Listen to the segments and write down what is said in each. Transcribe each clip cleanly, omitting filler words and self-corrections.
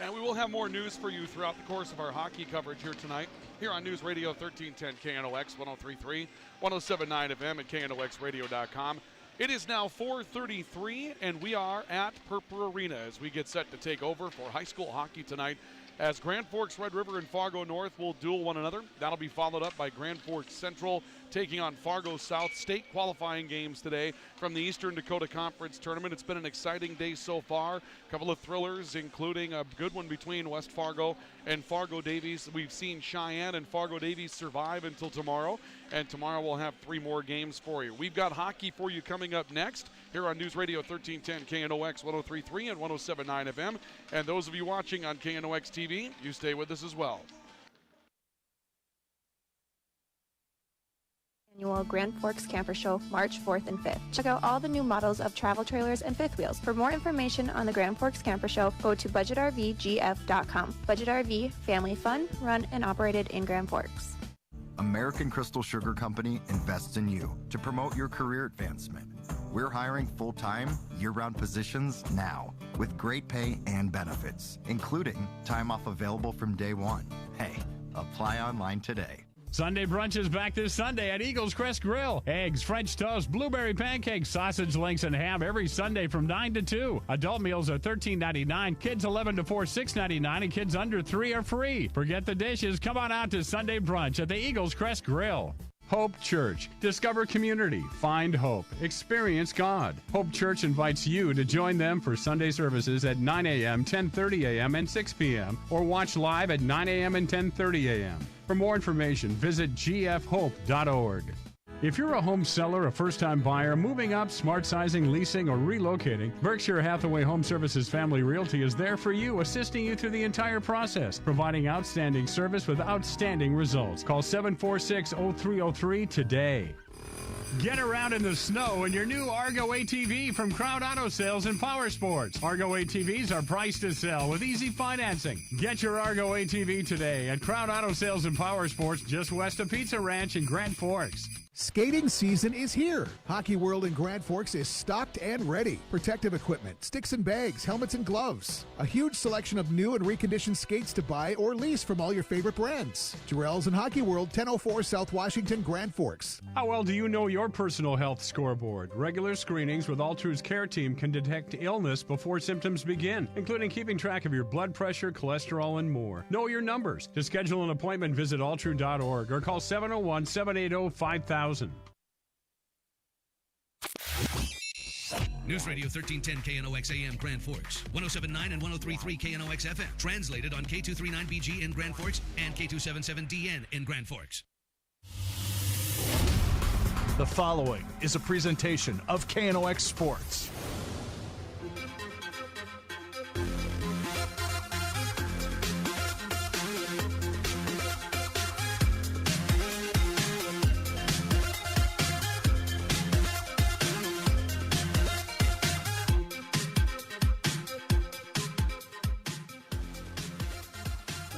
And we will have more news for you throughout the course of our hockey coverage here tonight, here on News Radio 1310 KNOX 103.3, 107.9 FM at KNOXradio.com. It is now 4:33, and we are at Purple Arena as we get set to take over for high school hockey tonight, as Grand Forks Red River and Fargo North will duel one another. That'll be followed up by Grand Forks Central taking on Fargo South. State qualifying games today from the Eastern Dakota Conference Tournament. It's been an exciting day so far. A couple of thrillers, including a good one between West Fargo and Fargo Davies. We've seen Cheyenne and Fargo Davies survive until tomorrow, and tomorrow we'll have 3 more games for you. We've got hockey for you coming up next here on News Radio 1310 KNOX 103.3 and 107.9 FM. And those of you watching on KNOX TV, you stay with us as well. Annual Grand Forks Camper Show, March 4th and 5th. Check out all the new models of travel trailers and fifth wheels. For more information on the Grand Forks Camper Show, go to budgetrvgf.com. Budget RV, family fun, run and operated in Grand Forks. American Crystal Sugar Company invests in you to promote your career advancement. We're hiring full-time, year-round positions now with great pay and benefits, including time off available from day one. Hey, apply online today. Sunday brunch is back this Sunday at Eagles Crest Grill. Eggs, French toast, blueberry pancakes, sausage links, and ham every Sunday from 9 to 2. Adult meals are $13.99. Kids 11 to 4, $6.99, and kids under 3 are free. Forget the dishes. Come on out to Sunday brunch at the Eagles Crest Grill. Hope Church. Discover community. Find hope. Experience God. Hope Church invites you to join them for Sunday services at 9 a.m., 10:30 a.m., and 6 p.m., or watch live at 9 a.m. and 10:30 a.m. For more information, visit gfhope.org. If you're a home seller, a first-time buyer, moving up, smart sizing, leasing, or relocating, Berkshire Hathaway Home Services Family Realty is there for you, assisting you through the entire process, providing outstanding service with outstanding results. Call 746-0303 today. Get around in the snow in your new Argo ATV from Crowd Auto Sales and Power Sports. Argo ATVs are priced to sell with easy financing. Get your Argo ATV today at Crowd Auto Sales and Power Sports just west of Pizza Ranch in Grand Forks. Skating season is here. Hockey World in Grand Forks is stocked and ready. Protective equipment, sticks and bags, helmets and gloves. A huge selection of new and reconditioned skates to buy or lease from all your favorite brands. Jarrell's and Hockey World, 1004 South Washington, Grand Forks. How well do you know your personal health scoreboard? Regular screenings with Altru's care team can detect illness before symptoms begin, including keeping track of your blood pressure, cholesterol, and more. Know your numbers. To schedule an appointment, visit altru.org or call 701-780-5000. News Radio 1310 KNOX AM Grand Forks, 107.9 and 103.3 KNOX FM. Translated on K239BG in Grand Forks and K277DN in Grand Forks. The following is a presentation of KNOX Sports.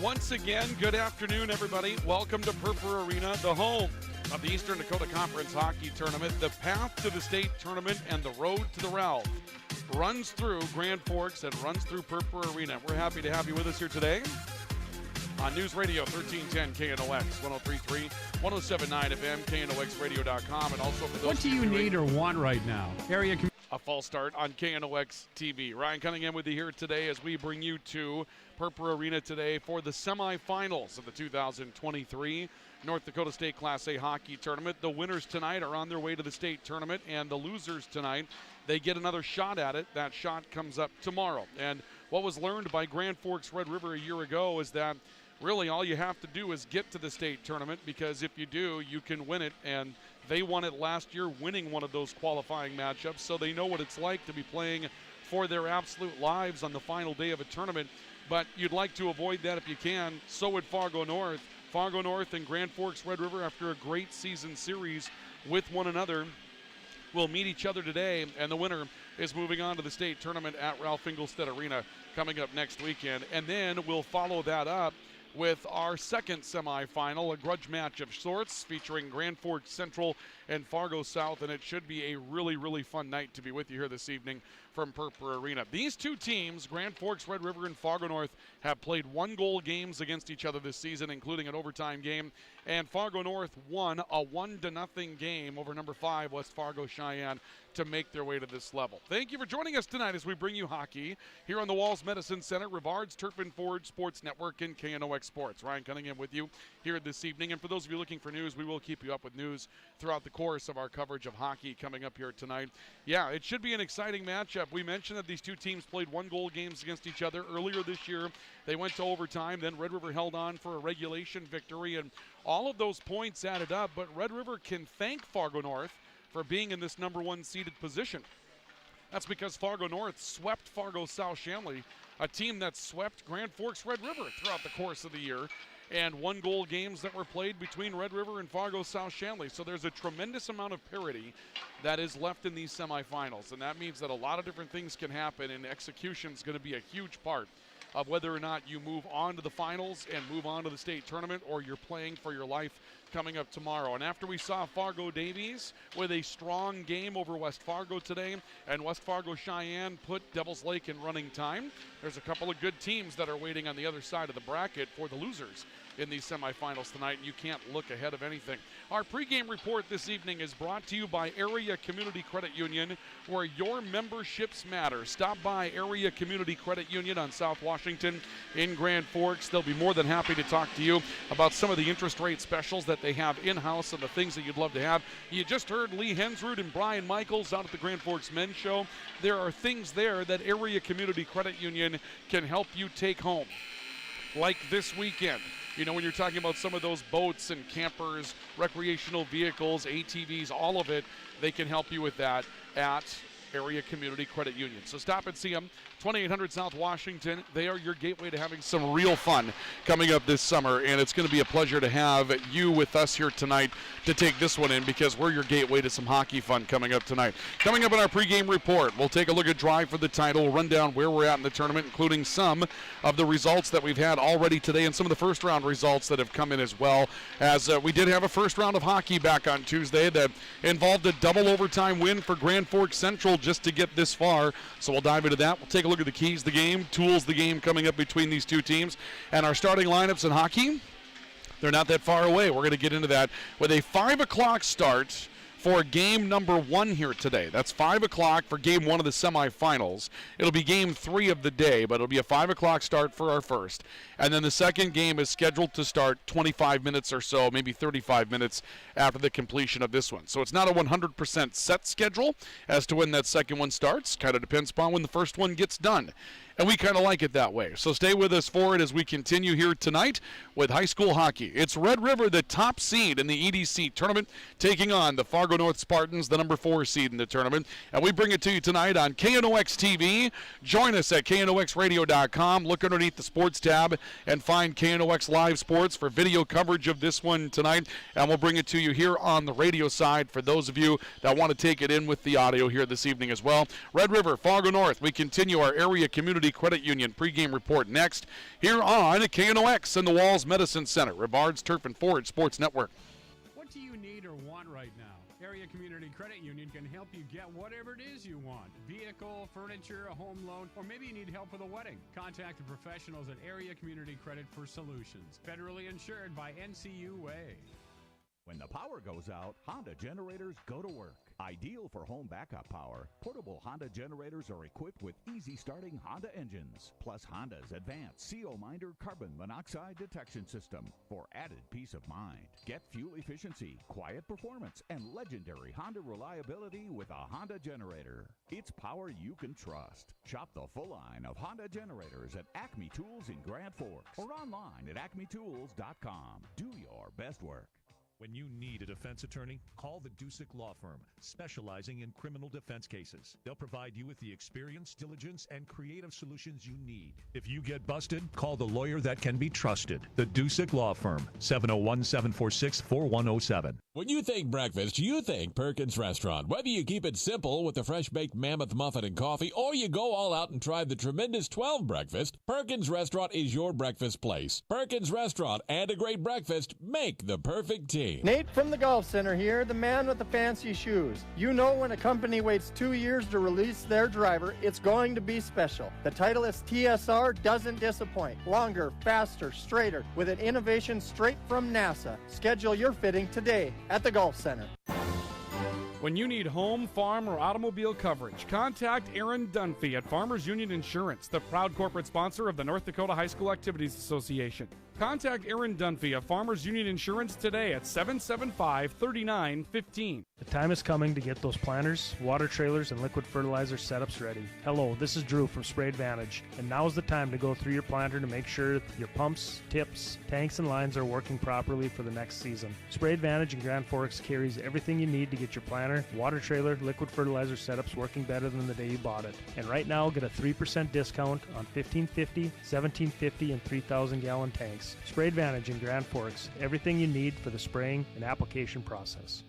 Once again, good afternoon, everybody. Welcome to Purple Arena, the home of the Eastern Dakota Conference Hockey Tournament. The path to the state tournament and the road to the Ralph runs through Grand Forks and runs through Purple Arena. We're happy to have you with us here today on News Radio 1310 KNOX 103.3, 107.9 FM, KNOXradio.com, and also for those. What do you need or want right now? A false start on KNOX TV. Ryan Cunningham with you here today as we bring you to Purple Arena today for the semifinals of the 2023 North Dakota State Class A Hockey Tournament. The winners tonight are on their way to the state tournament, and the losers tonight, they get another shot at it. That shot comes up tomorrow. And what was learned by Grand Forks Red River a year ago is that really all you have to do is get to the state tournament, because if you do, you can win it. And they won it last year, winning one of those qualifying matchups, so they know what it's like to be playing for their absolute lives on the final day of a tournament. But you'd like to avoid that if you can. So would Fargo North. Fargo North and Grand Forks Red River, after a great season series with one another, will meet each other today, and the winner is moving on to the state tournament at Ralph Engelstad Arena coming up next weekend. And then we'll follow that up with our second semifinal, a grudge match of sorts featuring Grand Forks Central and Fargo South, and it should be a really, really fun night to be with you here this evening from Purpura Arena. These two teams, Grand Forks, Red River, and Fargo North, have played one-goal games against each other this season, including an overtime game, and Fargo North won a 1-0 game over number 5 West Fargo Cheyenne to make their way to this level. Thank you for joining us tonight as we bring you hockey here on the Walls Medicine Center, Rivard's Turf and Forge Sports Network, and KNOX Sports. Ryan Cunningham with you here this evening, and for those of you looking for news, we will keep you up with news throughout the course of our coverage of hockey coming up here tonight. Yeah, it should be an exciting matchup. We mentioned that these two teams played one-goal games against each other earlier this year. They went to overtime, then Red River held on for a regulation victory, and all of those points added up, but Red River can thank Fargo North for being in this number 1 seeded position. That's because Fargo North swept Fargo South Shanley, a team that swept Grand Forks Red River throughout the course of the year, and one-goal games that were played between Red River and Fargo South Shanley. So there's a tremendous amount of parity that is left in these semifinals, and that means that a lot of different things can happen, and execution is going to be a huge part of whether or not you move on to the finals and move on to the state tournament, or you're playing for your life coming up tomorrow. And after we saw Fargo Davies with a strong game over West Fargo today, and West Fargo Cheyenne put Devils Lake in running time, there's a couple of good teams that are waiting on the other side of the bracket for the losers in these semifinals tonight, and you can't look ahead of anything. Our pregame report this evening is brought to you by Area Community Credit Union, where your memberships matter. Stop by Area Community Credit Union on South Washington in Grand Forks. They'll be more than happy to talk to you about some of the interest rate specials that they have in-house and the things that you'd love to have. You just heard Lee Hensrud and Brian Michaels out at the Grand Forks Men's Show. There are things there that Area Community Credit Union can help you take home, like this weekend. You know, when you're talking about some of those boats and campers, recreational vehicles, ATVs, all of it, they can help you with that at Area Community Credit Union. So stop and see them. 2800 South Washington. They are your gateway to having some real fun coming up this summer, and it's going to be a pleasure to have you with us here tonight to take this one in, because we're your gateway to some hockey fun coming up tonight. Coming up in our pregame report, we'll take a look at Drive for the Title. We'll run down where we're at in the tournament, including some of the results that we've had already today and some of the first-round results that have come in as well, as we did have a first round of hockey back on Tuesday that involved a double overtime win for Grand Forks Central just to get this far. So we'll dive into that. We'll take a look at the keys the game, tools the game coming up between these two teams, and our starting lineups in hockey. They're not that far away. We're going to get into that with a 5 o'clock start for game number 1 here today. That's 5 o'clock for game 1 of the semifinals. It'll be game 3 of the day, but it'll be a 5 o'clock start for our first. And then the second game is scheduled to start 25 minutes or so, maybe 35 minutes after the completion of this one. So it's not a 100% set schedule as to when that second one starts. Kind of depends upon when the first one gets done. And we kind of like it that way. So stay with us for it as we continue here tonight with high school hockey. It's Red River, the top seed in the EDC tournament, taking on the Fargo North Spartans, the number 4 seed in the tournament. And we bring it to you tonight on KNOX TV. Join us at KNOXradio.com. Look underneath the sports tab and find KNOX Live Sports for video coverage of this one tonight. And we'll bring it to you here on the radio side for those of you that want to take it in with the audio here this evening as well. Red River, Fargo North. We continue our Area Community Credit Union pregame report next here on KNOX and the Walls Medicine Center, Rivard's Turf and Forage Sports Network. What do you need or want right now? Area Community Credit Union can help you get whatever it is you want. Vehicle, furniture, a home loan, or maybe you need help with a wedding. Contact the professionals at Area Community Credit for solutions. Federally insured by NCUA. When the power goes out, Honda generators go to work. Ideal for home backup power, portable Honda generators are equipped with easy-starting Honda engines, plus Honda's advanced CO Minder carbon monoxide detection system for added peace of mind. Get fuel efficiency, quiet performance, and legendary Honda reliability with a Honda generator. It's power you can trust. Shop the full line of Honda generators at Acme Tools in Grand Forks or online at acmetools.com. Do your best work. When you need a defense attorney, call the Dusick Law Firm, specializing in criminal defense cases. They'll provide you with the experience, diligence, and creative solutions you need. If you get busted, call the lawyer that can be trusted. The Dusick Law Firm, 701-746-4107. When you think breakfast, you think Perkins Restaurant. Whether you keep it simple with the fresh-baked mammoth muffin and coffee, or you go all out and try the tremendous 12 breakfast, Perkins Restaurant is your breakfast place. Perkins Restaurant and a great breakfast make the perfect team. Hockey. Nate from the Golf Center here, the man with the fancy shoes. You know when a company waits 2 years to release their driver, it's going to be special. The Titleist TSR doesn't disappoint. Longer, faster, straighter, with an innovation straight from NASA. Schedule your fitting today at the Golf Center. When you need home, farm, or automobile coverage, contact Aaron Dunphy at Farmers Union Insurance, the proud corporate sponsor of the North Dakota High School Activities Association. Contact Aaron Dunphy of Farmers Union Insurance today at 775-3915. The time is coming to get those planters, water trailers, and liquid fertilizer setups ready. Hello, this is Drew from Spray Advantage, and now is the time to go through your planter to make sure your pumps, tips, tanks, and lines are working properly for the next season. Spray Advantage in Grand Forks carries everything you need to get your planter, water trailer, liquid fertilizer setups working better than the day you bought it. And right now, get a 3% discount on 1550, 1750, and 3,000-gallon tanks. Spray Advantage in Grand Forks. Everything you need for the spraying and application process.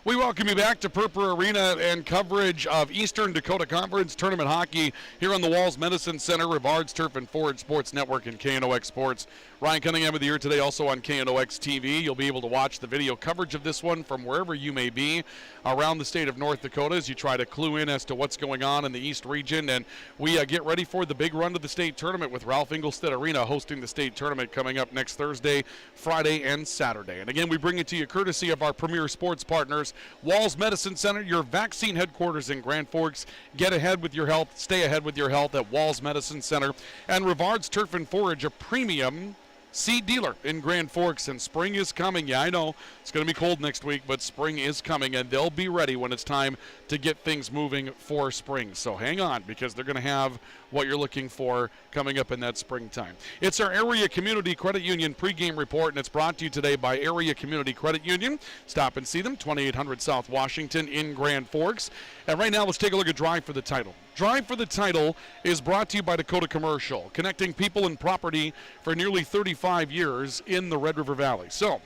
We welcome you back to Purpur Arena and coverage of Eastern Dakota Conference Tournament Hockey here on the Walls Medicine Center, Rivard's Turf and Ford Sports Network, and KNOX Sports. Ryan Cunningham with you here today, also on KNOX TV. You'll be able to watch the video coverage of this one from wherever you may be around the state of North Dakota as you try to clue in as to what's going on in the East region. And we get ready for the big run to the state tournament with Ralph Engelstad Arena hosting the state tournament coming up next Thursday, Friday, and Saturday. And again, we bring it to you courtesy of our premier sports partners, Walls Medicine Center, your vaccine headquarters in Grand Forks. Get ahead with your health, stay ahead with your health at Walls Medicine Center. And Rivard's Turf and Forage, a premium seed dealer in Grand Forks, and spring is coming. Yeah, I know it's going to be cold next week, but spring is coming, and they'll be ready when it's time to get things moving for spring. So hang on, because they're going to have what you're looking for coming up in that springtime. It's our Area Community Credit Union pregame report, and it's brought to you today by Area Community Credit Union. Stop and see them, 2800 South Washington in Grand Forks. And right now, let's take a look at Drive for the Title. Drive for the Title is brought to you by Dakota Commercial, connecting people and property for nearly 35 years in the Red River Valley. So,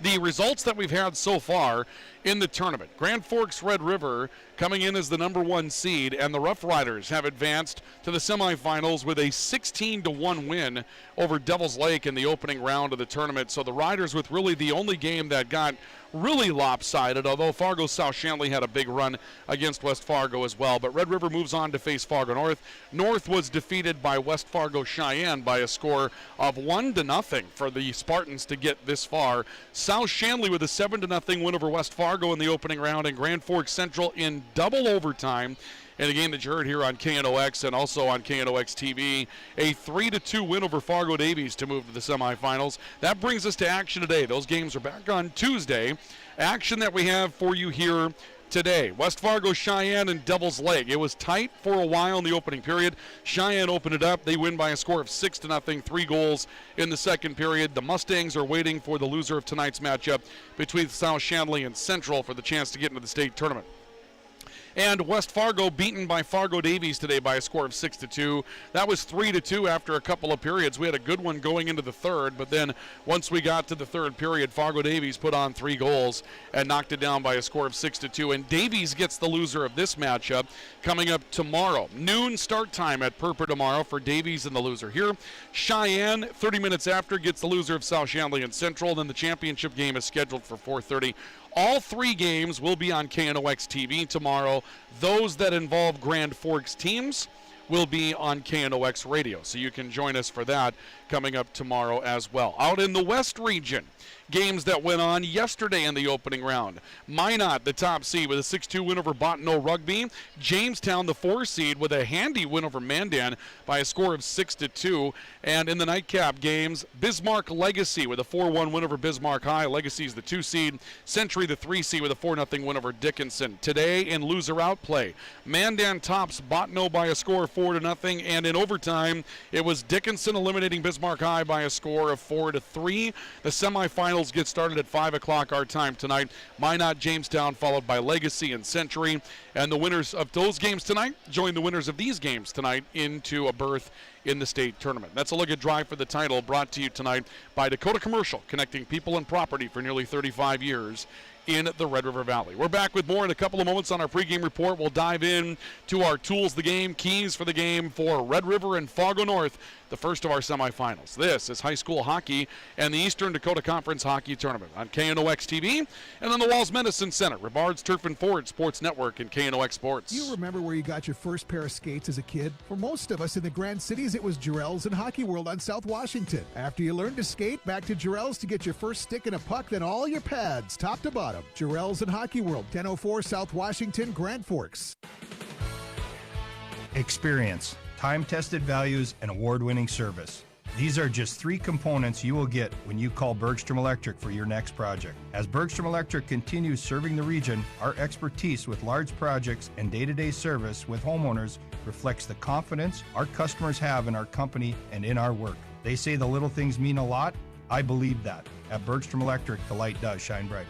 the results that we've had so far in the tournament. Grand Forks Red River coming in as the number 1 seed, and the Rough Riders have advanced to the semifinals with a 16-1 win over Devil's Lake in the opening round of the tournament. So the Riders with really the only game that got really lopsided, although Fargo South Shanley had a big run against West Fargo as well. But Red River moves on to face Fargo North. North was defeated by West Fargo Cheyenne by a score of 1-0 for the Spartans to get this far. South Shanley with a 7-0 win over West Fargo in the opening round, and Grand Forks Central in double overtime. In a game that you heard here on KNOX and also on KNOX TV, a 3-2 win over Fargo Davies to move to the semifinals. That brings us to action today. Those games are back on Tuesday. Action that we have for you here today. West Fargo, Cheyenne, and Devil's Lake. It was tight for a while in the opening period. Cheyenne opened it up. They win by a score of 6-0, 3 goals in the second period. The Mustangs are waiting for the loser of tonight's matchup between South Shanley and Central for the chance to get into the state tournament. And West Fargo beaten by Fargo Davies today by a score of 6-2. That was 3-2 after a couple of periods. We had a good one going into the third, but then once we got to the third period, Fargo Davies put on 3 goals and knocked it down by a score of 6-2. And Davies gets the loser of this matchup coming up tomorrow. Noon start time at Purpur tomorrow for Davies and the loser here. Cheyenne, 30 minutes after, gets the loser of South Shanley and Central. Then the championship game is scheduled for 4:30. All 3 games will be on KNOX TV tomorrow. Those that involve Grand Forks teams will be on KNOX Radio, so you can join us for that coming up tomorrow as well. Out in the West region, games that went on yesterday in the opening round. Minot, the top seed, with a 6-2 win over Bottineau Rugby. Jamestown, the 4 seed, with a handy win over Mandan by a score of 6-2. And in the nightcap games, Bismarck Legacy with a 4-1 win over Bismarck High. Legacy's the 2 seed. Century, the 3 seed, with a 4-0 win over Dickinson. Today in loser outplay, Mandan tops Bottineau by a score of 4-0. And in overtime, it was Dickinson eliminating Bismarck High by a score of 4-3. The semifinals get started at 5 o'clock our time tonight. Minot, Jamestown, followed by Legacy and Century. And the winners of those games tonight join the winners of these games tonight into a berth in the state tournament. That's a look at Drive for the Title, brought to you tonight by Dakota Commercial, connecting people and property for nearly 35 years in the Red River Valley. We're back with more in a couple of moments on our pregame report. We'll dive in to our tools the game, keys for the game for Red River and Fargo North, the first of our semifinals. This is high school hockey and the Eastern Dakota Conference Hockey Tournament on KNOX TV and on the Walls Medicine Center, Rivard's Turf and Forge Sports Network, and KNOX Sports. You remember where you got your first pair of skates as a kid? For most of us in the Grand Cities, it was Jarrell's and Hockey World on South Washington. After you learned to skate, back to Jarrell's to get your first stick and a puck, then all your pads, top to bottom. Jarrell's and Hockey World, 1004 South Washington, Grand Forks. Experience, time-tested values, and award-winning service. These are just 3 components you will get when you call Bergstrom Electric for your next project. As Bergstrom Electric continues serving the region, our expertise with large projects and day-to-day service with homeowners reflects the confidence our customers have in our company and in our work. They say the little things mean a lot. I believe that. At Bergstrom Electric, the light does shine brighter.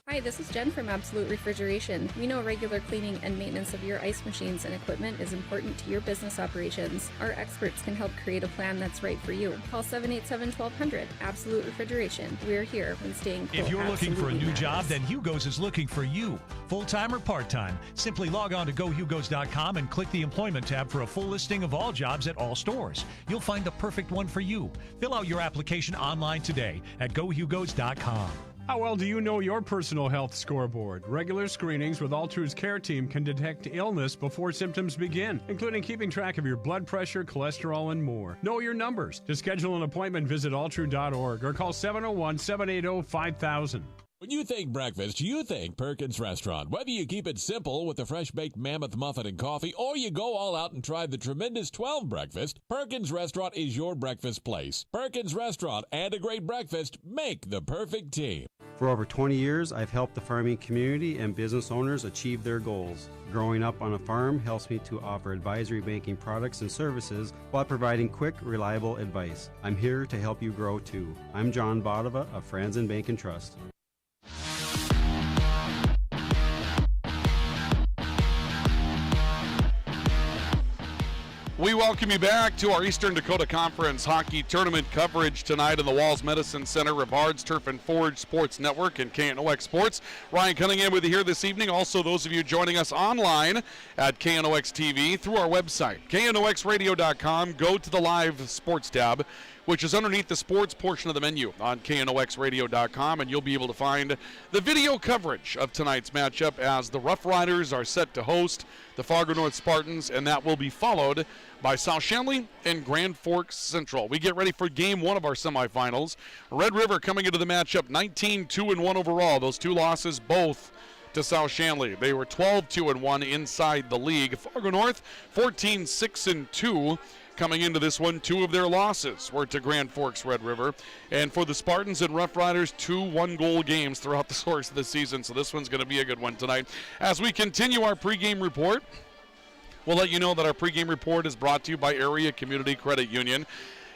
Hi, this is Jen from Absolute Refrigeration. We know regular cleaning and maintenance of your ice machines and equipment is important to your business operations. Our experts can help create a plan that's right for you. Call 787-1200. Absolute Refrigeration. We're here when staying cool. If you're looking for a new matters. job, then Hugo's is looking for you. Full-time or part-time. Simply log on to GoHugos.com and click the Employment tab for a full listing of all jobs at all stores. You'll find the perfect one for you. Fill out your application online today at GoHugos.com. How well do you know your personal health scoreboard? Regular screenings with Altru's care team can detect illness before symptoms begin, including keeping track of your blood pressure, cholesterol, and more. Know your numbers. To schedule an appointment, visit altru.org or call 701-780-5000. When you think breakfast, you think Perkins Restaurant. Whether you keep it simple with the fresh-baked mammoth muffin and coffee, or you go all out and try the tremendous 12 breakfast, Perkins Restaurant is your breakfast place. Perkins Restaurant and a great breakfast make the perfect team. For over 20 years, I've helped the farming community and business owners achieve their goals. Growing up on a farm helps me to offer advisory banking products and services while providing quick, reliable advice. I'm here to help you grow too. I'm John Bodova of Franzen Bank and Trust. We welcome you back to our Eastern Dakota Conference Hockey Tournament coverage tonight in the Walls Medicine Center, Rivard's Turf and Forge Sports Network, and KNOX Sports. Ryan Cunningham with you here this evening. Also, those of you joining us online at KNOX TV through our website, knoxradio.com. Go to the live sports tab, which is underneath the sports portion of the menu on knoxradio.com, and you'll be able to find the video coverage of tonight's matchup as the Rough Riders are set to host the Fargo North Spartans, and that will be followed by South Shanley and Grand Forks Central. We get ready for game 1 of our semifinals. Red River coming into the matchup 19-2-1 overall. Those 2 losses both to South Shanley. They were 12-2-1 inside the league. Fargo North 14-6-2. Coming into this one, 2 of their losses were to Grand Forks Red River. And for the Spartans and Rough Riders, 2 one-goal games throughout the course of the season. So this one's going to be a good one tonight. As we continue our pregame report, we'll let you know that our pregame report is brought to you by Area Community Credit Union.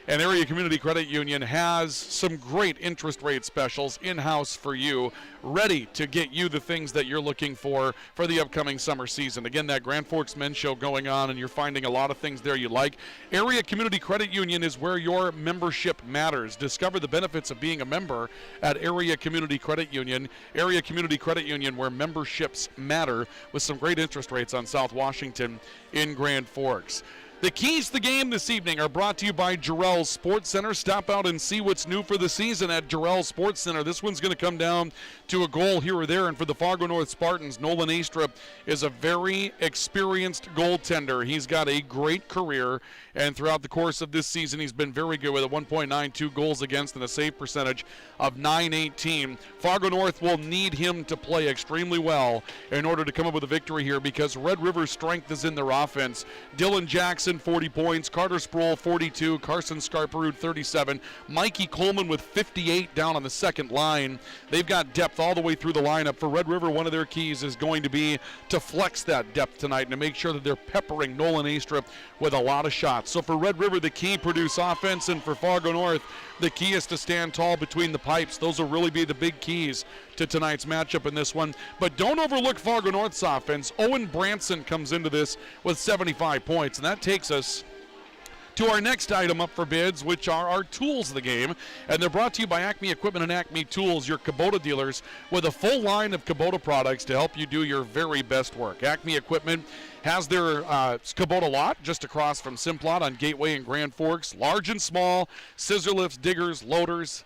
And Area Community Credit Union has some great interest rate specials in-house for you, ready to get you the things that you're looking for the upcoming summer season. Again, that Grand Forks Men's Show going on, and you're finding a lot of things there you like. Area Community Credit Union is where your membership matters. Discover the benefits of being a member at Area Community Credit Union. Area Community Credit Union, where memberships matter, with some great interest rates on South Washington in Grand Forks. The keys to the game this evening are brought to you by Jarrell's Sports Center. Stop out and see what's new for the season at Jarrell's Sports Center. This one's going to come down to a goal here or there. And for the Fargo North Spartans, Nolan Astrup is a very experienced goaltender. He's got a great career, and throughout the course of this season, he's been very good with a 1.92 goals against and a save percentage of .918. Fargo North will need him to play extremely well in order to come up with a victory here, because Red River's strength is in their offense. Dylan Jackson, 40 points. Carter Sproul, 42. Carson Scarperud, 37. Mikey Coleman with 58 down on the second line. They've got depth all the way through the lineup. For Red River, one of their keys is going to be to flex that depth tonight and to make sure that they're peppering Nolan Astrup with a lot of shots. So for Red River, the key, produce offense, and for Fargo North, the key is to stand tall between the pipes. Those will really be the big keys to tonight's matchup in this one. But don't overlook Fargo North's offense. Owen Branson comes into this with 75 points, and that takes us to our next item up for bids, which are our tools of the game. And they're brought to you by Acme Equipment and Acme Tools, your Kubota dealers, with a full line of Kubota products to help you do your very best work. Acme Equipment has their Kubota lot just across from Simplot on Gateway and Grand Forks. Large and small, scissor lifts, diggers, loaders,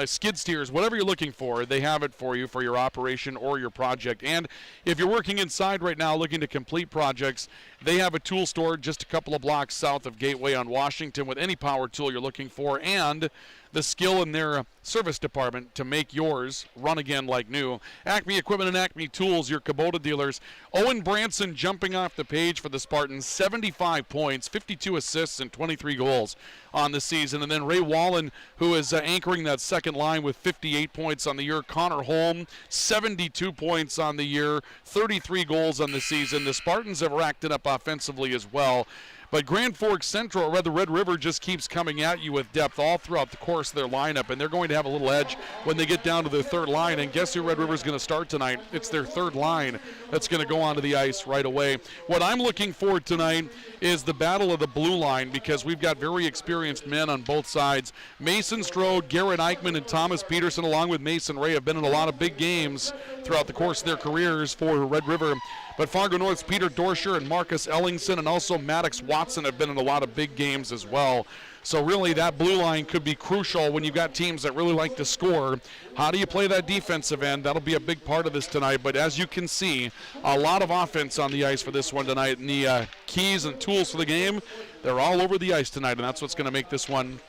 skid steers, whatever you're looking for, they have it for you for your operation or your project. And if you're working inside right now looking to complete projects, they have a tool store just a couple of blocks south of Gateway on Washington with any power tool you're looking for and the skill in their service department to make yours run again like new. Acme Equipment and Acme Tools, your Kubota dealers. Owen Branson jumping off the page for the Spartans, 75 points, 52 assists, and 23 goals on the season. And then Ray Wallen, who is anchoring that second line with 58 points on the year. Connor Holm, 72 points on the year, 33 goals on the season. The Spartans have racked it up offensively as well. But Grand Forks Central, or rather Red River, just keeps coming at you with depth all throughout the course of their lineup, and they're going to have a little edge when they get down to their third line. And guess who Red River's going to start tonight? It's their third line that's going to go onto the ice right away. What I'm looking for tonight is the battle of the blue line, because we've got very experienced men on both sides. Mason Strode, Garrett Eichman, and Thomas Peterson, along with Mason Ray, have been in a lot of big games throughout the course of their careers for Red River. But Fargo North's Peter Dorscher and Marcus Ellingson and also Maddox Watson have been in a lot of big games as well. So really that blue line could be crucial when you've got teams that really like to score. How do you play that defensive end? That'll be a big part of this tonight. But as you can see, a lot of offense on the ice for this one tonight. And the keys and tools for the game, they're all over the ice tonight, and that's what's going to make this one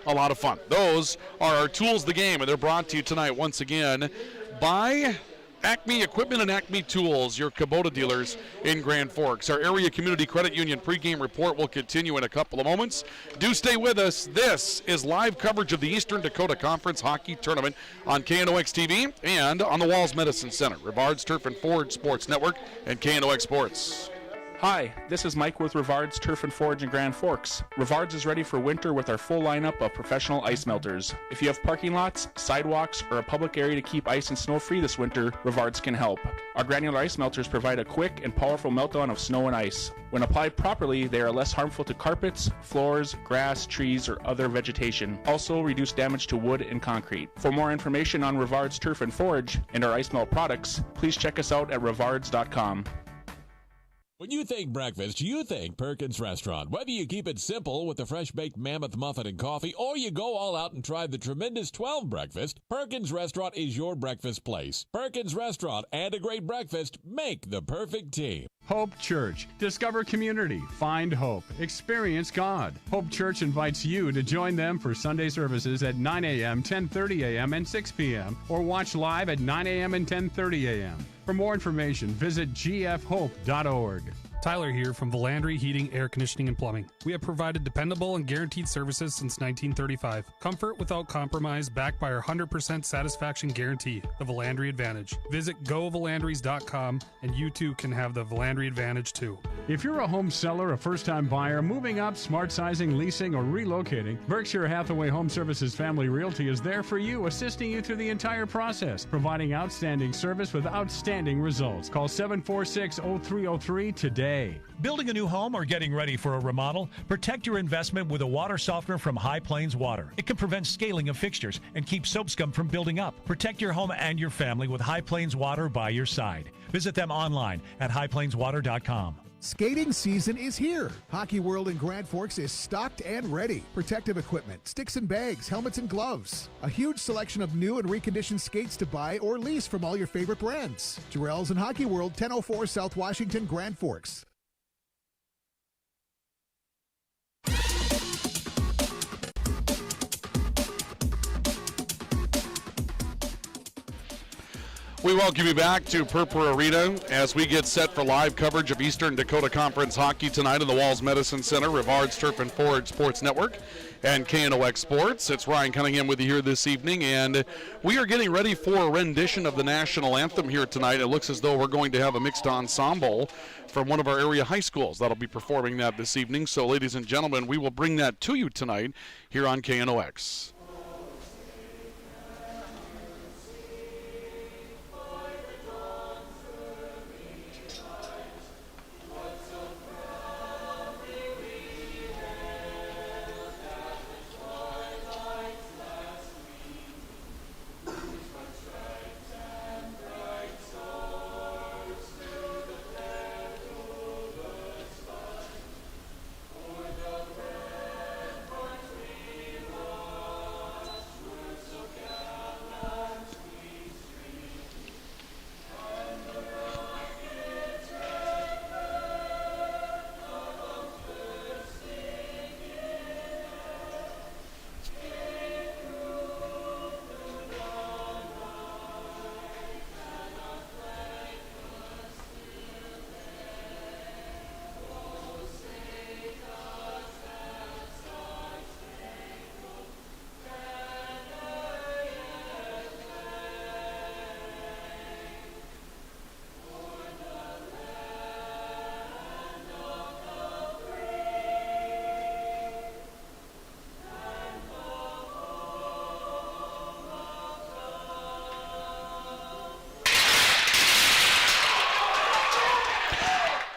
a lot of fun. Those are our tools of the game, and they're brought to you tonight once again by Acme Equipment and Acme Tools, your Kubota dealers in Grand Forks. Our Area Community Credit Union pregame report will continue in a couple of moments. Do stay with us. This is live coverage of the Eastern Dakota Conference Hockey Tournament on KNOX TV and on the Walls Medicine Center, Rivard's Turf and Forge Sports Network, and KNOX Sports. Hi, this is Mike with Rivard's Turf and Forge in Grand Forks. Rivard's is ready for winter with our full lineup of professional ice melters. If you have parking lots, sidewalks, or a public area to keep ice and snow free this winter, Rivard's can help. Our granular ice melters provide a quick and powerful meltdown of snow and ice. When applied properly, they are less harmful to carpets, floors, grass, trees, or other vegetation. Also reduce damage to wood and concrete. For more information on Rivard's Turf and Forge and our ice melt products, please check us out at rivards.com. When you think breakfast, you think Perkins Restaurant. Whether you keep it simple with the fresh-baked mammoth muffin and coffee, or you go all out and try the tremendous 12 breakfast, Perkins Restaurant is your breakfast place. Perkins Restaurant and a great breakfast make the perfect team. Hope Church. Discover community. Find hope. Experience God. Hope Church invites you to join them for Sunday services at 9 a.m., 10:30 a.m., and 6 p.m., or watch live at 9 a.m. and 10:30 a.m. For more information, visit gfhope.org. Tyler here from Valandry Heating, Air Conditioning, and Plumbing. We have provided dependable and guaranteed services since 1935. Comfort without compromise, backed by our 100% satisfaction guarantee, the Valandry Advantage. Visit govalandrys.com and you too can have the Valandry Advantage too. If you're a home seller, a first-time buyer, moving up, smart sizing, leasing, or relocating, Berkshire Hathaway Home Services Family Realty is there for you, assisting you through the entire process, providing outstanding service with outstanding results. Call 746-0303 today. Building a new home or getting ready for a remodel? Protect your investment with a water softener from High Plains Water. It can prevent scaling of fixtures and keep soap scum from building up. Protect your home and your family with High Plains Water by your side. Visit them online at highplainswater.com. Skating season is here. Hockey World in Grand Forks is stocked and ready. Protective equipment, sticks and bags, helmets and gloves. A huge selection of new and reconditioned skates to buy or lease from all your favorite brands. Jarrell's and Hockey World, 1004 South Washington, Grand Forks. We welcome you back to Purple Arena as we get set for live coverage of Eastern Dakota Conference hockey tonight in the Walls Medicine Center, Rivard's Turf and Forge Sports Network, and KNOX Sports. It's Ryan Cunningham with you here this evening, and we are getting ready for a rendition of the national anthem here tonight. It looks as though we're going to have a mixed ensemble from one of our area high schools that'll be performing that this evening. So, ladies and gentlemen, we will bring that to you tonight here on KNOX.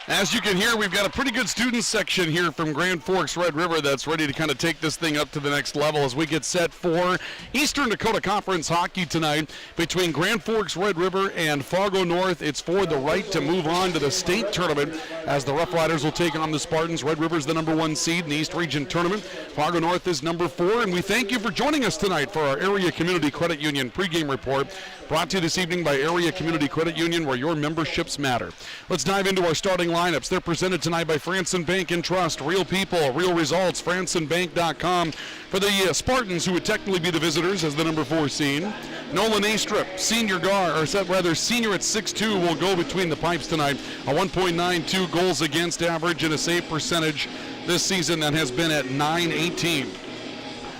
As you can hear, we've got a pretty good student section here from Grand Forks Red River that's ready to kind of take this thing up to the next level as we get set for Eastern Dakota Conference hockey tonight between Grand Forks Red River and Fargo North. It's for the right to move on to the state tournament as the Rough Riders will take on the Spartans. Red River's the number 1 seed in the East Region tournament. Fargo North is number 4, and we thank you for joining us tonight for our Area Community Credit Union pregame report, brought to you this evening by Area Community Credit Union, where your memberships matter. Let's dive into our starting lineups. They're presented tonight by Franson Bank and Trust. Real people, real results, fransonbank.com. For the Spartans, who would technically be the visitors as the number 4 seed, Nolan Astrup, senior at 6'2", will go between the pipes tonight. A 1.92 goals against average and a save percentage this season that has been at .918.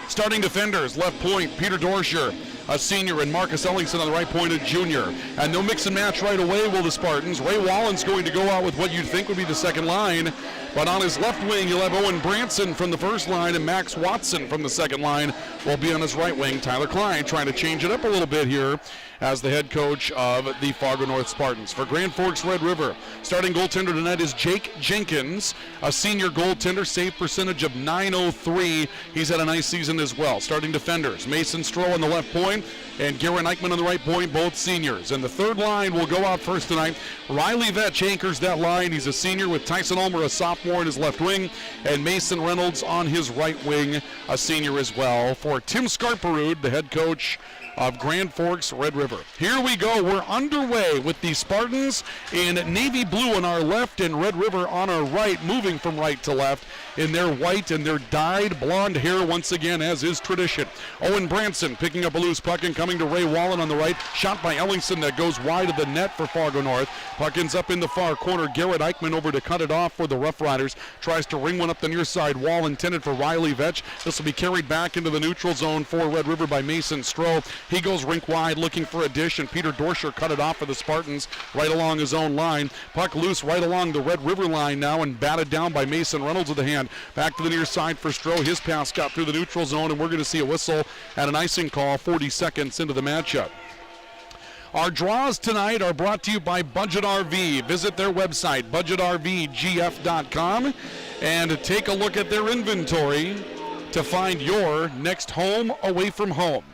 Starting defenders, left point, Peter Dorscher, a senior, and Marcus Ellingson on the right point, a junior. And they'll mix and match right away, will the Spartans. Ray Wallen's going to go out with what you'd think would be the second line. But on his left wing, you'll have Owen Branson from the first line, and Max Watson from the second line will be on his right wing. Tyler Klein trying to change it up a little bit here as the head coach of the Fargo North Spartans. For Grand Forks Red River, starting goaltender tonight is Jake Jenkins, a senior goaltender, save percentage of .903. He's had a nice season as well. Starting defenders, Mason Stroh on the left point and Garen Eichman on the right point, both seniors. And the third line will go out first tonight. Riley Vetch anchors that line. He's a senior with Tyson Ulmer, a sophomore, in his left wing, and Mason Reynolds on his right wing, a senior as well. For Tim Scarperud, the head coach of Grand Forks Red River. Here we go. We're underway with the Spartans in navy blue on our left and Red River on our right, moving from right to left in their white and their dyed blonde hair once again, as is tradition. Owen Branson picking up a loose puck and coming to Ray Wallen on the right. Shot by Ellingson that goes wide of the net for Fargo North. Puck ends up in the far corner. Garrett Eichman over to cut it off for the Rough Riders. Tries to ring one up the near side wall intended for Riley Vetch. This will be carried back into the neutral zone for Red River by Mason Stroh. He goes rink wide looking for a dish, and Peter Dorscher cut it off for the Spartans right along his own line. Puck loose right along the Red River line now and batted down by Mason Reynolds with the hand. Back to the near side for Stroh. His pass got through the neutral zone, and we're going to see a whistle and an icing call 40 seconds into the matchup. Our draws tonight are brought to you by Budget RV. Visit their website, budgetrvgf.com, and take a look at their inventory to find your next home away from home.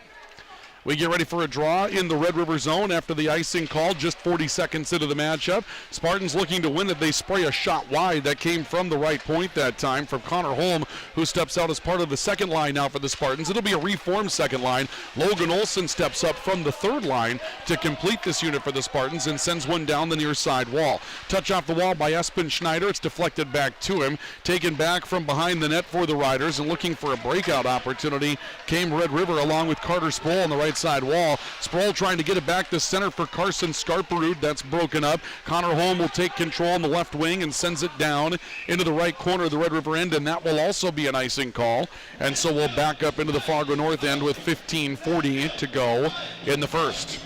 We get ready for a draw in the Red River zone after the icing call, just 40 seconds into the matchup. Spartans looking to win it. They spray a shot wide that came from the right point that time from Connor Holm, who steps out as part of the second line now for the Spartans. It'll be a reformed second line. Logan Olson steps up from the third line to complete this unit for the Spartans and sends one down the near side wall. Touch off the wall by Espen Schneider. It's deflected back to him. Taken back from behind the net for the Riders, and looking for a breakout opportunity came Red River along with Carter Sproul on the right side wall. Sproul trying to get it back to center for Carson Scarperud. That's broken up. Connor Holm will take control on the left wing and sends it down into the right corner of the Red River end, and that will also be an icing call. And so we'll back up into the Fargo North end with 15:40 to go in the first.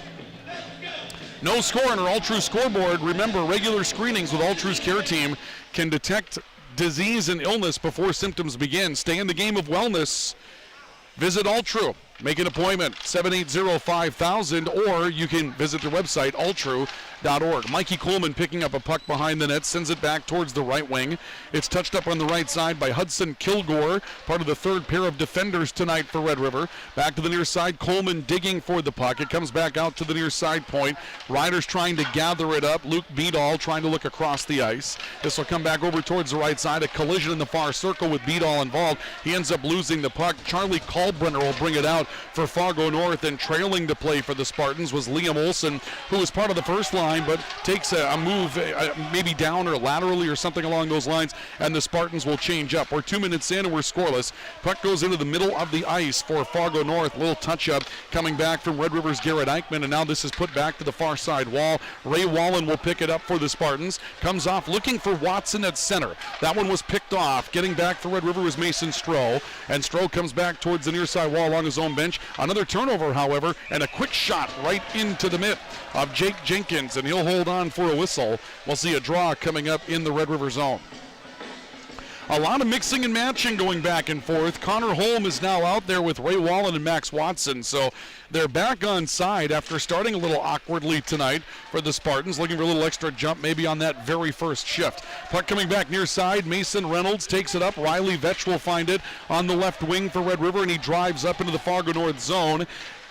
No score on our All True scoreboard. Remember, regular screenings with All True's care team can detect disease and illness before symptoms begin. Stay in the game of wellness. Visit All True. Make an appointment, 780-5000, or you can visit their website, alltrue.org. Mikey Coleman picking up a puck behind the net, sends it back towards the right wing. It's touched up on the right side by Hudson Kilgore, part of the third pair of defenders tonight for Red River. Back to the near side, Coleman digging for the puck. It comes back out to the near side point. Riders trying to gather it up. Luke Beadall trying to look across the ice. This will come back over towards the right side. A collision in the far circle with Beadall involved. He ends up losing the puck. Charlie Kalbrenner will bring it out for Fargo North, and trailing to play for the Spartans was Liam Olson, who was part of the first line but takes a move maybe down or laterally or something along those lines, and the Spartans will change up. We're 2 minutes in and we're scoreless. Puck goes into the middle of the ice for Fargo North. Little touch-up coming back from Red River's Garrett Eichman, and now this is put back to the far side wall. Ray Wallen will pick it up for the Spartans. Comes off looking for Watson at center. That one was picked off. Getting back for Red River was Mason Stroh, and Stroh comes back towards the near side wall along his own bench. Another turnover, however, and a quick shot right into the mitt of Jake Jenkins, and he'll hold on for a whistle. We'll see a draw coming up in the Red River zone. A lot of mixing and matching going back and forth. Connor Holm is now out there with Ray Wallen and Max Watson. So they're back on side after starting a little awkwardly tonight for the Spartans, looking for a little extra jump maybe on that very first shift. Puck coming back near side. Mason Reynolds takes it up. Riley Vetch will find it on the left wing for Red River, and he drives up into the Fargo North zone.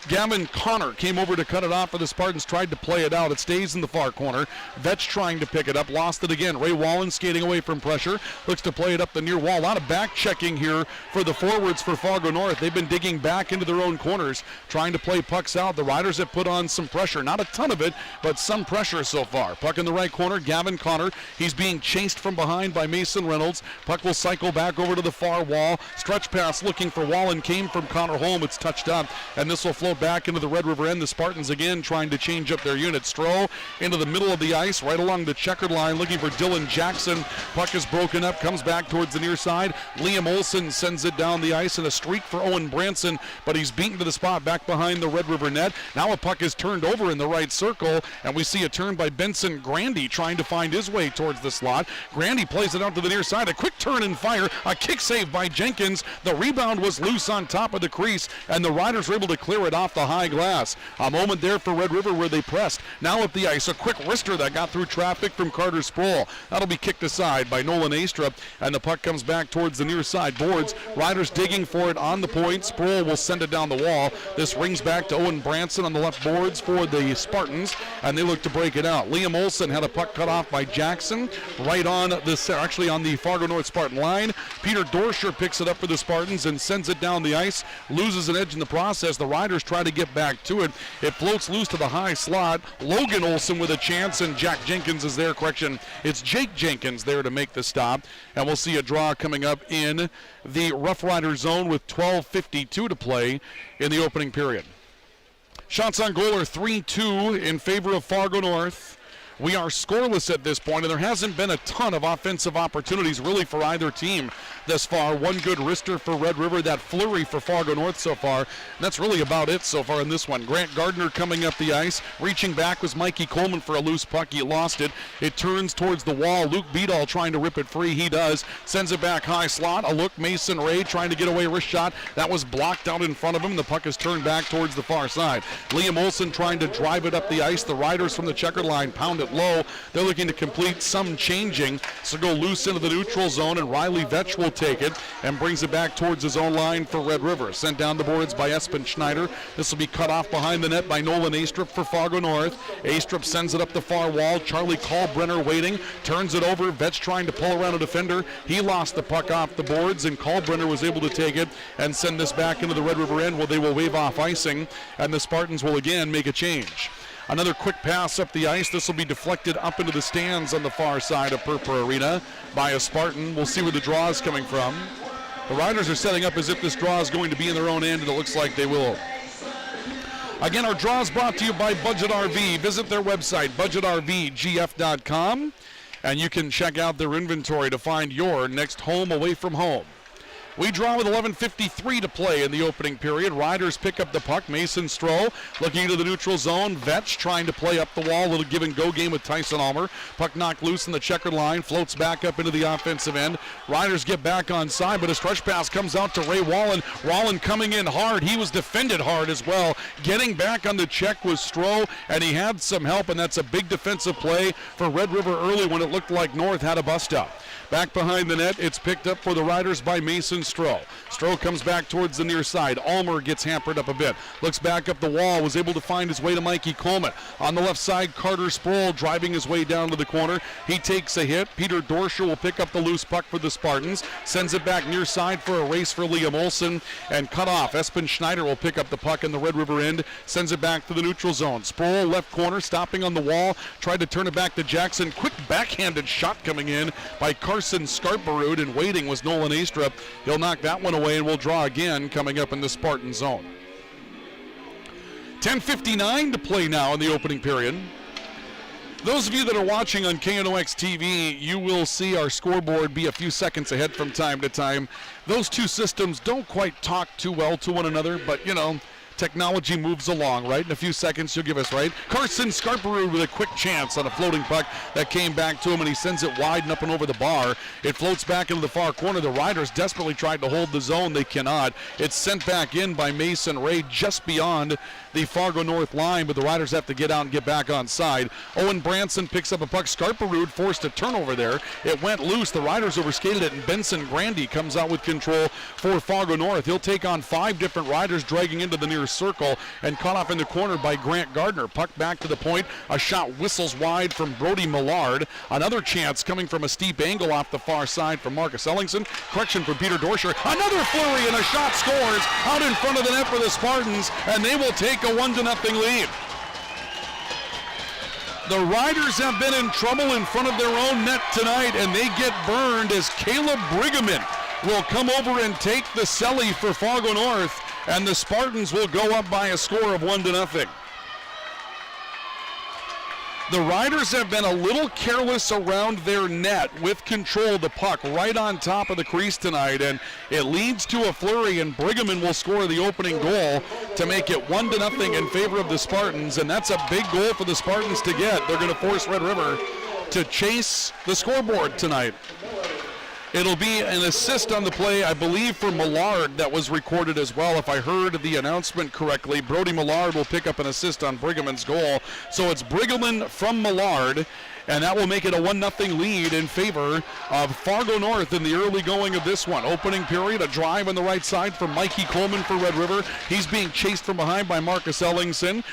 Gavin Connor came over to cut it off for the Spartans, tried to play it out. It stays in the far corner. Vetch trying to pick it up, lost it again. Ray Wallen skating away from pressure, looks to play it up the near wall. A lot of back checking here for the forwards for Fargo North. They've been digging back into their own corners, trying to play pucks out. The Riders have put on some pressure, not a ton of it, but some pressure so far. Puck in the right corner, Gavin Connor. He's being chased from behind by Mason Reynolds. Puck will cycle back over to the far wall. Stretch pass looking for Wallen came from Connor Holm. It's touched up, and this will float back into the Red River end. The Spartans again trying to change up their unit. Stroh into the middle of the ice, right along the checkered line, looking for Dylan Jackson. Puck is broken up, comes back towards the near side. Liam Olsen sends it down the ice, and a streak for Owen Branson, but he's beaten to the spot back behind the Red River net. Now a puck is turned over in the right circle, and we see a turn by Benson Grandy trying to find his way towards the slot. Grandy plays it out to the near side. A quick turn and fire. A kick save by Jenkins. The rebound was loose on top of the crease, and the Riders were able to clear it off the high glass. A moment there for Red River where they pressed. Now at the ice, a quick wrister that got through traffic from Carter Sproul. That'll be kicked aside by Nolan Astrup, and the puck comes back towards the near side boards. Riders digging for it on the point. Sproul will send it down the wall. This rings back to Owen Branson on the left boards for the Spartans, and they look to break it out. Liam Olsen had a puck cut off by Jackson right on the Fargo North Spartan line. Peter Dorscher picks it up for the Spartans and sends it down the ice, loses an edge in the process. The Riders try to get back to it. It floats loose to the high slot. Logan Olsen with a chance, and Jack Jenkins is there. Correction, it's Jake Jenkins there to make the stop. And we'll see a draw coming up in the Rough Rider zone with 12:52 to play in the opening period. Shots on goal are 3-2 in favor of Fargo North. We are scoreless at this point, and there hasn't been a ton of offensive opportunities really for either team thus far. One good wrister for Red River, that flurry for Fargo North so far. And that's really about it so far in this one. Grant Gardner coming up the ice. Reaching back was Mikey Coleman for a loose puck. He lost it. It turns towards the wall. Luke Beadall trying to rip it free. He does. Sends it back high slot. A look, Mason Ray trying to get away, wrist shot. That was blocked out in front of him. The puck is turned back towards the far side. Liam Olsen trying to drive it up the ice. The Riders from the checkered line pound it low. They're looking to complete some changing. So go loose into the neutral zone, and Riley Vetch will take it and brings it back towards his own line for Red River. Sent down the boards by Espen Schneider. This will be cut off behind the net by Nolan Astrup for Fargo North. Astrup sends it up the far wall. Charlie Kalbrenner waiting. Turns it over. Vetch trying to pull around a defender. He lost the puck off the boards, and Kalbrenner was able to take it and send this back into the Red River end where they will wave off icing, and the Spartans will again make a change. Another quick pass up the ice. This will be deflected up into the stands on the far side of Purpura Arena by a Spartan. We'll see where the draw is coming from. The Riders are setting up as if this draw is going to be in their own end, and it looks like they will. Again, our draw is brought to you by Budget RV. Visit their website, budgetrvgf.com, and you can check out their inventory to find your next home away from home. We draw with 11:53 to play in the opening period. Riders pick up the puck. Mason Stroh looking into the neutral zone. Vetch trying to play up the wall. A little give and go game with Tyson Almer. Puck knocked loose in the checkered line. Floats back up into the offensive end. Riders get back on side, but a stretch pass comes out to Ray Wallen. Wallen coming in hard. He was defended hard as well. Getting back on the check was Stroh, and he had some help, and that's a big defensive play for Red River early when it looked like North had a bust up. Back behind the net, it's picked up for the Riders by Mason Stroh. Stroh comes back towards the near side. Almer gets hampered up a bit. Looks back up the wall, was able to find his way to Mikey Coleman. On the left side, Carter Sproul driving his way down to the corner. He takes a hit. Peter Dorscher will pick up the loose puck for the Spartans. Sends it back near side for a race for Liam Olsen, and cut off. Espen Schneider will pick up the puck in the Red River end. Sends it back to the neutral zone. Sproul left corner, stopping on the wall. Tried to turn it back to Jackson. Quick backhanded shot coming in by Carson Scarperud, and waiting was Nolan Astrup. He'll knock that one away, and we'll draw again coming up in the Spartan zone. 10:59 to play now in the opening period. Those of you that are watching on KNOX TV, you will see our scoreboard be a few seconds ahead from time to time. Those two systems don't quite talk too well to one another, but, you know, technology moves along, right? In a few seconds, you'll give us, right? Carson Scarperud with a quick chance on a floating puck that came back to him, and he sends it wide and up and over the bar. It floats back into the far corner. The Riders desperately tried to hold the zone. They cannot. It's sent back in by Mason Ray just beyond the Fargo North line, but the Riders have to get out and get back on side. Owen Branson picks up a puck. Scarperud forced a turnover there. It went loose. The Riders overskated it, and Benson Grandy comes out with control for Fargo North. He'll take on 5 different Riders dragging into the near circle and caught off in the corner by Grant Gardner. Puck back to the point. A shot whistles wide from Brody Millard. Another chance coming from a steep angle off the far side from Marcus Ellingson. Correction from Peter Dorscher. Another flurry, and a shot scores out in front of the net for the Spartans, and they will take a 1-0 lead. The Riders have been in trouble in front of their own net tonight, and they get burned as Caleb Brigham will come over and take the celly for Fargo North, and the Spartans will go up by a score of 1-0. The Riders have been a little careless around their net with control of the puck right on top of the crease tonight, and it leads to a flurry, and Brigham will score the opening goal to make it 1-0 in favor of the Spartans, and that's a big goal for the Spartans to get. They're going to force Red River to chase the scoreboard tonight. It'll be an assist on the play, I believe, for Millard that was recorded as well, if I heard the announcement correctly. Brody Millard will pick up an assist on Brigham's goal. So it's Brigham from Millard, and that will make it a 1-0 lead in favor of Fargo North in the early going of this one. Opening period, a drive on the right side from Mikey Coleman for Red River. He's being chased from behind by Marcus Ellingson.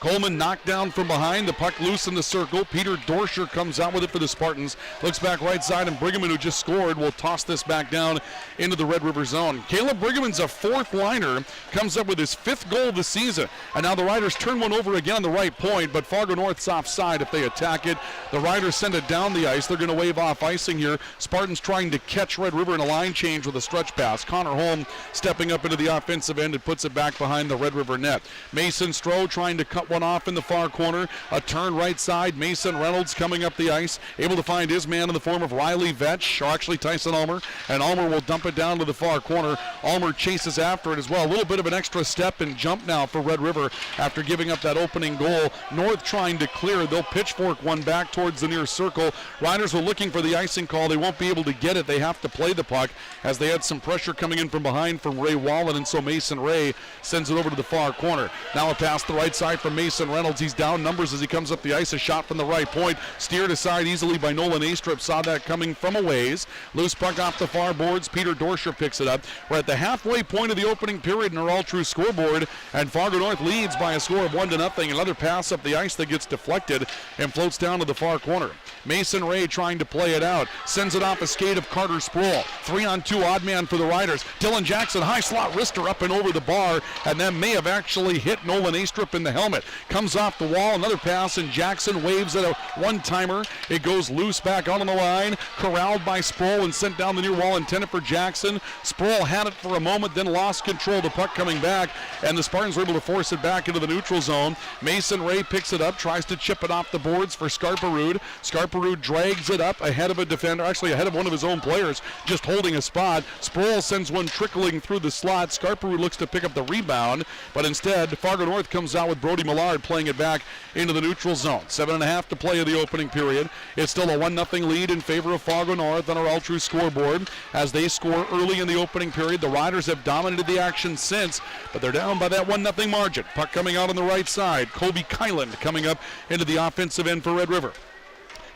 Coleman knocked down from behind, the puck loose in the circle. Peter Dorscher comes out with it for the Spartans. Looks back right side, and Brigham, who just scored, will toss this back down into the Red River zone. Caleb Brigham's a 4th liner, comes up with his 5th goal of the season. And now the Riders turn one over again on the right point, but Fargo North's offside if they attack it. The Riders send it down the ice. They're going to wave off icing here. Spartans trying to catch Red River in a line change with a stretch pass. Connor Holm stepping up into the offensive end and puts it back behind the Red River net. Mason Stroh trying to cut one off in the far corner. A turn right side. Mason Reynolds coming up the ice, able to find his man in the form of Riley Vetch, or actually Tyson Ulmer, and Ulmer will dump it down to the far corner. Ulmer chases after it as well. A little bit of an extra step and jump now for Red River after giving up that opening goal. North trying to clear. They'll pitchfork one back towards the near circle. Riders were looking for the icing call. They won't be able to get it. They have to play the puck as they had some pressure coming in from behind from Ray Wallen, and so Mason Ray sends it over to the far corner. Now a pass to the right side from Mason Reynolds. He's down numbers as he comes up the ice. A shot from the right point, steered aside easily by Nolan Astrup. Saw that coming from a ways. Loose puck off the far boards. Peter Dorscher picks it up. We're at the halfway point of the opening period in our all-true scoreboard, and Fargo North leads by a score of 1-0. Another pass up the ice that gets deflected and floats down to the far corner. Mason Ray trying to play it out. Sends it off a skate of Carter Sproul. 3-on-2 odd man for the Riders. Dylan Jackson, high slot wrister up and over the bar, and that may have actually hit Nolan Astrup in the helmet. Comes off the wall, another pass, and Jackson waves at a one-timer. It goes loose back out on the line, corralled by Sproul and sent down the near wall, intended for Jackson. Sproul had it for a moment, then lost control. The puck coming back, and the Spartans were able to force it back into the neutral zone. Mason Ray picks it up, tries to chip it off the boards for Scarperud. Scarperud drags it up ahead of a defender, actually ahead of one of his own players, just holding a spot. Sproul sends one trickling through the slot. Scarperud looks to pick up the rebound, but instead Fargo North comes out with Brody Millard playing it back into the neutral zone. 7.5 to play of the opening period. It's still a 1-0 lead in favor of Fargo North on our all-true scoreboard as they score early in the opening period. The Riders have dominated the action since, but they're down by that 1-0 margin. Puck coming out on the right side. Kobe Kyland coming up into the offensive end for Red River.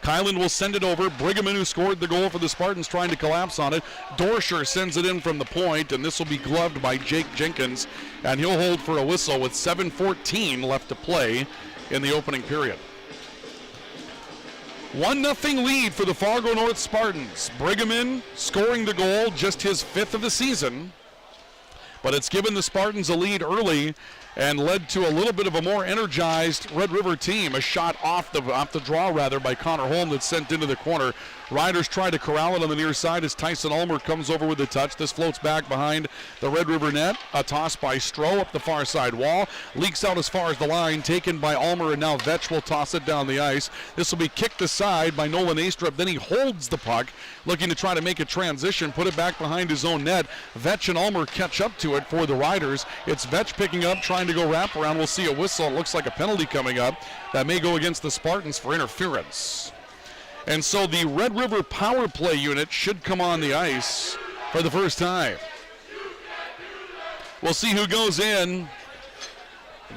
Kylan will send it over. Brigham, who scored the goal for the Spartans, trying to collapse on it. Dorscher sends it in from the point, and this will be gloved by Jake Jenkins, and he'll hold for a whistle with 7:14 left to play in the opening period. 1-0 lead for the Fargo North Spartans. Brigham scoring the goal, just his 5th of the season, but it's given the Spartans a lead early and led to a little bit of a more energized Red River team. A shot off the draw rather by Connor Holm that's sent into the corner. Riders try to corral it on the near side as Tyson Ulmer comes over with the touch. This floats back behind the Red River net. A toss by Stroh up the far side wall. Leaks out as far as the line, taken by Ulmer, and now Vetch will toss it down the ice. This will be kicked aside by Nolan Astrup. Then he holds the puck, looking to try to make a transition, put it back behind his own net. Vetch and Ulmer catch up to into it for the Riders. It's Vetch picking up, trying to go wraparound. We'll see a whistle. It looks like a penalty coming up that may go against the Spartans for interference. And so the Red River power play unit should come on the ice for the first time. We'll see who goes in.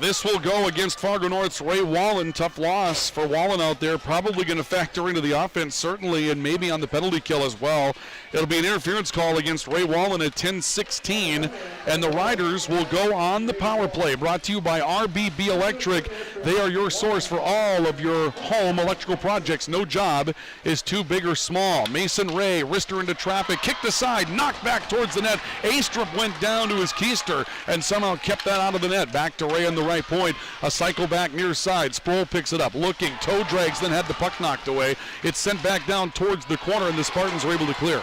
This will go against Fargo North's Ray Wallen. Tough loss for Wallen out there. Probably going to factor into the offense, certainly, and maybe on the penalty kill as well. It'll be an interference call against Ray Wallen at 10-16, and the Riders will go on the power play. Brought to you by RBB Electric. They are your source for all of your home electrical projects. No job is too big or small. Mason Ray, wrister into traffic, kicked aside, knocked back towards the net. Astrup went down to his keister and somehow kept that out of the net. Back to Ray on the right point. A cycle back near side. Sproul picks it up, looking, toe drags, then had the puck knocked away. It's sent back down towards the corner, and the Spartans were able to clear.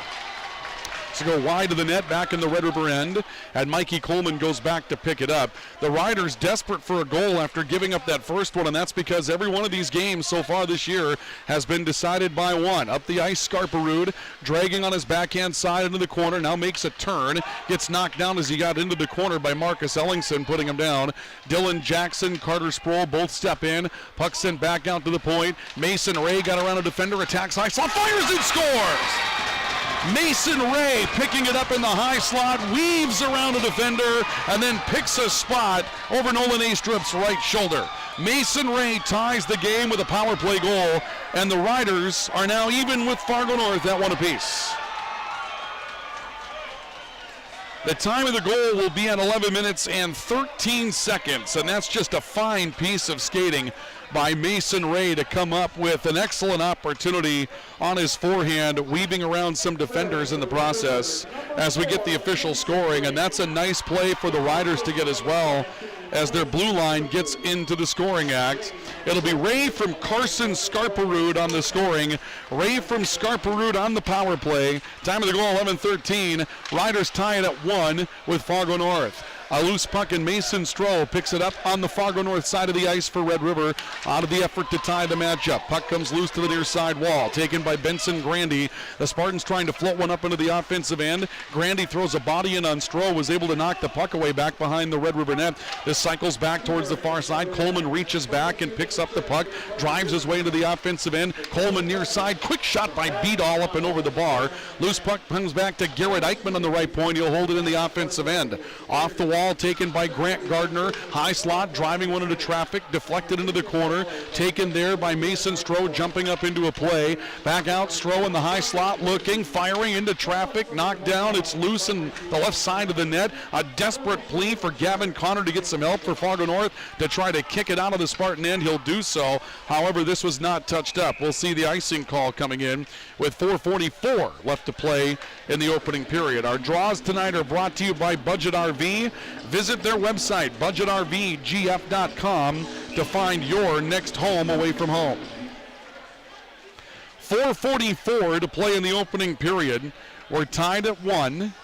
To go wide of the net, back in the Red River end, and Mikey Coleman goes back to pick it up. The Riders desperate for a goal after giving up that first one, and that's because every one of these games so far this year has been decided by one. Up the ice, Scarperud, dragging on his backhand side into the corner, now makes a turn, gets knocked down as he got into the corner by Marcus Ellingson, putting him down. Dylan Jackson, Carter Sproul both step in. Puck sent back out to the point. Mason Ray got around a defender, attacks high slot, fires and scores! Mason Ray picking it up in the high slot, weaves around a defender, and then picks a spot over Nolan Astrup's right shoulder. Mason Ray ties the game with a power play goal, and the Riders are now even with Fargo North at one apiece. The time of the goal will be at 11 minutes and 13 seconds, and that's just a fine piece of skating by Mason Ray to come up with an excellent opportunity on his forehand, weaving around some defenders in the process as we get the official scoring. And that's a nice play for the Riders to get as well as their blue line gets into the scoring act. It'll be Ray from Carson Scarperud on the scoring. Ray from Scarperud on the power play. Time of the goal, 11-13. Riders tie it at 1 with Fargo North. A loose puck, and Mason Stroh picks it up on the Fargo North side of the ice for Red River out of the effort to tie the matchup. Puck comes loose to the near side wall, taken by Benson Grandy. The Spartans trying to float one up into the offensive end. Grandy throws a body in on Stroh, was able to knock the puck away back behind the Red River net. This cycles back towards the far side. Coleman reaches back and picks up the puck, drives his way into the offensive end. Coleman near side, quick shot by Beadall up and over the bar. Loose puck comes back to Garrett Eichman on the right point. He'll hold it in the offensive end. Off the wall, taken by Grant Gardner. High slot, driving one into traffic, deflected into the corner. Taken there by Mason Stroh, jumping up into a play. Back out, Stroh in the high slot, looking, firing into traffic, knocked down. It's loose in the left side of the net. A desperate plea for Gavin Connor to get some help for Fargo North to try to kick it out of the Spartan end. He'll do so. However, this was not touched up. We'll see the icing call coming in with 4:44 left to play in the opening period. Our draws tonight are brought to you by Budget RV. Visit their website, budgetrvgf.com, to find your next home away from home. 4:44 to play in the opening period. We're tied at 1.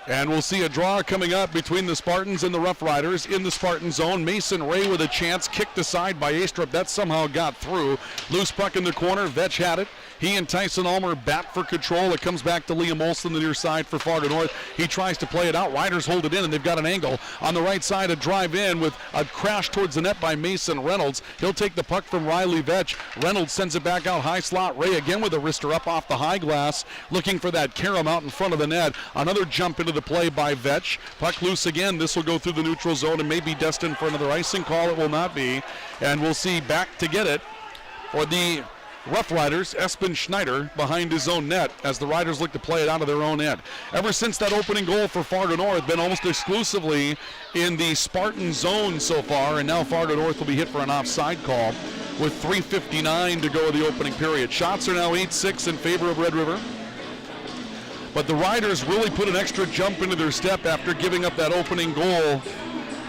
And we'll see a draw coming up between the Spartans and the Rough Riders in the Spartan zone. Mason Ray with a chance, kicked aside by Astrup. That somehow got through. Loose puck in the corner. Vetch had it. He and Tyson Ulmer bat for control. It comes back to Liam Olson, the near side for Fargo North. He tries to play it out. Riders hold it in, and they've got an angle. On the right side, a drive in with a crash towards the net by Mason Reynolds. He'll take the puck from Riley Vetch. Reynolds sends it back out high slot. Ray again with a wrister up off the high glass, looking for that carom out in front of the net. Another jump into the play by Vetch. Puck loose again. This will go through the neutral zone and may be destined for another icing call. It will not be. And we'll see back to get it for the Rough Riders, Espen Schneider behind his own net as the Riders look to play it out of their own end. Ever since that opening goal for Fargo North, been almost exclusively in the Spartan zone so far, and now Fargo North will be hit for an offside call with 3:59 to go in the opening period. Shots are now 8-6 in favor of Red River. But the Riders really put an extra jump into their step after giving up that opening goal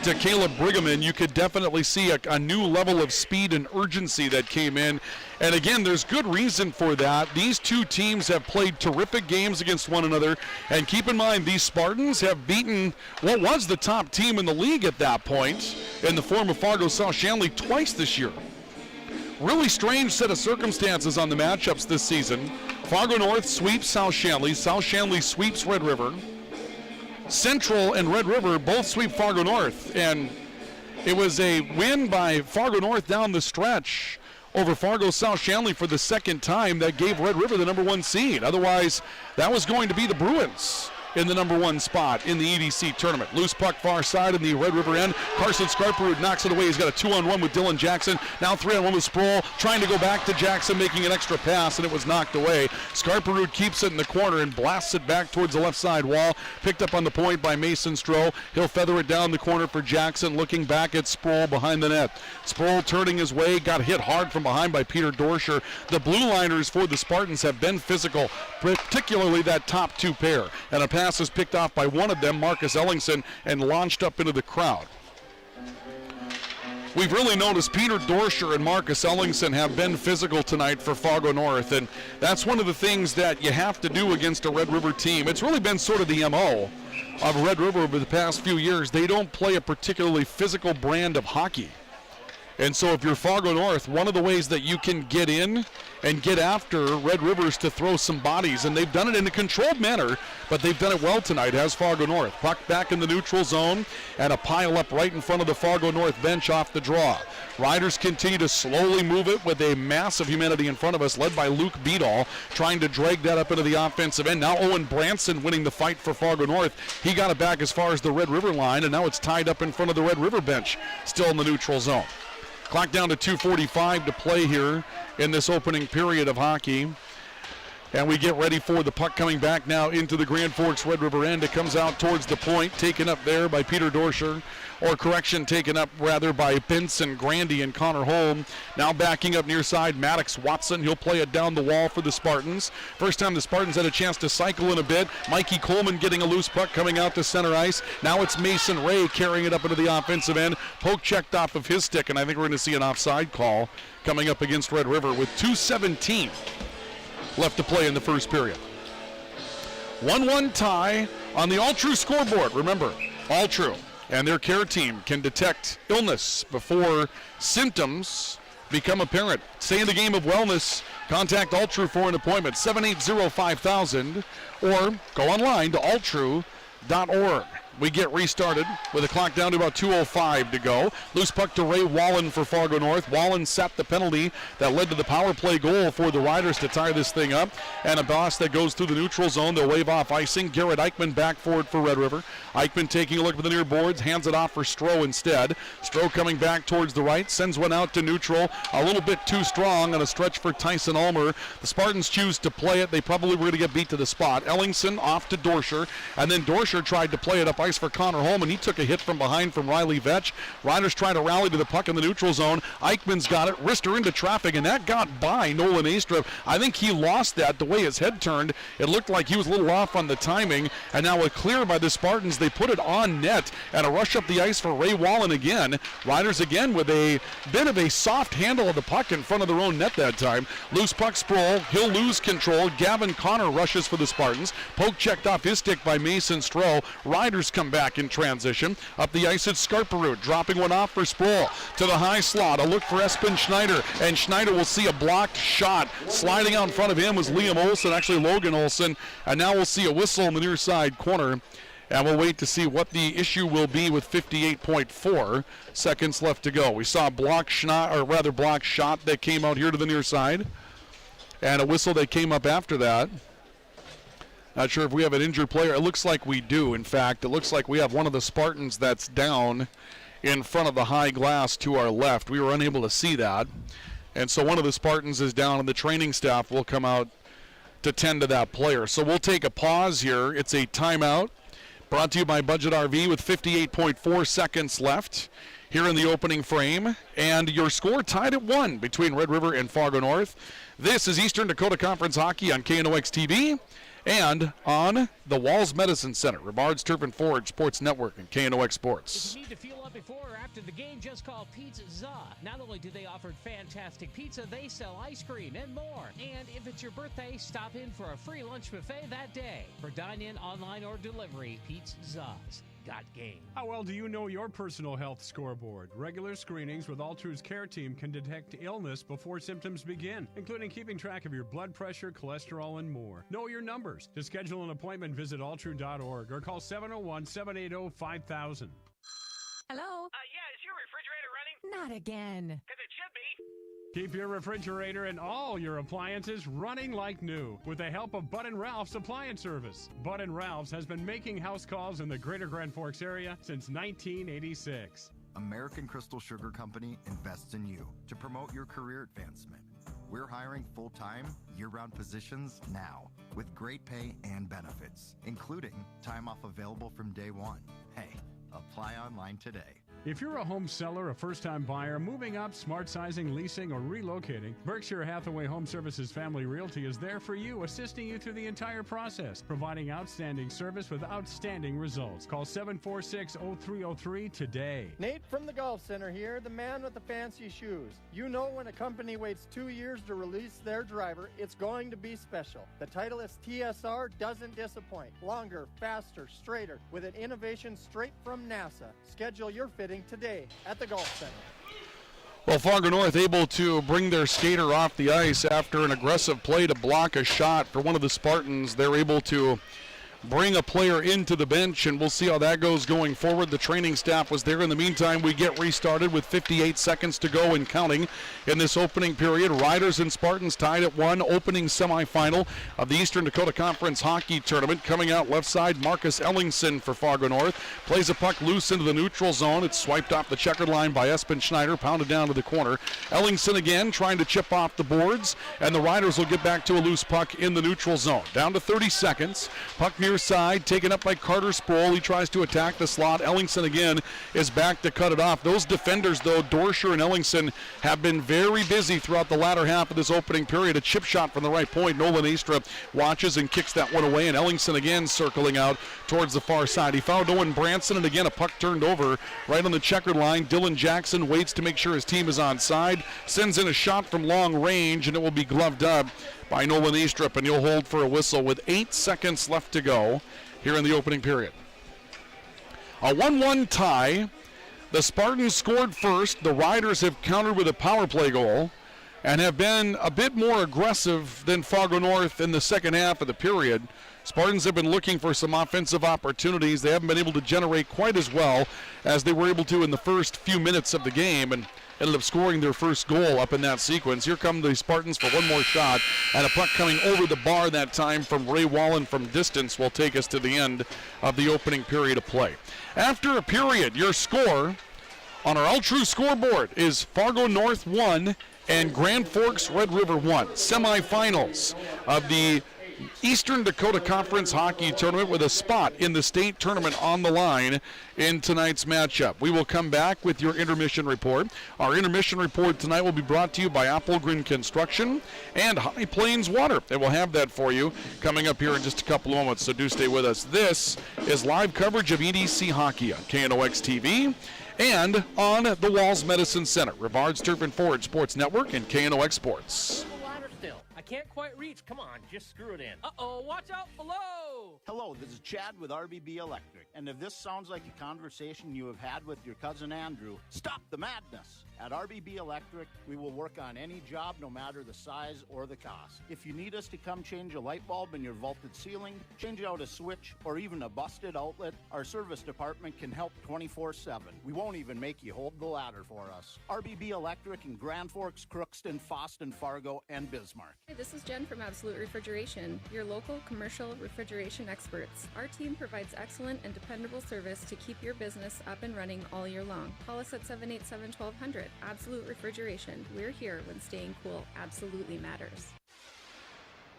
to Caleb Brigham. You could definitely see a new level of speed and urgency that came in. And again, there's good reason for that. These two teams have played terrific games against one another. And keep in mind, these Spartans have beaten what was the top team in the league at that point in the form of Fargo South Shanley twice this year. Really strange set of circumstances on the matchups this season. Fargo North sweeps South Shanley. South Shanley sweeps Red River. Central and Red River both sweep Fargo North, and it was a win by Fargo North down the stretch over Fargo South Shanley for the second time that gave Red River the number 1 seed. Otherwise, that was going to be the Bruins in the number 1 spot in the EDC tournament. Loose puck far side in the Red River end. Carson Scarperud knocks it away. He's got a 2-on-1 with Dylan Jackson. Now 3-on-1 with Sproul, trying to go back to Jackson, making an extra pass, and it was knocked away. Scarperud keeps it in the corner and blasts it back towards the left side wall. Picked up on the point by Mason Stroh. He'll feather it down the corner for Jackson, looking back at Sproul behind the net. Sproul turning his way, got hit hard from behind by Peter Dorscher. The blue liners for the Spartans have been physical, particularly that top 2 pair. And a pass is picked off by one of them, Marcus Ellingson, and launched up into the crowd. We've really noticed Peter Dorscher and Marcus Ellingson have been physical tonight for Fargo North, and that's one of the things that you have to do against a Red River team. It's really been sort of the MO of Red River over the past few years. They don't play a particularly physical brand of hockey. And so if you're Fargo North, one of the ways that you can get in and get after Red Rivers to throw some bodies, and they've done it in a controlled manner, but they've done it well tonight, has Fargo North. Puck back in the neutral zone, and a pile up right in front of the Fargo North bench off the draw. Riders continue to slowly move it with a mass of humanity in front of us, led by Luke Beadall, trying to drag that up into the offensive end. Now Owen Branson winning the fight for Fargo North. He got it back as far as the Red River line, and now it's tied up in front of the Red River bench, still in the neutral zone. Clock down to 2:45 to play here in this opening period of hockey. And we get ready for the puck coming back now into the Grand Forks Red River end. It comes out towards the point, taken up there by Peter Dorscher. Or correction, taken up rather by Benson, Grandy, and Connor Holm. Now backing up near side, Maddox Watson. He'll play it down the wall for the Spartans. First time the Spartans had a chance to cycle in a bit. Mikey Coleman getting a loose puck coming out to center ice. Now it's Mason Ray carrying it up into the offensive end. Poke checked off of his stick, and I think we're going to see an offside call coming up against Red River with 2:17 left to play in the first period. 1-1 tie on the All True scoreboard. Remember, All True and their care team can detect illness before symptoms become apparent. Stay in the game of wellness. Contact All True for an appointment, 780-5000, or go online to alltrue.org. We get restarted with the clock down to about 2:05 to go. Loose puck to Ray Wallen for Fargo North. Wallen set the penalty that led to the power play goal for the Riders to tie this thing up. And a boss that goes through the neutral zone. They'll wave off icing. Garrett Eichmann back forward for Red River. Eichmann taking a look at the near boards, hands it off for Stroh instead. Stroh coming back towards the right, sends one out to neutral. A little bit too strong on a stretch for Tyson Ulmer. The Spartans choose to play it. They probably were going to get beat to the spot. Ellingson off to Dorscher, and then Dorscher tried to play it up ice for Connor Holman. He took a hit from behind from Riley Vetch. Riders trying to rally to the puck in the neutral zone. Eichmann's got it, wrist her into traffic, and that got by Nolan Astrup. I think he lost that the way his head turned. It looked like he was a little off on the timing, and now a clear by the Spartans. They put it on net, and a rush up the ice for Ray Wallen again. Riders again with a bit of a soft handle of the puck in front of their own net that time. Loose puck Sproul. He'll lose control. Gavin Connor rushes for the Spartans. Poke checked off his stick by Mason Stroh. Riders come back in transition. Up the ice it's Scarperud, dropping one off for Sproul. To the high slot, a look for Espen Schneider, and Schneider will see a blocked shot. Sliding out in front of him was Liam Olsen, actually Logan Olsen, and now we'll see a whistle in the near side corner. And we'll wait to see what the issue will be with 58.4 seconds left to go. We saw a blocked shot that came out here to the near side, and a whistle that came up after that. Not sure if we have an injured player. It looks like we do, in fact. It looks like we have one of the Spartans that's down in front of the high glass to our left. We were unable to see that. And so one of the Spartans is down, and the training staff will come out to tend to that player. So we'll take a pause here. It's a timeout brought to you by Budget RV with 58.4 seconds left here in the opening frame. And your score tied at 1 between Red River and Fargo North. This is Eastern Dakota Conference Hockey on KNOX TV. And on the Walls Medicine Center, Rivard's Turf and Forge Sports Network and KNOX Sports. If you need to fuel up before or after the game, just call Pizza Za. Not only do they offer fantastic pizza, they sell ice cream and more. And if it's your birthday, stop in for a free lunch buffet that day. For dine-in, online, or delivery, Pizza Za's. Game. How well do you know your personal health scoreboard? Regular screenings with Altru's care team can detect illness before symptoms begin, including keeping track of your blood pressure, cholesterol, and more. Know your numbers. To schedule an appointment, visit altru.org or call 701-780-5000. Hello? Yeah, is your refrigerator running? Not again. Because it should be. Keep your refrigerator and all your appliances running like new with the help of Bud & Ralph's Appliance Service. Bud & Ralph's has been making house calls in the greater Grand Forks area since 1986. American Crystal Sugar Company invests in you to promote your career advancement. We're hiring full-time, year-round positions now with great pay and benefits, including time off available from day one. Hey, apply online today. If you're a home seller, a first-time buyer, moving up, smart sizing, leasing, or relocating, Berkshire Hathaway Home Services Family Realty is there for you, assisting you through the entire process, providing outstanding service with outstanding results. Call 746-0303 today. Nate from the Golf Center here, the man with the fancy shoes. You know when a company waits 2 years to release their driver, it's going to be special. The Titleist TSR doesn't disappoint. Longer, faster, straighter, with an innovation straight from NASA. Schedule your fitting today at the Golf Center. Well, Fargo North able to bring their skater off the ice after an aggressive play to block a shot for one of the Spartans. They're able to bring a player into the bench, and we'll see how that goes going forward. The training staff was there. In the meantime, we get restarted with 58 seconds to go and counting in this opening period. Riders and Spartans tied at 1, opening semifinal of the Eastern Dakota Conference Hockey Tournament. Coming out left side, Marcus Ellingson for Fargo North. Plays a puck loose into the neutral zone. It's swiped off the checkered line by Espen Schneider, pounded down to the corner. Ellingson again trying to chip off the boards, and the Riders will get back to a loose puck in the neutral zone. Down to 30 seconds. Puck near side, taken up by Carter Sproul. He tries to attack the slot. Ellingson again is back to cut it off. Those defenders, though, Dorscher and Ellingson, have been very busy throughout the latter half of this opening period. A chip shot from the right point. Nolan Astra watches and kicks that one away, and Ellingson again circling out towards the far side. He found Owen Branson, and again a puck turned over right on the checkered line. Dylan Jackson waits to make sure his team is onside, sends in a shot from long range, and it will be gloved up by Nolan Eastrup, and he'll hold for a whistle with 8 seconds left to go here in the opening period. A 1-1 tie. The Spartans scored first. The Riders have countered with a power play goal and have been a bit more aggressive than Fargo North in the second half of the period. Spartans have been looking for some offensive opportunities. They haven't been able to generate quite as well as they were able to in the first few minutes of the game, and ended up scoring their first goal up in that sequence. Here come the Spartans for one more shot, and a puck coming over the bar that time from Ray Wallen from distance will take us to the end of the opening period of play. After a period, your score on our Altru scoreboard is Fargo North 1 and Grand Forks Red River 1. Semifinals of the Eastern Dakota Conference Hockey Tournament with a spot in the state tournament on the line in tonight's matchup. We will come back with your intermission report. Our intermission report tonight will be brought to you by Applegren Construction and High Plains Water. And we'll have that for you coming up here in just a couple of moments, so do stay with us. This is live coverage of EDC Hockey on KNOX TV and on the Walls Medicine Center, Rivard's Turf and Forage Sports Network, and KNOX Sports. I can't quite reach. Come on, just screw it in. Uh-oh, watch out below! Hello, this is Chad with RBB Electric. And if this sounds like a conversation you have had with your cousin Andrew, stop the madness. At RBB Electric, we will work on any job, no matter the size or the cost. If you need us to come change a light bulb in your vaulted ceiling, change out a switch, or even a busted outlet, our service department can help 24/7. We won't even make you hold the ladder for us. RBB Electric in Grand Forks, Crookston, Fosston, Fargo, and Bismarck. Hey, this is Jen from Absolute Refrigeration, your local commercial refrigeration experts. Our team provides excellent and dependable service to keep your business up and running all year long. Call us at 787-1200. Absolute Refrigeration. We're here when staying cool absolutely matters.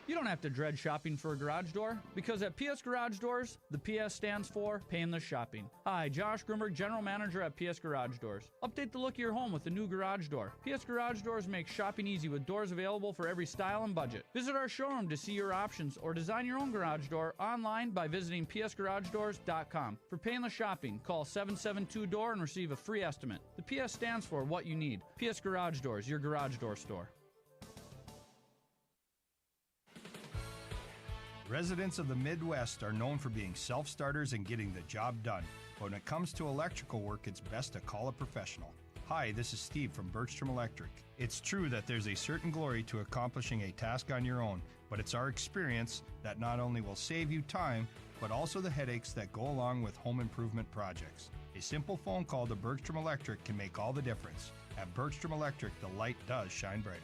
You don't have to dread shopping for a garage door, because at PS Garage Doors, the PS stands for Painless Shopping. Hi, Josh Grimberg, General Manager at PS Garage Doors. Update the look of your home with the new garage door. PS Garage Doors makes shopping easy with doors available for every style and budget. Visit our showroom to see your options or design your own garage door online by visiting psgaragedoors.com. For Painless Shopping, call 772-DOOR and receive a free estimate. The PS stands for what you need. PS Garage Doors, your garage door store. Residents of the Midwest are known for being self-starters and getting the job done. But when it comes to electrical work, it's best to call a professional. Hi, this is Steve from Bergstrom Electric. It's true that there's a certain glory to accomplishing a task on your own, but it's our experience that not only will save you time, but also the headaches that go along with home improvement projects. A simple phone call to Bergstrom Electric can make all the difference. At Bergstrom Electric, the light does shine brighter.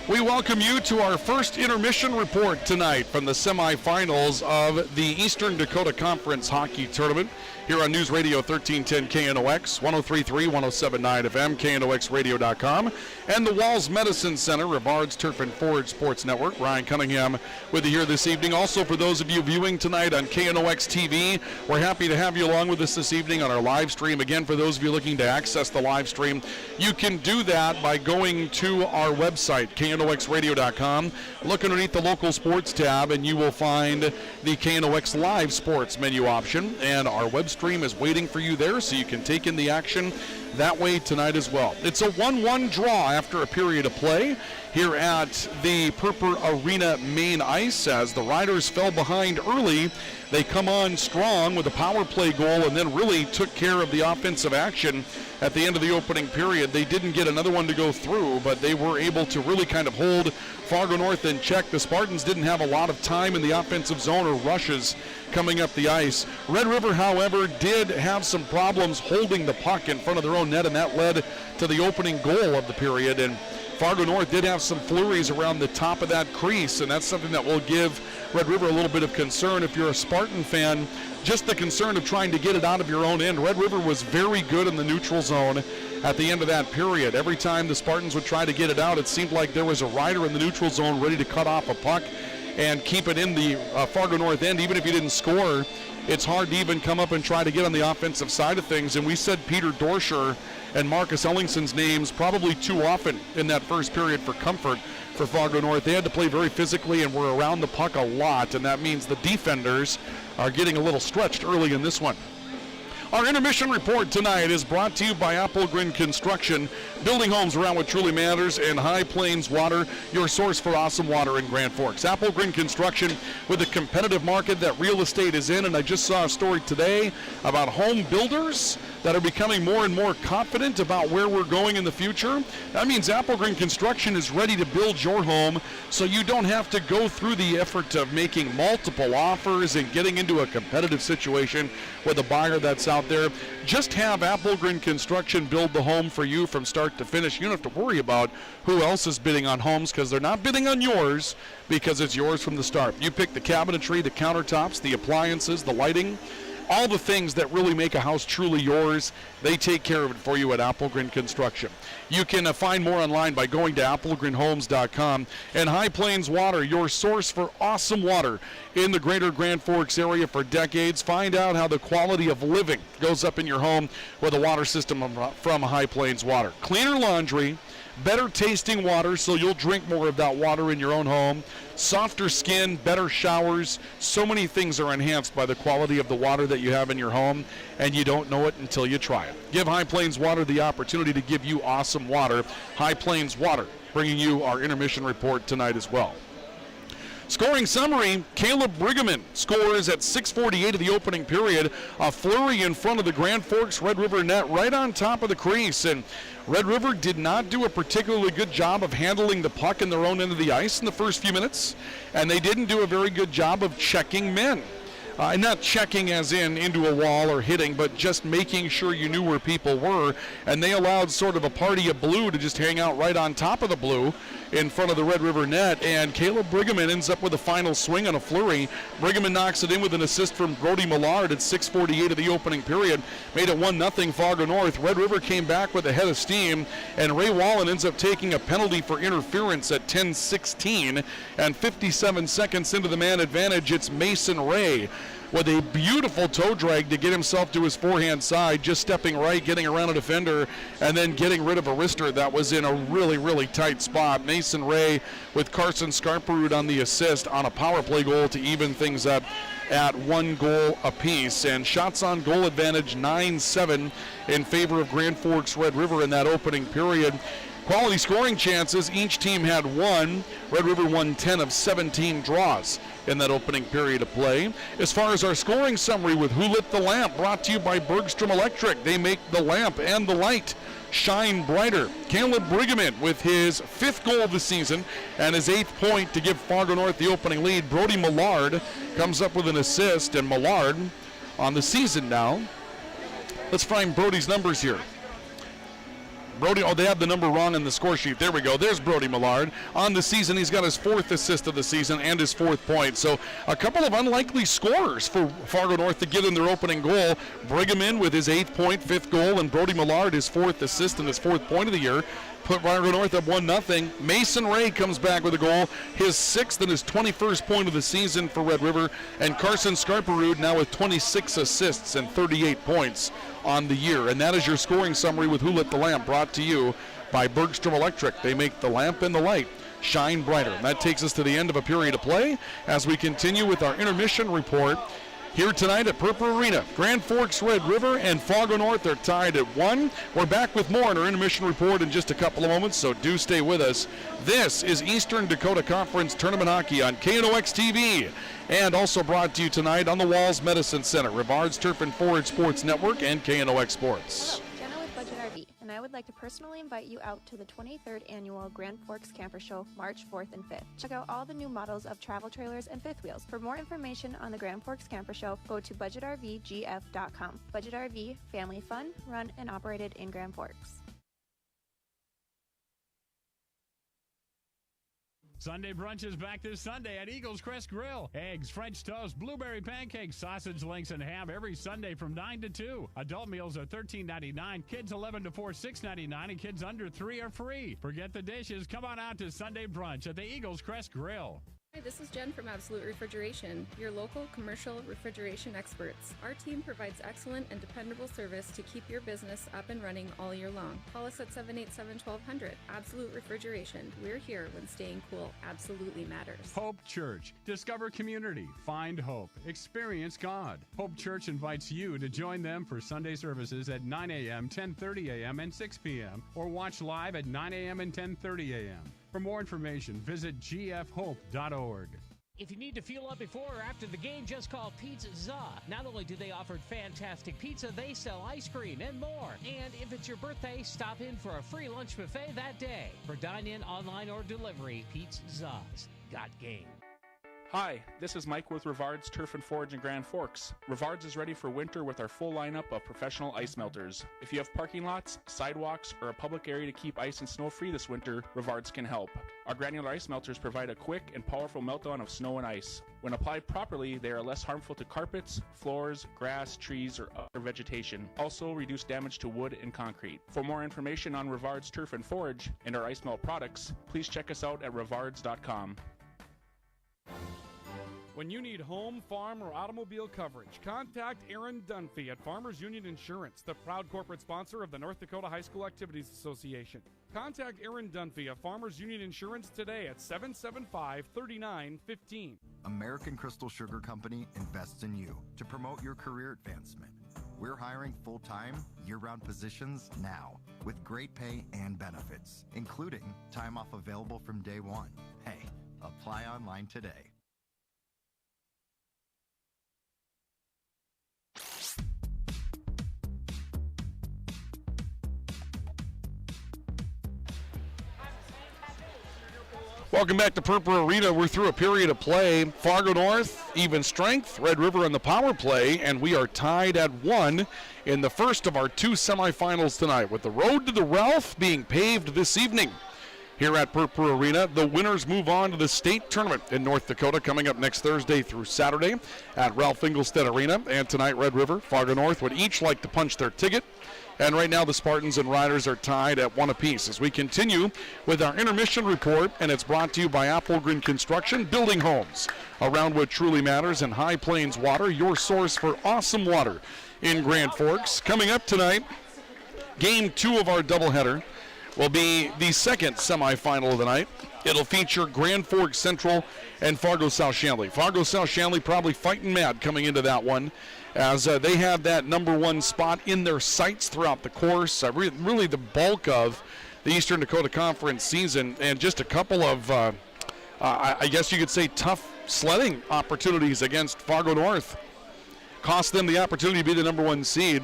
We welcome you to our first intermission report tonight from the semifinals of the Eastern Dakota Conference Hockey Tournament here on News Radio 1310 KNOX, 103.3, 107.9 FM, KNOXradio.com, and the Walls Medicine Center, Rivard's Turf and Forge Sports Network. Ryan Cunningham with you here this evening. Also, for those of you viewing tonight on KNOX TV, we're happy to have you along with us this evening on our live stream. Again, for those of you looking to access the live stream, you can do that by going to our website, KNOXradio.com. Look underneath the local sports tab, and you will find the KNOX Live Sports menu option, and our web stream is waiting for you there, so you can take in the action that way tonight as well. It's a 1-1 draw after a period of play here at the Purpur Arena main ice. As the Riders fell behind early, they come on strong with a power play goal and then really took care of the offensive action at the end of the opening period. They didn't get another one to go through, but they were able to really kind of hold Fargo North in check. The Spartans didn't have a lot of time in the offensive zone or rushes coming up the ice. Red River, however, did have some problems holding the puck in front of their own net, and that led to the opening goal of the period. And Fargo North did have some flurries around the top of that crease, and that's something that will give Red River a little bit of concern. If you're a Spartan fan, just the concern of trying to get it out of your own end. Red River was very good in the neutral zone at the end of that period. Every time the Spartans would try to get it out, it seemed like there was a rider in the neutral zone ready to cut off a puck and keep it in the Fargo North end. Even if you didn't score, it's hard to even come up and try to get on the offensive side of things. And we said Peter Dorscher and Marcus Ellingson's names probably too often in that first period for comfort for Fargo North. They had to play very physically and were around the puck a lot, and that means the defenders are getting a little stretched early in this one. Our intermission report tonight is brought to you by Applegren Construction, building homes around what truly matters, and High Plains Water, your source for awesome water in Grand Forks. Applegren Construction, with a competitive market that real estate is in, and I just saw a story today about home builders that are becoming more and more confident about where we're going in the future. That means Applegren Construction is ready to build your home, so you don't have to go through the effort of making multiple offers and getting into a competitive situation with a buyer that's out there. Just have Applegren Construction build the home for you from start to finish. You don't have to worry about who else is bidding on homes, because they're not bidding on yours, because it's yours from the start. You pick the cabinetry, the countertops, the appliances, the lighting, all the things that really make a house truly yours. They take care of it for you at Applegren Construction. You can find more online by going to applegrenhomes.com. And High Plains Water, your source for awesome water in the greater Grand Forks area for decades. Find out how the quality of living goes up in your home with a water system from High Plains Water. Cleaner laundry, better tasting water, so you'll drink more of that water in your own home. Softer skin, better showers. So many things are enhanced by the quality of the water that you have in your home, and you don't know it until you try it. Give High Plains Water the opportunity to give you awesome water. High Plains Water, bringing you our intermission report tonight as well. Scoring summary, Caleb Brigham scores at 6:48 of the opening period. A flurry in front of the Grand Forks Red River net right on top of the crease. And Red River did not do a particularly good job of handling the puck in their own end of the ice in the first few minutes. And they didn't do a very good job of checking men. And not checking as in into a wall or hitting, but just making sure you knew where people were. And they allowed sort of a party of blue to just hang out right on top of the blue in front of the Red River net. And Caleb Brigham ends up with a final swing on a flurry. Brigham knocks it in with an assist from Brody Millard at 6:48 of the opening period. Made it 1-0 Fargo North. Red River came back with a head of steam, and Ray Wallen ends up taking a penalty for interference at 10:16. And 57 seconds into the man advantage, it's Mason Ray with a beautiful toe drag to get himself to his forehand side, just stepping right, getting around a defender, and then getting rid of a wrister that was in a really, really tight spot. Mason Ray with Carson Skarperud on the assist on a power play goal to even things up at 1 goal apiece. And shots on goal advantage 9-7 in favor of Grand Forks Red River in that opening period. Quality scoring chances, each team had 1. Red River won 10 of 17 draws in that opening period of play. As far as our scoring summary with Who Lit the Lamp, brought to you by Bergstrom Electric. They make the lamp and the light shine brighter. Caleb Brigham with his 5th goal of the season and his 8th point to give Fargo North the opening lead. Brody Millard comes up with an assist, and Millard on the season now. Let's find Brody's numbers here. Brody, they have the number wrong in the score sheet. There we go. There's Brody Millard. On the season, he's got his 4th assist of the season and his 4th point. So a couple of unlikely scorers for Fargo North to get in their opening goal. Brigham with his 8th point, 5th goal, and Brody Millard his 4th assist and his 4th point of the year. Put Fargo North up 1-0. Mason Ray comes back with a goal, his 6th and his 21st point of the season for Red River. And Carson Skarperud now with 26 assists and 38 points on the year. And that is your scoring summary with Who Lit the Lamp, brought to you by Bergstrom Electric. They make the lamp and the light shine brighter. And that takes us to the end of a period of play as we continue with our intermission report here tonight at Purple Arena. Grand Forks Red River and Fargo North are tied at 1. We're back with more in our intermission report in just a couple of moments, so do stay with us. This is Eastern Dakota Conference Tournament Hockey on KNOX TV, and also brought to you tonight on the Walls Medicine Center, Rivard's Turf and Forage Sports Network, and KNOX Sports. Hello, Jenna with Budget RV, and I would like to personally invite you out to the 23rd Annual Grand Forks Camper Show, March 4th and 5th. Check out all the new models of travel trailers and fifth wheels. For more information on the Grand Forks Camper Show, go to budgetrvgf.com. Budget RV, family fun, run and operated in Grand Forks. Sunday brunch is back this Sunday at Eagles Crest Grill. Eggs, French toast, blueberry pancakes, sausage links, and ham every Sunday from 9 to 2. Adult meals are $13.99, kids 11 to 4, $6.99, and kids under 3 are free. Forget the dishes. Come on out to Sunday brunch at the Eagles Crest Grill. Hi, this is Jen from Absolute Refrigeration, your local commercial refrigeration experts. Our team provides excellent and dependable service to keep your business up and running all year long. Call us at 787-1200. Absolute Refrigeration. We're here when staying cool absolutely matters. Hope Church. Discover community. Find hope. Experience God. Hope Church invites you to join them for Sunday services at 9 a.m., 10:30 a.m., and 6 p.m., or watch live at 9 a.m. and 10:30 a.m. For more information, visit gfhope.org. If you need to fuel up before or after the game, just call Pizza Za. Not only do they offer fantastic pizza, they sell ice cream and more. And if it's your birthday, stop in for a free lunch buffet that day. For dine-in, online, or delivery, Pizza Za's got game. Hi, this is Mike with Rivard's Turf and Forage in Grand Forks. Rivard's is ready for winter with our full lineup of professional ice melters. If you have parking lots, sidewalks, or a public area to keep ice and snow free this winter, Rivard's can help. Our granular ice melters provide a quick and powerful meltdown of snow and ice. When applied properly, they are less harmful to carpets, floors, grass, trees, or other vegetation. Also reduce damage to wood and concrete. For more information on Rivard's Turf and Forage and our ice melt products, please check us out at rivards.com. When you need home, farm, or automobile coverage, contact Aaron Dunphy at Farmers Union Insurance, the proud corporate sponsor of the North Dakota High School Activities Association. Contact Aaron Dunphy of Farmers Union Insurance today at 775-3915. American Crystal Sugar Company invests in you to promote your career advancement. We're hiring full-time, year-round positions now with great pay and benefits, including time off available from day one. Hey, apply online today. Welcome back to Purple Arena. We're through a period of play. Fargo North, even strength. Red River on the power play, and we are tied at 1 in the first of our 2 semifinals tonight, with the road to the Ralph being paved this evening here at Purple Arena. The winners move on to the state tournament in North Dakota, coming up next Thursday through Saturday at Ralph Engelstedt Arena. And tonight, Red River, Fargo North would each like to punch their ticket And right now the Spartans and Riders are tied at 1 apiece. As we continue with our intermission report, and it's brought to you by Applegren Construction, building homes around what truly matters, and High Plains Water, your source for awesome water in Grand Forks. Coming up tonight, Game 2 of our doubleheader will be the second semifinal of the night. It'll feature Grand Forks Central and Fargo South Shanley. Fargo South Shanley probably fighting mad coming into that one, as they have that number 1 spot in their sights throughout the course. Really the bulk of the Eastern Dakota Conference season, and just a couple of, I guess you could say, tough sledding opportunities against Fargo North. Cost them the opportunity to be the number 1 seed.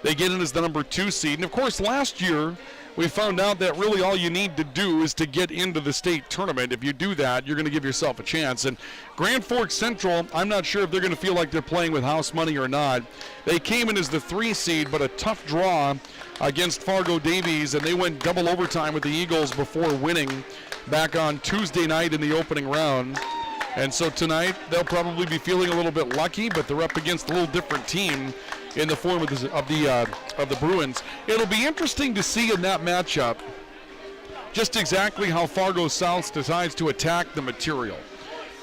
They get in as the number 2 seed. And, of course, last year we found out that really all you need to do is to get into the state tournament. If you do that, you're going to give yourself a chance. And Grand Forks Central, I'm not sure if they're going to feel like they're playing with house money or not. They came in as the 3 seed, but a tough draw against Fargo Davies, and they went double overtime with the Eagles before winning back on Tuesday night in the opening round. And so tonight they'll probably be feeling a little bit lucky, but they're up against a little different team in the form of the Bruins. It'll be interesting to see in that matchup just exactly how Fargo South decides to attack the material.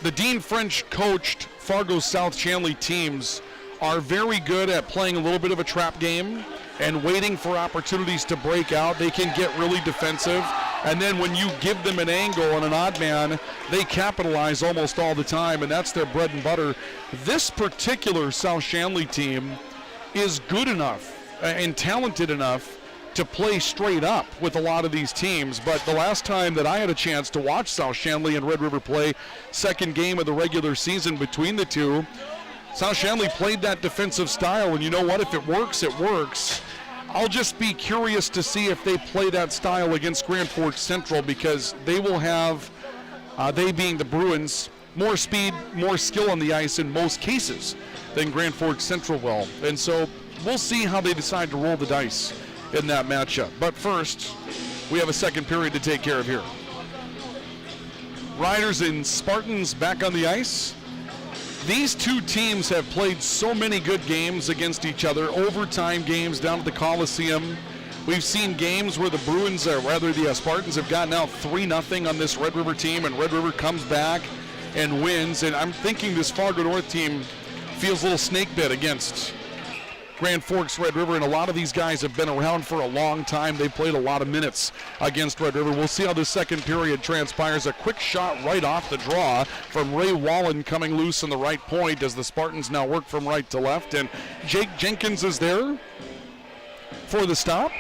The Dean French coached Fargo South Shanley teams are very good at playing a little bit of a trap game and waiting for opportunities to break out. They can get really defensive, and then when you give them an angle and an odd man, they capitalize almost all the time, and that's their bread and butter. This particular South Shanley team is good enough and talented enough to play straight up with a lot of these teams, but the last time that I had a chance to watch South Shanley and Red River play, second game of the regular season between the two, South Shanley played that defensive style, and you know what? If it works, it works. I'll just be curious to see if they play that style against Grand Forks Central, because they will have, they being the Bruins, more speed, more skill on the ice in most cases than Grand Forks Central will. And so we'll see how they decide to roll the dice in that matchup. But first, we have a second period to take care of here. Riders and Spartans back on the ice. These two teams have played so many good games against each other, overtime games down at the Coliseum. We've seen games where the Bruins, or rather the Spartans, have gotten out 3-0 on this Red River team, and Red River comes back and wins. And I'm thinking this Fargo North team feels a little snake bit against Grand Forks Red River, and a lot of these guys have been around for a long time. They played a lot of minutes against Red River. We'll see how this second period transpires. A quick shot right off the draw from Ray Wallen coming loose in the right point as the Spartans now work from right to left, and Jake Jenkins is there for the stop.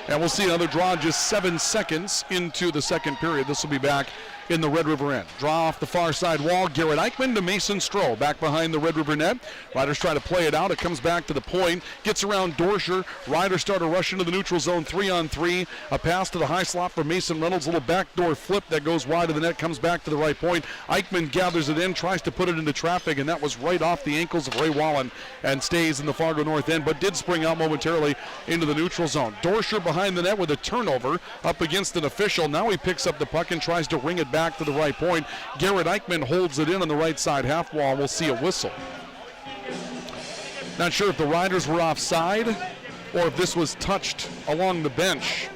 And we'll see another draw just 7 seconds into the second period. This will be back in the Red River end. Draw off the far side wall. Garrett Eichmann to Mason Stroh. Back behind the Red River net. Riders try to play it out. It comes back to the point. Gets around Dorscher. Riders start to rush into the neutral zone 3-on-3. A pass to the high slot for Mason Reynolds. A little backdoor flip that goes wide of the net. Comes back to the right point. Eichmann gathers it in. Tries to put it into traffic, and that was right off the ankles of Ray Wallen and stays in the Fargo North end, but did spring out momentarily into the neutral zone. Dorscher behind the net with a turnover up against an official. Now he picks up the puck and tries to ring it back to the right point. Garrett Eichmann holds it in on the right side half wall. We'll see a whistle. Not sure if the Riders were offside or if this was touched along the bench.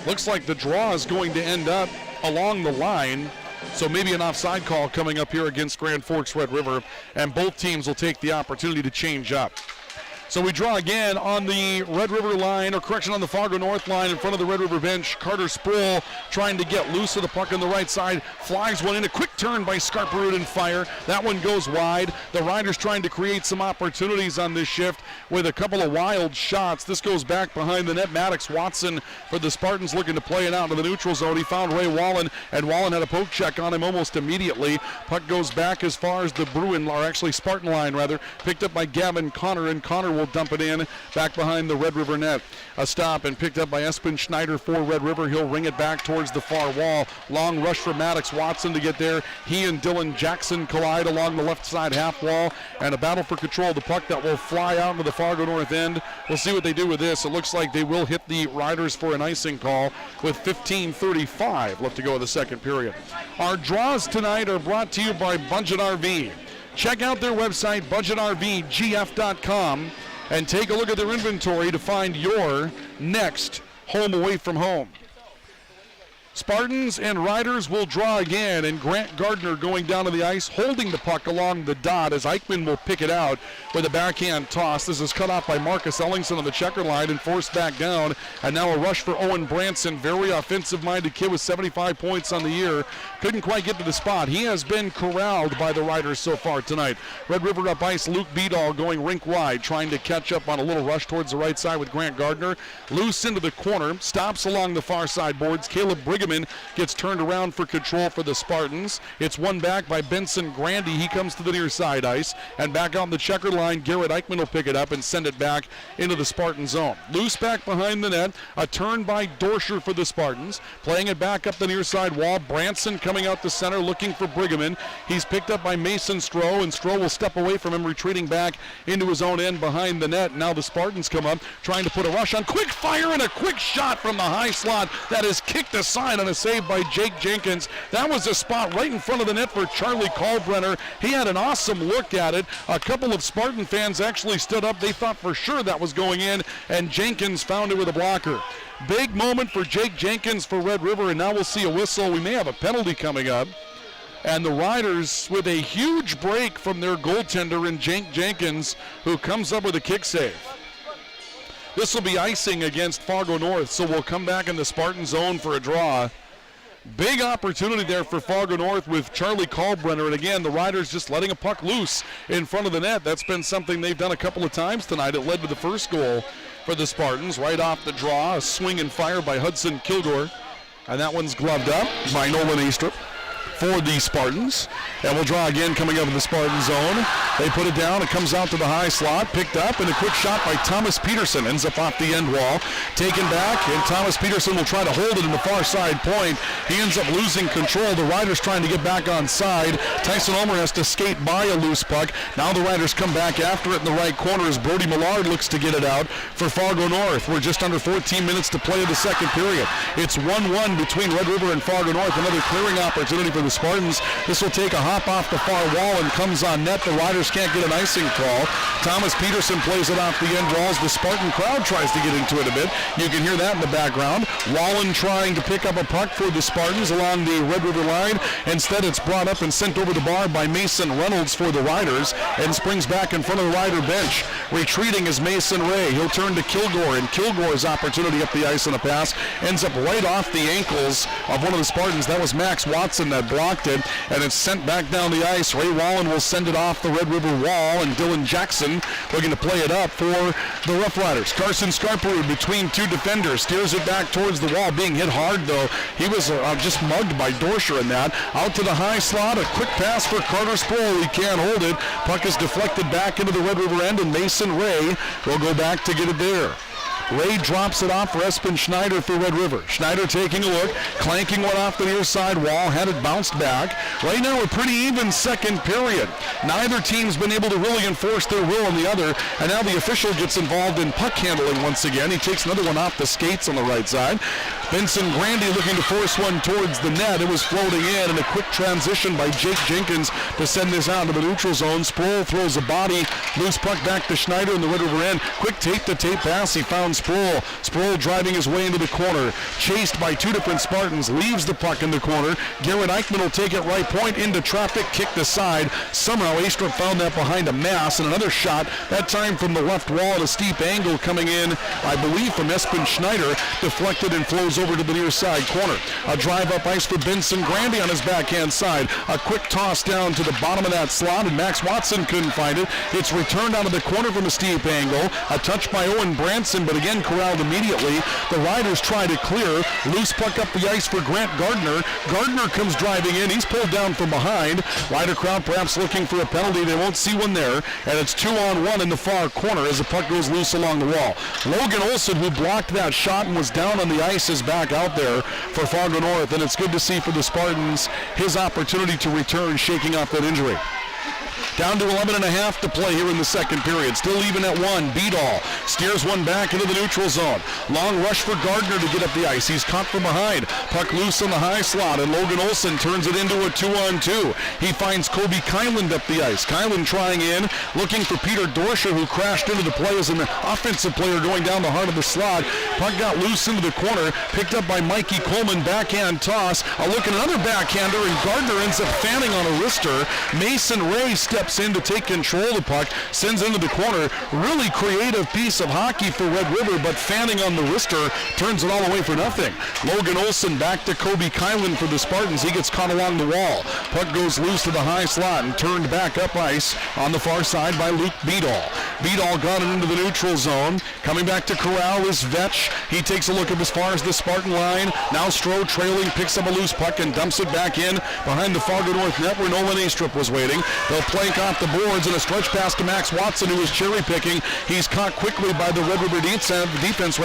Looks like the draw is going to end up along the line, so maybe an offside call coming up here against Grand Forks Red River, and both teams will take the opportunity to change up. So we draw again on the Red River line, or correction, on the Fargo North line in front of the Red River bench. Carter Sproul trying to get loose of the puck on the right side. Flies one in, a quick turn by Scarperud and fire. That one goes wide. The Riders trying to create some opportunities on this shift with a couple of wild shots. This goes back behind the net. Maddox Watson for the Spartans looking to play it out in the neutral zone. He found Ray Wallen, and Wallen had a poke check on him almost immediately. Puck goes back as far as the Bruin, or actually Spartan line rather, picked up by Gavin Connor, and Connor will dump it in back behind the Red River net. A stop and picked up by Espen Schneider for Red River. He'll ring it back towards the far wall. Long rush for Maddox Watson to get there. He and Dylan Jackson collide along the left side half wall, and a battle for control of the puck that will fly out into the Fargo North end. We'll see what they do with this. It looks like they will hit the Riders for an icing call with 15:35 left to go in the second period. Our draws tonight are brought to you by Budget RV. Check out their website, budgetrvgf.com. and take a look at their inventory to find your next home away from home. Spartans and Riders will draw again, and Grant Gardner going down to the ice, holding the puck along the dot as Eichmann will pick it out with a backhand toss. This is cut off by Marcus Ellingson on the checker line and forced back down. And now a rush for Owen Branson, very offensive-minded kid with 75 points on the year. Couldn't quite get to the spot. He has been corralled by the Riders so far tonight. Red River up ice, Luke Beadall going rink wide, trying to catch up on a little rush towards the right side with Grant Gardner. Loose into the corner, stops along the far side boards. Caleb Brigham gets turned around for control for the Spartans. It's won back by Benson Grandy. He comes to the near side ice, and back on the checker line, Garrett Eichmann will pick it up and send it back into the Spartan zone. Loose back behind the net, a turn by Dorscher for the Spartans, playing it back up the near side wall. Branson coming out the center looking for Brigham. He's picked up by Mason Stroh, and Stroh will step away from him, retreating back into his own end behind the net. Now the Spartans come up, trying to put a rush on. Quick fire and a quick shot from the high slot that is kicked aside on a save by Jake Jenkins. That was a spot right in front of the net for Charlie Kalbrenner. He had an awesome look at it. A couple of Spartan fans actually stood up. They thought for sure that was going in, and Jenkins found it with a blocker. Big moment for Jake Jenkins for Red River, and now we'll see a whistle. We may have a penalty coming up. And the Riders with a huge break from their goaltender in Jake Jenkins, who comes up with a kick save. This will be icing against Fargo North, so we'll come back in the Spartan zone for a draw. Big opportunity there for Fargo North with Charlie Kalbrenner, and again, the Riders just letting a puck loose in front of the net. That's been something they've done a couple of times tonight. It led to the first goal for the Spartans. Right off the draw, a swing and fire by Hudson Kilgore, and that one's gloved up by Nolan Astrup for the Spartans. And we'll draw again coming up in the Spartan zone. They put it down. It comes out to the high slot. Picked up, and a quick shot by Thomas Peterson. Ends up off the end wall. Taken back, and Thomas Peterson will try to hold it in the far side point. He ends up losing control. The Riders trying to get back on side. Tyson Ulmer has to skate by a loose puck. Now the Riders come back after it in the right corner as Brody Millard looks to get it out for Fargo North. We're just under 14 minutes to play the second period. It's 1-1 between Red River and Fargo North. Another clearing opportunity for the Spartans. This will take a hop off the far wall and comes on net. The Riders can't get an icing call. Thomas Peterson plays it off the end walls. The Spartan crowd tries to get into it a bit. You can hear that in the background. Wallen trying to pick up a puck for the Spartans along the Red River line. Instead, it's brought up and sent over the bar by Mason Reynolds for the Riders and springs back in front of the Rider bench. Retreating is Mason Ray. He'll turn to Kilgore, and Kilgore's opportunity up the ice on a pass ends up right off the ankles of one of the Spartans. That was Max Watson that blocked it, and it's sent back down the ice. Ray Wallen will send it off the Red River wall, and Dylan Jackson looking to play it up for the Rough Riders. Carson Scarperud between two defenders, steers it back towards the wall, being hit hard though. He was just mugged by Dorscher in that. Out to the high slot, a quick pass for Carter Sproul. He can't hold it. Puck is deflected back into the Red River end, and Mason Ray will go back to get it there. Ray drops it off for Espen Schneider for Red River. Schneider taking a look, clanking one off the near side wall, had it bounced back. Right now a pretty even second period. Neither team's been able to really enforce their will on the other, and now the official gets involved in puck handling once again. He takes another one off the skates on the right side. Benson Grandy looking to force one towards the net. It was floating in, and a quick transition by Jake Jenkins to send this out to the neutral zone. Sproul throws a body, loose puck back to Schneider in the Red River end. Quick tape-to-tape pass. He found Sproul. Sproul driving his way into the corner. Chased by two different Spartans. Leaves the puck in the corner. Garrett Eichmann will take it right point into traffic, kicked aside. Somehow Astrup found that behind a mass, and another shot, that time from the left wall at a steep angle coming in, I believe from Espen Schneider, deflected and flows over to the near side corner. A drive up ice for Benson Grandy on his backhand side. A quick toss down to the bottom of that slot, and Max Watson couldn't find it. It's returned out of the corner from a steep angle. A touch by Owen Branson, but again corralled immediately. The Riders try to clear. Loose puck up the ice for Grant Gardner. Gardner comes driving in. He's pulled down from behind. Rider crowd perhaps looking for a penalty. They won't see one there, and it's 2-on-1 in the far corner as the puck goes loose along the wall. Logan Olson, who blocked that shot and was down on the ice, is back out there for Fargo North, and it's good to see for the Spartans his opportunity to return, shaking off that injury. Down to 11.5 to play here in the second period. Still even at 1. Beadall steers one back into the neutral zone. Long rush for Gardner to get up the ice. He's caught from behind. Puck loose on the high slot, and Logan Olson turns it into a 2-on-2. He finds Kobe Kyland up the ice. Kyland trying in, looking for Peter Dorscher, who crashed into the play as an offensive player going down the heart of the slot. Puck got loose into the corner, picked up by Mikey Coleman, backhand toss. A look at another backhander, and Gardner ends up fanning on a wrister. Mason Ray steps in to take control of the puck, sends into the corner. Really creative piece of hockey for Red River, but fanning on the wrister turns it all away for nothing. Logan Olson back to Kobe Kyland for the Spartans. He gets caught along the wall. Puck goes loose to the high slot and turned back up ice on the far side by Luke Beadall. Beadall got it into the neutral zone. Coming back to corral is Vetch. He takes a look up as far as the Spartan line. Now Stroh trailing, picks up a loose puck and dumps it back in behind the Fargo North net where Nolan Astrup was waiting. They'll plank off the boards and a stretch pass to Max Watson, who is cherry picking. He's caught quickly by the Red River defense.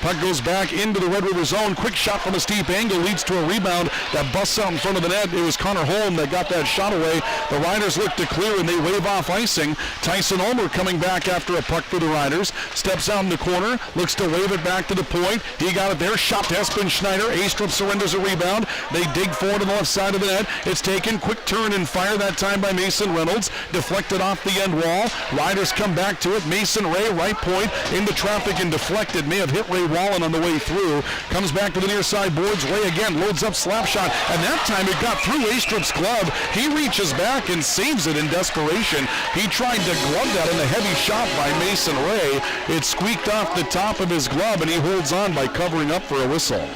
Puck goes back into the Red River zone. Quick shot from a steep angle leads to a rebound that busts out in front of the net. It was Connor Holm that got that shot away. The Riders look to clear and they wave off icing. Tyson Ulmer coming back after a puck for the Riders. Steps out in the corner, looks to wave it back to the point. He got it there, shot to Espen Schneider. Astrup surrenders a rebound. They dig forward on the left side of the net. It's taken, quick turn and fire that time by Mason Reynolds. Deflected off the end wall. Riders come back to it. Mason Ray, right point, into traffic and deflected. May have hit Ray Wallen on the way through. Comes back to the near side boards. Ray again loads up slap shot, and that time it got through Astrup's glove. He reaches back and saves it in desperation. He tried to glove that in a heavy shot by Mason Ray. It squeaked off the top of his glove, and he holds on by covering up for a whistle.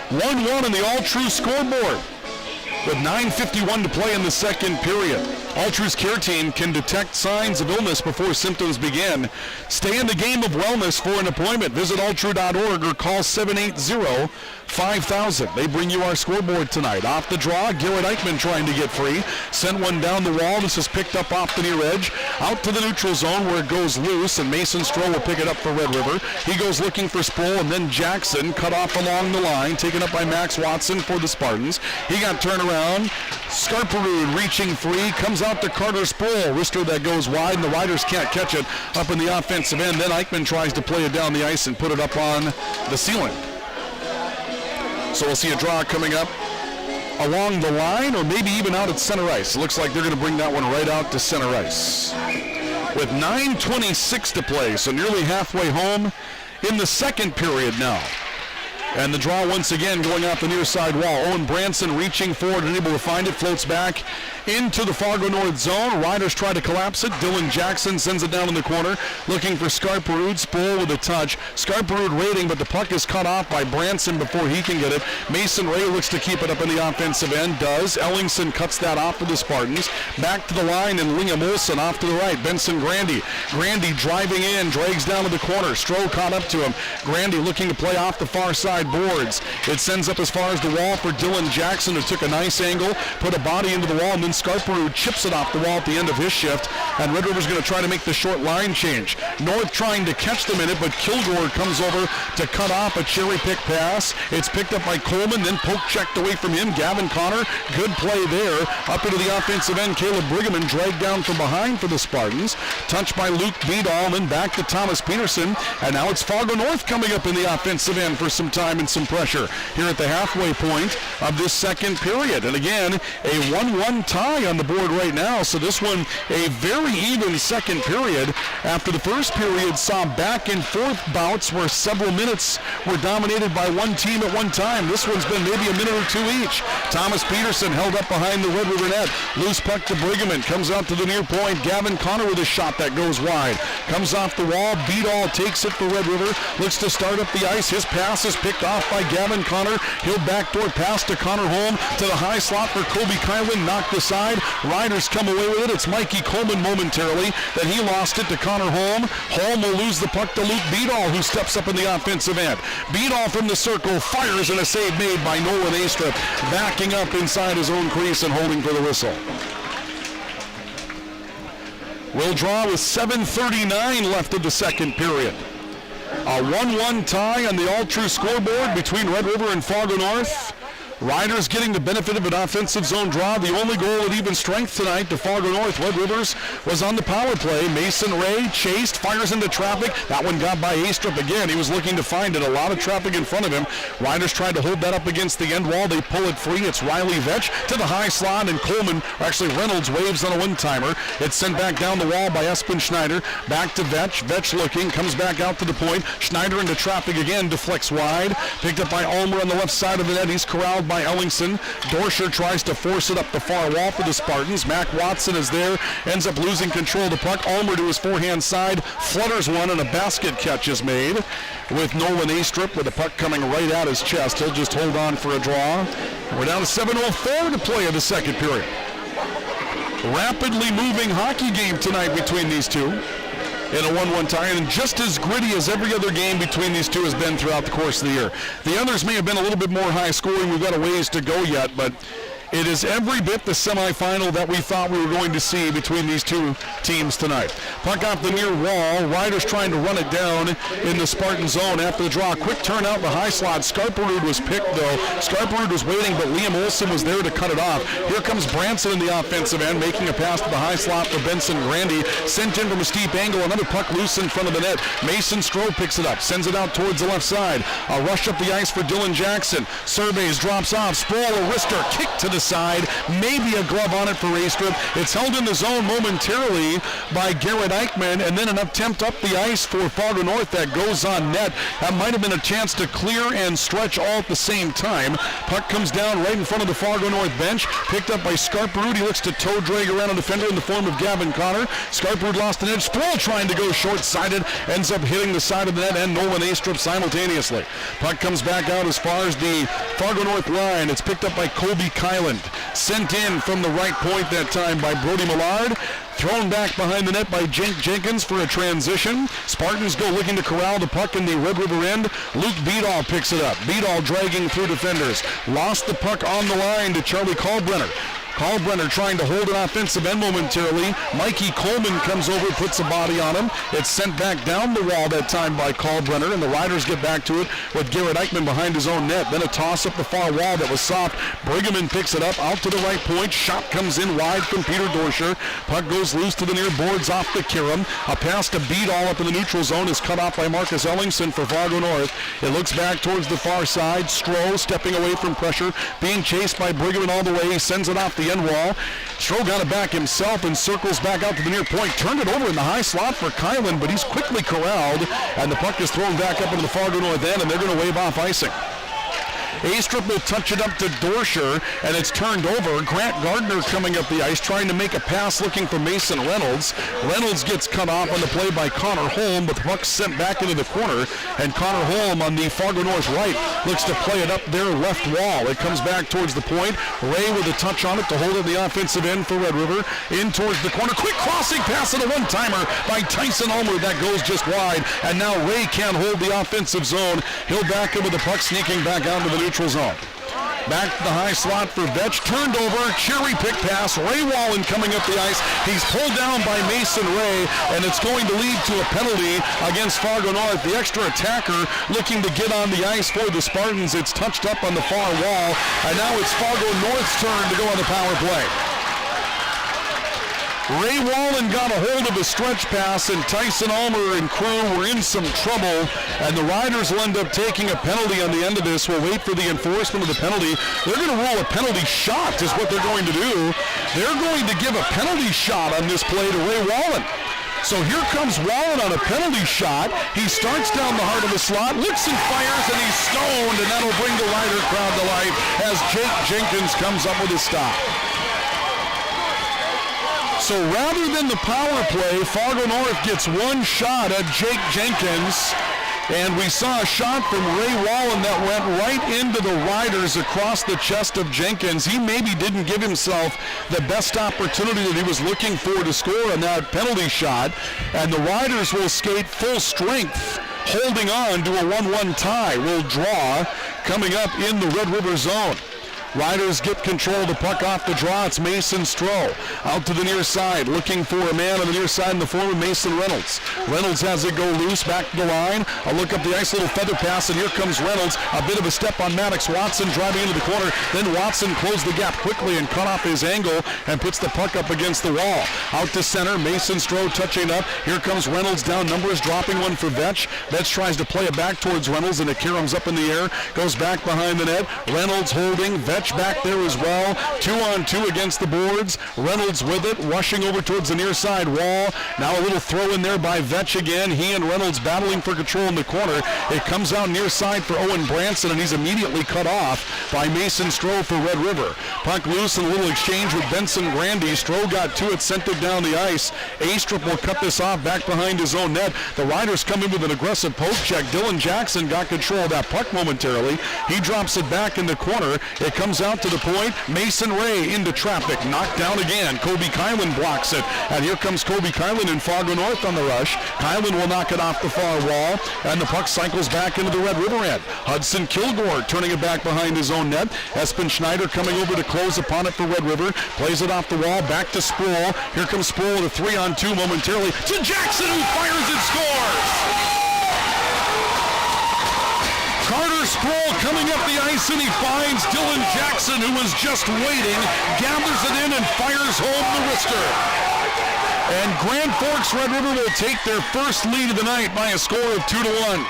1-1 in the all-true scoreboard with 9:51 to play in the second period. Altru's care team can detect signs of illness before symptoms begin. Stay in the game of wellness for an appointment. Visit altru.org or call 780-5000. They bring you our scoreboard tonight. Off the draw, Garrett Eichman trying to get free. Sent one down the wall. This is picked up off the near edge. Out to the neutral zone where it goes loose, and Mason Stroh will pick it up for Red River. He goes looking for Sproul, and then Jackson cut off along the line, taken up by Max Watson for the Spartans. He got turned around. Scarperood reaching free, comes out to Carter Sproul. Wrister that goes wide, and the Riders can't catch it up in the offensive end. Then Eichman tries to play it down the ice and put it up on the ceiling. So we'll see a draw coming up along the line or maybe even out at center ice. It looks like they're going to bring that one right out to center ice. With 9:26 to play, so nearly halfway home in the second period now. And the draw once again going out the near side wall. Owen Branson reaching forward and able to find it. Floats back into the Fargo North zone. Riders try to collapse it. Dylan Jackson sends it down in the corner. Looking for Scarperood. Sproul with a touch. Scarperood raiding, but the puck is cut off by Branson before he can get it. Mason Ray looks to keep it up in the offensive end. Does. Ellingson cuts that off for the Spartans. Back to the line, and Liam Olson off to the right. Benson Grandy. Grandy driving in. Drags down to the corner. Stroh caught up to him. Grandy looking to play off the far side boards. It sends up as far as the wall for Dylan Jackson, who took a nice angle, put a body into the wall, and then Scarperood chips it off the wall at the end of his shift, and Red River's going to try to make the short line change. North trying to catch them in it, but Kilgore comes over to cut off a cherry pick pass. It's picked up by Coleman, then poke checked away from him. Gavin Connor, good play there. Up into the offensive end, Caleb Brigham dragged down from behind for the Spartans. Touched by Luke Beadall, then back to Thomas Peterson, and now it's Fargo North coming up in the offensive end for some time and some pressure here at the halfway point of this second period. And again, a 1-1 tie on the board right now, so this one a very even second period after the first period saw back and forth bouts where several minutes were dominated by one team at one time. This one's been maybe a minute or two each. Thomas Peterson held up behind the Red River net. Loose puck to Brigham, comes out to the near point. Gavin Connor with a shot that goes wide. Comes off the wall. Beadall takes it for Red River. Looks to start up the ice. His pass is picked off by Gavin Connor. He'll backdoor pass to Connor Holm to the high slot for Kobe Kylan. Knocked aside. Riders come away with it. It's Mikey Coleman momentarily. Then he lost it to Connor Holm. Holm will lose the puck to Luke Beadall, who steps up in the offensive end. Beadall from the circle fires, and a save made by Nolan Astrup, backing up inside his own crease and holding for the whistle. We'll draw with 7:39 left of the second period. A 1-1 tie on the all-true scoreboard between Red River and Fargo North. Riders getting the benefit of an offensive zone draw. The only goal at even strength tonight to Fargo North. Red Rivers was on the power play. Mason Ray chased, fires into traffic. That one got by Astrup again. He was looking to find it. A lot of traffic in front of him. Riders tried to hold that up against the end wall. They pull it free. It's Riley Vetch to the high slot, and Coleman, or actually Reynolds, waves on a one-timer. It's sent back down the wall by Espen Schneider. Back to Vetch. Vetch looking, comes back out to the point. Schneider into traffic again, deflects wide. Picked up by Ulmer on the left side of the net. He's corralled by Ellingson. Dorscher tries to force it up the far wall for the Spartans. Mac Watson is there, ends up losing control of the puck. Ulmer to his forehand side, flutters one, and a basket catch is made with Nolan Astrup with the puck coming right at his chest. He'll just hold on for a draw. We're down to 7:04 to play in the second period. Rapidly moving hockey game tonight between these two in a 1-1 tie, and just as gritty as every other game between these two has been throughout the course of the year. The others may have been a little bit more high scoring. We've got a ways to go yet, but it is every bit the semifinal that we thought we were going to see between these two teams tonight. Puck off the near wall. Riders trying to run it down in the Spartan zone after the draw. Quick turn out the high slot. Skarperud was picked, though. Skarperud was waiting, but Liam Olsen was there to cut it off. Here comes Branson in the offensive end, making a pass to the high slot for Benson Grandy. Sent in from a steep angle. Another puck loose in front of the net. Mason Stroh picks it up, sends it out towards the left side. A rush up the ice for Dylan Jackson. Surveys, drops off. Sproul, a wrister, kick to the side, maybe a glove on it for Astrup. It's held in the zone momentarily by Garrett Eichmann, and then an attempt up the ice for Fargo North that goes on net. That might have been a chance to clear and stretch all at the same time. Puck comes down right in front of the Fargo North bench, picked up by Skarperud. He looks to toe drag around a defender in the form of Gavin Connor. Skarperud lost an edge. Sproul trying to go short-sided, ends up hitting the side of the net and Nolan Astrup simultaneously. Puck comes back out as far as the Fargo North line. It's picked up by Colby Kyland. Sent in from the right point that time by Brody Millard. Thrown back behind the net by Jake Jenkins for a transition. Spartans go looking to corral the puck in the Red River end. Luke Beadall picks it up. Beadall dragging through defenders. Lost the puck on the line to Charlie Kalbrenner. Kalbrenner trying to hold an offensive end momentarily. Mikey Coleman comes over, puts a body on him. It's sent back down the wall that time by Kalbrenner, and the Riders get back to it with Garrett Eichmann behind his own net. Then a toss up the far wall that was soft. Brigham picks it up out to the right point. Shot comes in wide from Peter Dorscher. Puck goes loose to the near boards off the Kiram. A pass to Beadall up in the neutral zone is cut off by Marcus Ellingson for Fargo North. It looks back towards the far side. Stroh stepping away from pressure, being chased by Brigham all the way. He sends it off the end wall. Stroh got it back himself and circles back out to the near point. Turned it over in the high slot for Kylan, but he's quickly corralled, and the puck is thrown back up into the Fargo North end, and they're going to wave off icing. Astrup will touch it up to Dorscher, and it's turned over. Grant Gardner coming up the ice, trying to make a pass looking for Mason Reynolds. Reynolds gets cut off on the play by Connor Holm, but the puck sent back into the corner, and Connor Holm on the Fargo North right looks to play it up their left wall. It comes back towards the point. Ray with a touch on it to hold it the offensive end for Red River. In towards the corner. Quick crossing pass and a one-timer by Tyson Ulmer that goes just wide, and now Ray can't hold the offensive zone. He'll back in with the puck sneaking back out to the neutral zone. Back to the high slot for Vetch. Turned over. Cherry pick pass. Ray Wallen coming up the ice. He's pulled down by Mason Ray, and it's going to lead to a penalty against Fargo North. The extra attacker looking to get on the ice for the Spartans. It's touched up on the far wall, and now it's Fargo North's turn to go on the power play. Ray Wallen got a hold of a stretch pass, and Tyson Ulmer and crew were in some trouble, and the Riders will end up taking a penalty on the end of this. We'll wait for the enforcement of the penalty. They're going to roll a penalty shot is what they're going to do. They're going to give a penalty shot on this play to Ray Wallen. So here comes Wallen on a penalty shot. He starts down the heart of the slot, looks and fires, and he's stoned, and that'll bring the Rider crowd to life as Jake Jenkins comes up with a stop. So rather than the power play, Fargo North gets one shot at Jake Jenkins, and we saw a shot from Ray Wallen that went right into the Riders across the chest of Jenkins. He maybe didn't give himself the best opportunity that he was looking for to score on that penalty shot, and the Riders will skate full strength, holding on to a 1-1 tie. Will draw coming up in the Red River zone. Riders get control of the puck off the draw. It's Mason Stroh out to the near side, looking for a man on the near side in the form of Mason Reynolds. Reynolds has it go loose, back to the line. A look up the ice, little feather pass, and here comes Reynolds. A bit of a step on Maddox Watson, driving into the corner. Then Watson closed the gap quickly and cut off his angle and puts the puck up against the wall. Out to center, Mason Stroh touching up. Here comes Reynolds down, numbers dropping one for Vetch. Vetch tries to play it back towards Reynolds, and Akirum's up in the air, goes back behind the net. Reynolds holding, Vetch back there as well. 2-on-2 against the boards. Reynolds with it, rushing over towards the near side wall. Now a little throw in there by Vetch again. He and Reynolds battling for control in the corner. It comes out near side for Owen Branson, and he's immediately cut off by Mason Stroh for Red River. Puck loose and a little exchange with Benson Grandy. Stroh got to it, sent it down the ice. Astrup will cut this off back behind his own net. The Riders come in with an aggressive poke check. Dylan Jackson got control of that puck momentarily. He drops it back in the corner. It comes out to the point. Mason Ray into traffic. Knocked down again. Kobe Kylan blocks it. And here comes Kobe Kylan in Fargo North on the rush. Kylan will knock it off the far wall. And the puck cycles back into the Red River end. Hudson Kilgore turning it back behind his own net. Espen Schneider coming over to close upon it for Red River. Plays it off the wall. Back to Sproul. Here comes Sproul with a 3-on-2 momentarily to Jackson, who fires and scores! Carter Sproul coming up the ice, and he finds Dylan Jackson, who was just waiting, gathers it in and fires home the wrister. And Grand Forks Red River will take their first lead of the night by a score of 2-1.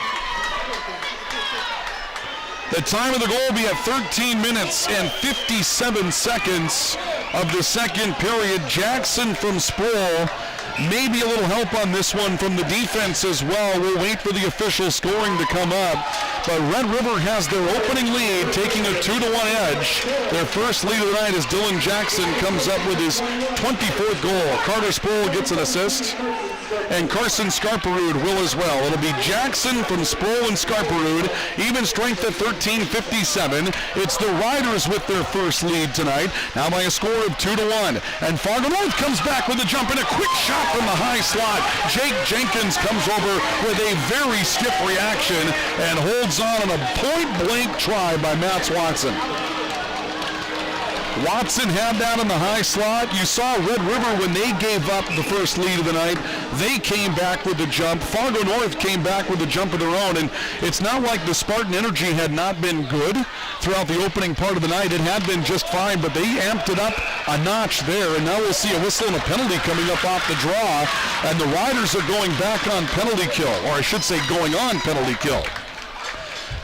The time of the goal will be at 13 minutes and 57 seconds of the second period. Jackson from Sproul. Maybe a little help on this one from the defense as well. We'll wait for the official scoring to come up. But Red River has their opening lead, taking a 2-1 edge. Their first lead of the night as Dylan Jackson comes up with his 24th goal. Carter Sproul gets an assist, and Carson Scarperud will as well. It'll be Jackson from Sproul and Scarperud. Even strength at 13:57. It's the Riders with their first lead tonight, now by a score of 2-1. And Fargo North comes back with a jump and a quick shot from the high slot. Jake Jenkins comes over with a very stiff reaction and holds on a point-blank try by Mats Watson. Watson had that in the high slot. You saw Red River when they gave up the first lead of the night. They came back with the jump. Fargo North came back with a jump of their own, and it's not like the Spartan energy had not been good throughout the opening part of the night. It had been just fine, but they amped it up a notch there, and now we'll see a whistle and a penalty coming up off the draw, and the Riders are going back on penalty kill, or I should say going on penalty kill.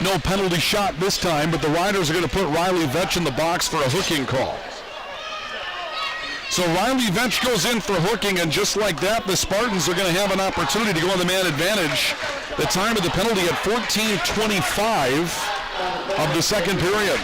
No penalty shot this time, but the Riders are going to put Riley Vetch in the box for a hooking call. So Riley Vetch goes in for hooking, and just like that, the Spartans are going to have an opportunity to go on the man advantage. The time of the penalty at 14:25 of the second period.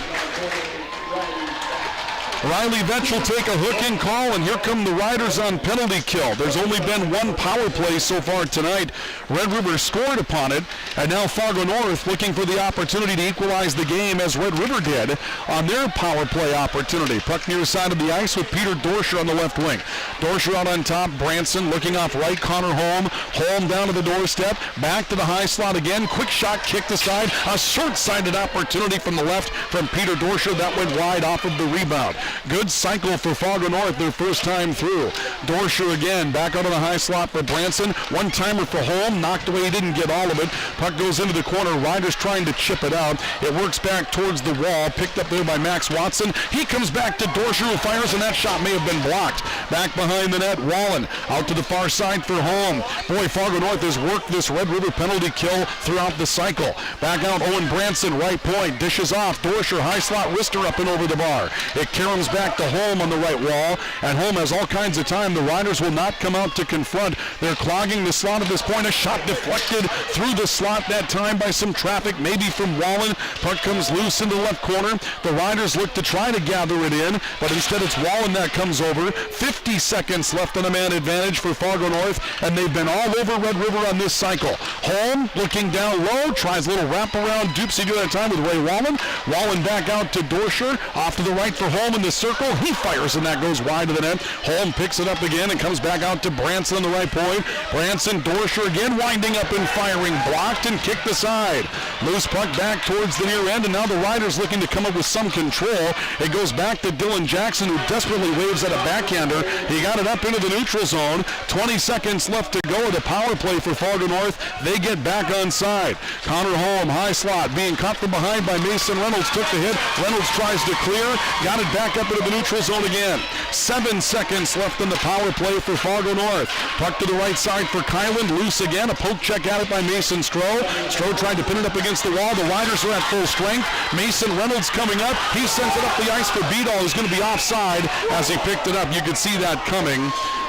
Riley Vetch will take a hooking call, and here come the Riders on penalty kill. There's only been one power play so far tonight. Red River scored upon it, and now Fargo North looking for the opportunity to equalize the game as Red River did on their power play opportunity. Puck near side of the ice with Peter Dorscher on the left wing. Dorscher out on top, Branson looking off right, Connor Holm. Holm down to the doorstep, back to the high slot again. Quick shot, kicked aside. A short-sided opportunity from the left from Peter Dorscher. That went wide off of the rebound. Good cycle for Fargo North, their first time through. Dorscher again, back out on the high slot for Branson. One-timer for Holm, knocked away, he didn't get all of it. Puck goes into the corner, Riders trying to chip it out. It works back towards the wall, picked up there by Max Watson. He comes back to Dorscher, who fires, and that shot may have been blocked. Back behind the net, Wallen out to the far side for Holm. Boy, Fargo North has worked this Red River penalty kill throughout the cycle. Back out, Owen Branson, right point, dishes off. Dorscher, high slot, wrister up and over the bar. It caroms back to Holm on the right wall, and Holm has all kinds of time. The Riders will not come out to confront. They're clogging the slot at this point. A shot deflected through the slot that time by some traffic, maybe from Wallen. Puck comes loose in the left corner. The Riders look to try to gather it in, but instead it's Wallen that comes over. 50 seconds left on a man advantage for Fargo North, and they've been all over Red River on this cycle. Holm looking down low, tries a little wraparound doopsie-doo that time with Ray Wallen. Wallen back out to Dorscher, off to the right for Holm in the the circle. He fires, and that goes wide to the net. Holm picks it up again and comes back out to Branson on the right point. Branson, Dorscher again winding up and firing. Blocked and kicked aside. Loose puck back towards the near end, and now the Riders looking to come up with some control. It goes back to Dylan Jackson, who desperately waves at a backhander. He got it up into the neutral zone. 20 seconds left to go. The power play for Fargo North. They get back on side. Connor Holm, high slot, being caught from behind by Mason Reynolds. Took the hit. Reynolds tries to clear. Got it back up into the neutral zone again. 7 seconds left in the power play for Fargo North. Puck to the right side for Kylan. Loose again. A poke check at it by Mason Stroh. Stroh tried to pin it up against the wall. The Riders are at full strength. Mason Reynolds coming up. He sends it up the ice for Beadall, who's going to be offside as he picked it up. You could see that coming.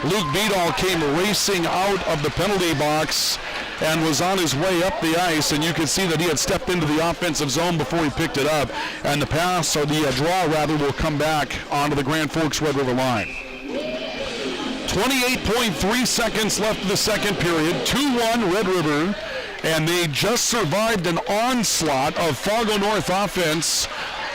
Luke Beadall came racing out of the penalty box and was on his way up the ice, and you could see that he had stepped into the offensive zone before he picked it up, and the pass, or the draw rather, will come back onto the Grand Forks Red River line. 28.3 seconds left of the second period, 2-1 Red River, and they just survived an onslaught of Fargo North offense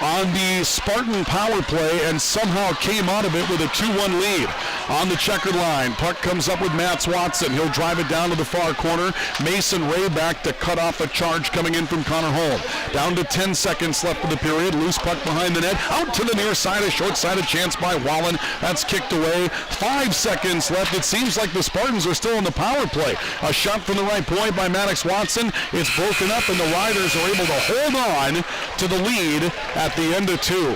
on the Spartan power play and somehow came out of it with a 2-1 lead. On the checkered line, puck comes up with Mats Watson. He'll drive it down to the far corner. Mason Ray back to cut off a charge coming in from Connor Holm. Down to 10 seconds left of the period. Loose puck behind the net. Out to the near side. A short-sided chance by Wallen. That's kicked away. 5 seconds left. It seems like the Spartans are still in the power play. A shot from the right point by Maddox Watson. It's broken up, and the Riders are able to hold on to the lead at the end of 2.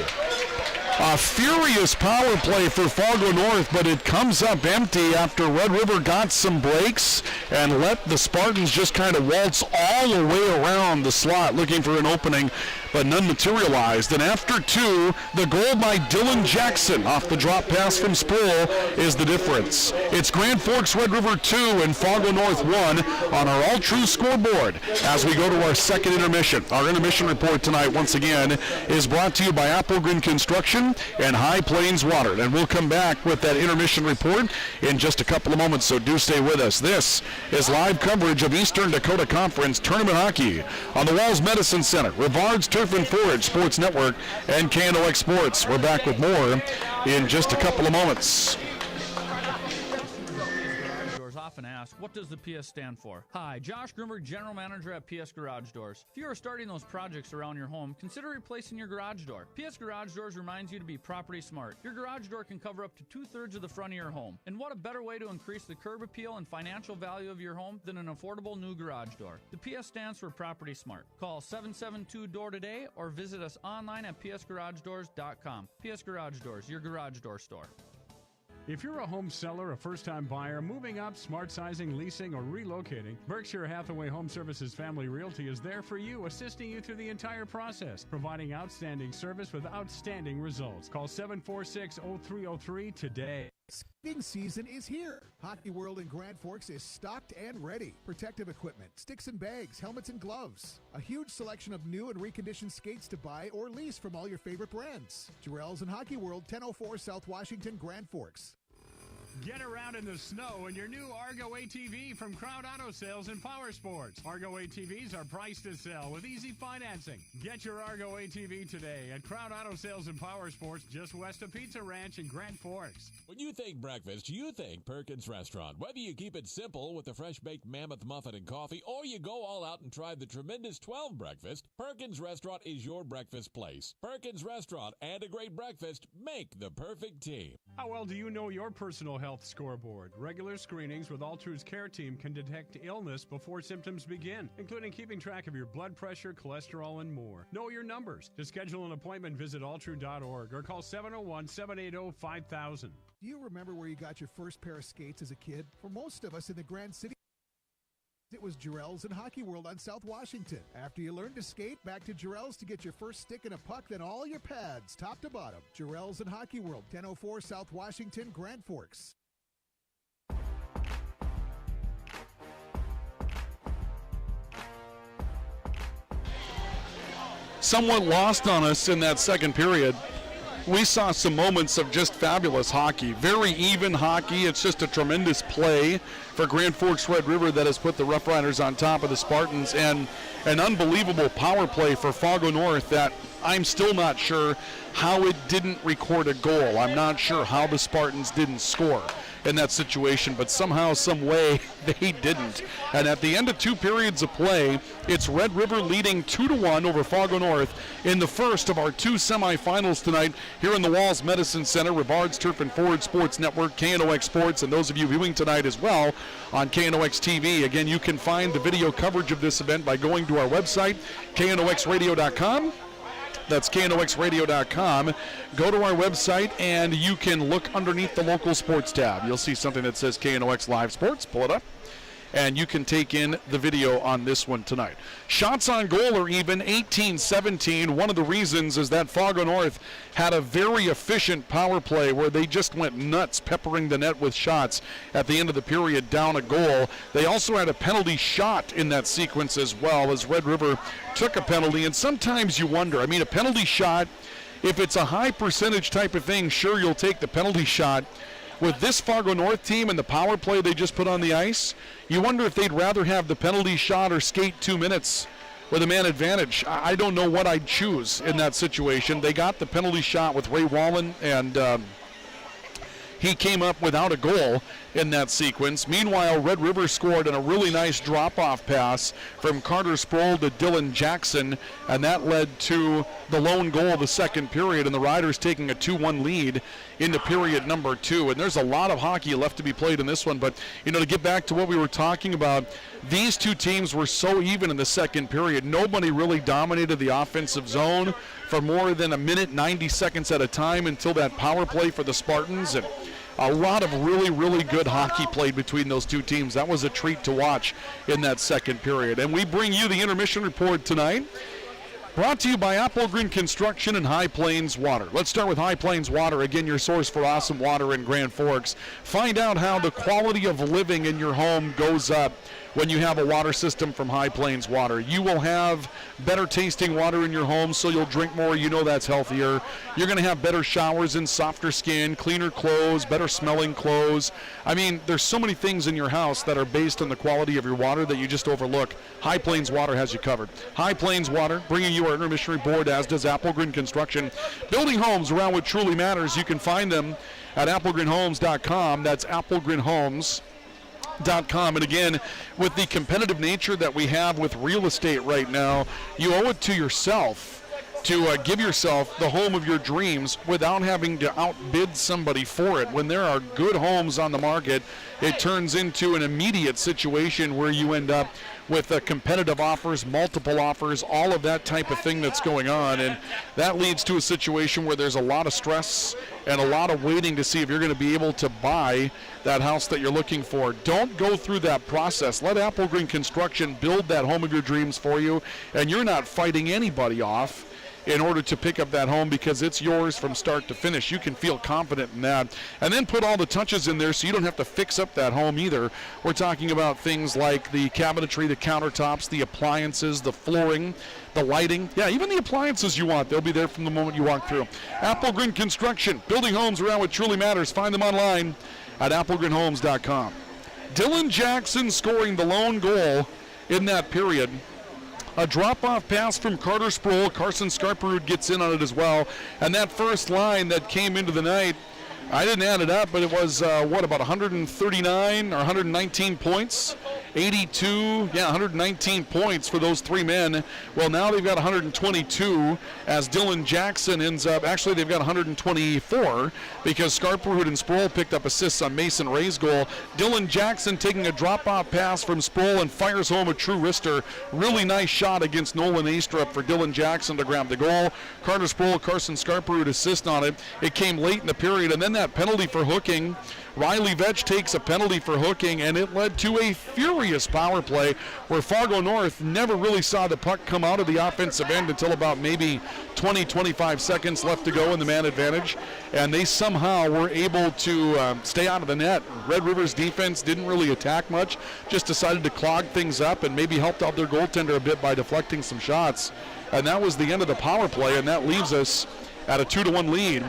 A furious power play for Fargo North, but it comes up empty after Red River got some breaks and let the Spartans just kind of waltz all the way around the slot looking for an opening, but none materialized. And after 2, the goal by Dylan Jackson off the drop pass from Sproul is the difference. It's Grand Forks Red River 2 and Fargo North 1 on our All True scoreboard as we go to our second intermission. Our intermission report tonight, once again, is brought to you by Applegren Construction and High Plains Water. And we'll come back with that intermission report in just a couple of moments, so do stay with us. This is live coverage of Eastern Dakota Conference Tournament Hockey on the Walls Medicine Center, Rivard's Turf and Forage Sports Network, and KNOX Sports. We're back with more in just a couple of moments. Often asked, what does the PS stand for? Hi, Josh Grumberg, General Manager at PS Garage Doors. If you are starting those projects around your home, consider replacing your garage door. PS Garage Doors reminds you to be property smart. Your garage door can cover up to 2/3 of the front of your home. And what a better way to increase the curb appeal and financial value of your home than an affordable new garage door. The PS stands for property smart. Call 772-DOOR today or visit us online at psgaragedoors.com. PS Garage Doors, your garage door store. If you're a home seller, a first-time buyer, moving up, smart sizing, leasing, or relocating, Berkshire Hathaway Home Services Family Realty is there for you, assisting you through the entire process, providing outstanding service with outstanding results. Call 746-0303 today. Skating season is here. Hockey World in Grand Forks is stocked and ready. Protective equipment, sticks and bags, helmets and gloves. A huge selection of new and reconditioned skates to buy or lease from all your favorite brands. Jarrell's and Hockey World, 1004 South Washington, Grand Forks. Get around in the snow in your new Argo ATV from Crowd Auto Sales and Power Sports. Argo ATVs are priced to sell with easy financing. Get your Argo ATV today at Crowd Auto Sales and Power Sports just west of Pizza Ranch in Grand Forks. When you think breakfast, you think Perkins Restaurant. Whether you keep it simple with the fresh-baked mammoth muffin and coffee, or you go all out and try the tremendous 12 breakfast, Perkins Restaurant is your breakfast place. Perkins Restaurant and a great breakfast make the perfect team. How well do you know your personal health scoreboard? Regular screenings with Altru's care team can detect illness before symptoms begin, including keeping track of your blood pressure, cholesterol, and more. Know your numbers. To schedule an appointment, visit altru.org or call 701-780-5000. Do you remember where you got your first pair of skates as a kid? For most of us in the Grand City, it was Jarrell's and Hockey World on South Washington. After you learned to skate, back to Jarrell's to get your first stick and a puck, then all your pads, top to bottom. Jarrell's and Hockey World, 1004 South Washington, Grand Forks. Somewhat lost on us in that second period. We saw some moments of just fabulous hockey. Very even hockey. It's just a tremendous play for Grand Forks Red River that has put the Rough Riders on top of the Spartans, and an unbelievable power play for Fargo North that I'm still not sure how it didn't record a goal. I'm not sure how the Spartans didn't score in that situation, but somehow, some way, they didn't. And at the end of 2 periods of play, it's Red River leading 2-1 over Fargo North in the first of our 2 semifinals tonight here in the Walls Medicine Center. Rivard's Turf and Forward Sports Network, KNOX Sports, and those of you viewing tonight as well on KNOX TV. Again, you can find the video coverage of this event by going to our website, knoxradio.com. That's knoxradio.com. Go to our website, and you can look underneath the local sports tab. You'll see something that says KNOX Live Sports. Pull it up, and you can take in the video on this one tonight. Shots on goal are even 18-17. One of the reasons is that Fargo North had a very efficient power play where they just went nuts, peppering the net with shots at the end of the period, down a goal. They also had a penalty shot in that sequence as well, as Red River took a penalty. And sometimes you wonder, I mean, a penalty shot, if it's a high percentage type of thing, sure, you'll take the penalty shot. With this Fargo North team and the power play they just put on the ice, you wonder if they'd rather have the penalty shot or skate 2 minutes with a man advantage. I don't know what I'd choose in that situation. They got the penalty shot with Ray Wallen, and he came up without a goal in that sequence. Meanwhile, Red River scored in a really nice drop-off pass from Carter Sproul to Dylan Jackson, and that led to the lone goal of the second period, and the Riders taking a 2-1 lead into period number 2. And there's a lot of hockey left to be played in this one, but, you know, to get back to what we were talking about, these two teams were so even in the second period. Nobody really dominated the offensive zone for more than a minute, 90 seconds at a time until that power play for the Spartans, and a lot of really, really good hockey played between those two teams. That was a treat to watch in that second period. And we bring you the intermission report tonight, brought to you by Applegreen Construction and High Plains Water. Let's start with High Plains Water, again, your source for awesome water in Grand Forks. Find out how the quality of living in your home goes up when you have a water system from High Plains Water. You will have better tasting water in your home, so you'll drink more. You know that's healthier. You're going to have better showers and softer skin, cleaner clothes, better smelling clothes. I mean, there's so many things in your house that are based on the quality of your water that you just overlook. High Plains Water has you covered. High Plains Water, bringing you our intermission report, as does Applegreen Construction. Building homes around what truly matters. You can find them at applegreenhomes.com. That's applegreenhomes.com. And again, with the competitive nature that we have with real estate right now, you owe it to yourself to give yourself the home of your dreams without having to outbid somebody for it. When there are good homes on the market, it turns into an immediate situation where you end up with competitive offers, multiple offers, all of that type of thing that's going on. And that leads to a situation where there's a lot of stress and a lot of waiting to see if you're going to be able to buy that house that you're looking for. Don't go through that process. Let Applegreen Construction build that home of your dreams for you, and you're not fighting anybody off in order to pick up that home, because it's yours from start to finish. You can feel confident in that. And then put all the touches in there so you don't have to fix up that home either. We're talking about things like the cabinetry, the countertops, the appliances, the flooring, the lighting. Yeah, even the appliances you want, they'll be there from the moment you walk through. Applegreen Construction, building homes around what truly matters. Find them online at applegreenhomes.com. Dylan Jackson scoring the lone goal in that period. A drop-off pass from Carter Sproul. Carson Scarperud gets in on it as well. And that first line that came into the night, I didn't add it up, but it was, about 139 or 119 points? 119 points for those three men. Well, now they've got 122 as Dylan Jackson ends up, actually they've got 124 because Scarperud and Sproul picked up assists on Mason Ray's goal. Dylan Jackson taking a drop-off pass from Sproul and fires home a true wrister. Really nice shot against Nolan Astrup for Dylan Jackson to grab the goal. Carter Sproul, Carson Scarperud assist on it. It came late in the period, and then that penalty for hooking. Riley Vetch takes a penalty for hooking, and it led to a furious power play where Fargo North never really saw the puck come out of the offensive end until about maybe 20-25 seconds left to go in the man advantage, and they somehow were able to stay out of the net. Red River's defense didn't really attack much, just decided to clog things up and maybe helped out their goaltender a bit by deflecting some shots, and that was the end of the power play, and that leaves us at a 2-1 lead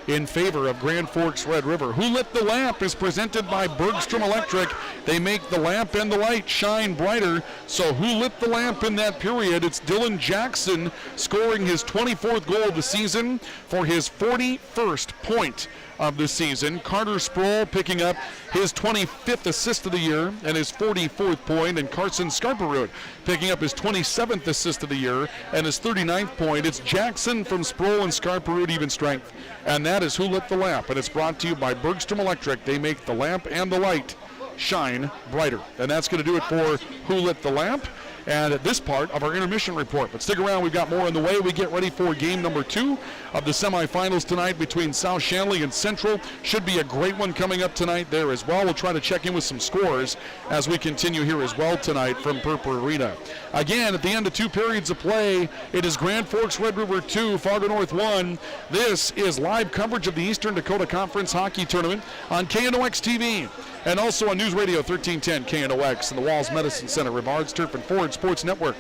in favor of Grand Forks Red River. Who Lit the Lamp is presented by Bergstrom Electric. They make the lamp and the light shine brighter. So who lit the lamp in that period? It's Dylan Jackson scoring his 24th goal of the season for his 41st point of the season. Carter Sproul picking up his 25th assist of the year and his 44th point, and Carson Scarperud picking up his 27th assist of the year and his 39th point. It's Jackson from Sproul and Scarperud even strength, and that is Who Lit the Lamp, and it's brought to you by Bergstrom Electric. They make the lamp and the light shine brighter, and that's going to do it for Who Lit the Lamp and at this part of our intermission report. But stick around, we've got more on the way. We get ready for game number 2 of the semifinals tonight between South Shanley and Central. Should be a great one coming up tonight there as well. We'll try to check in with some scores as we continue here as well tonight from Purple Arena. Again, at the end of 2 periods of play, it is Grand Forks Red River 2, Fargo North 1. This is live coverage of the Eastern Dakota Conference Hockey Tournament on KNOX TV. And also on News Radio 1310 KNOX and the Walls Medicine Center, Rivards Turf and Ford Sports Network.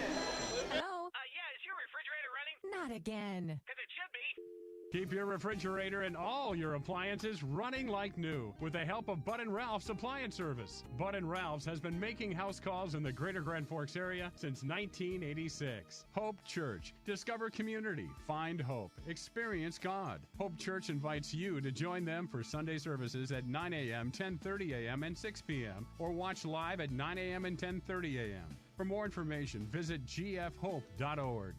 Hello? Yeah, is your refrigerator running? Not again. Because it should be. Keep your refrigerator and all your appliances running like new with the help of Bud & Ralph's Appliance Service. Bud & Ralph's has been making house calls in the greater Grand Forks area since 1986. Hope Church. Discover community. Find hope. Experience God. Hope Church invites you to join them for Sunday services at 9 a.m., 10:30 a.m., and 6 p.m. or watch live at 9 a.m. and 10:30 a.m. For more information, visit gfhope.org.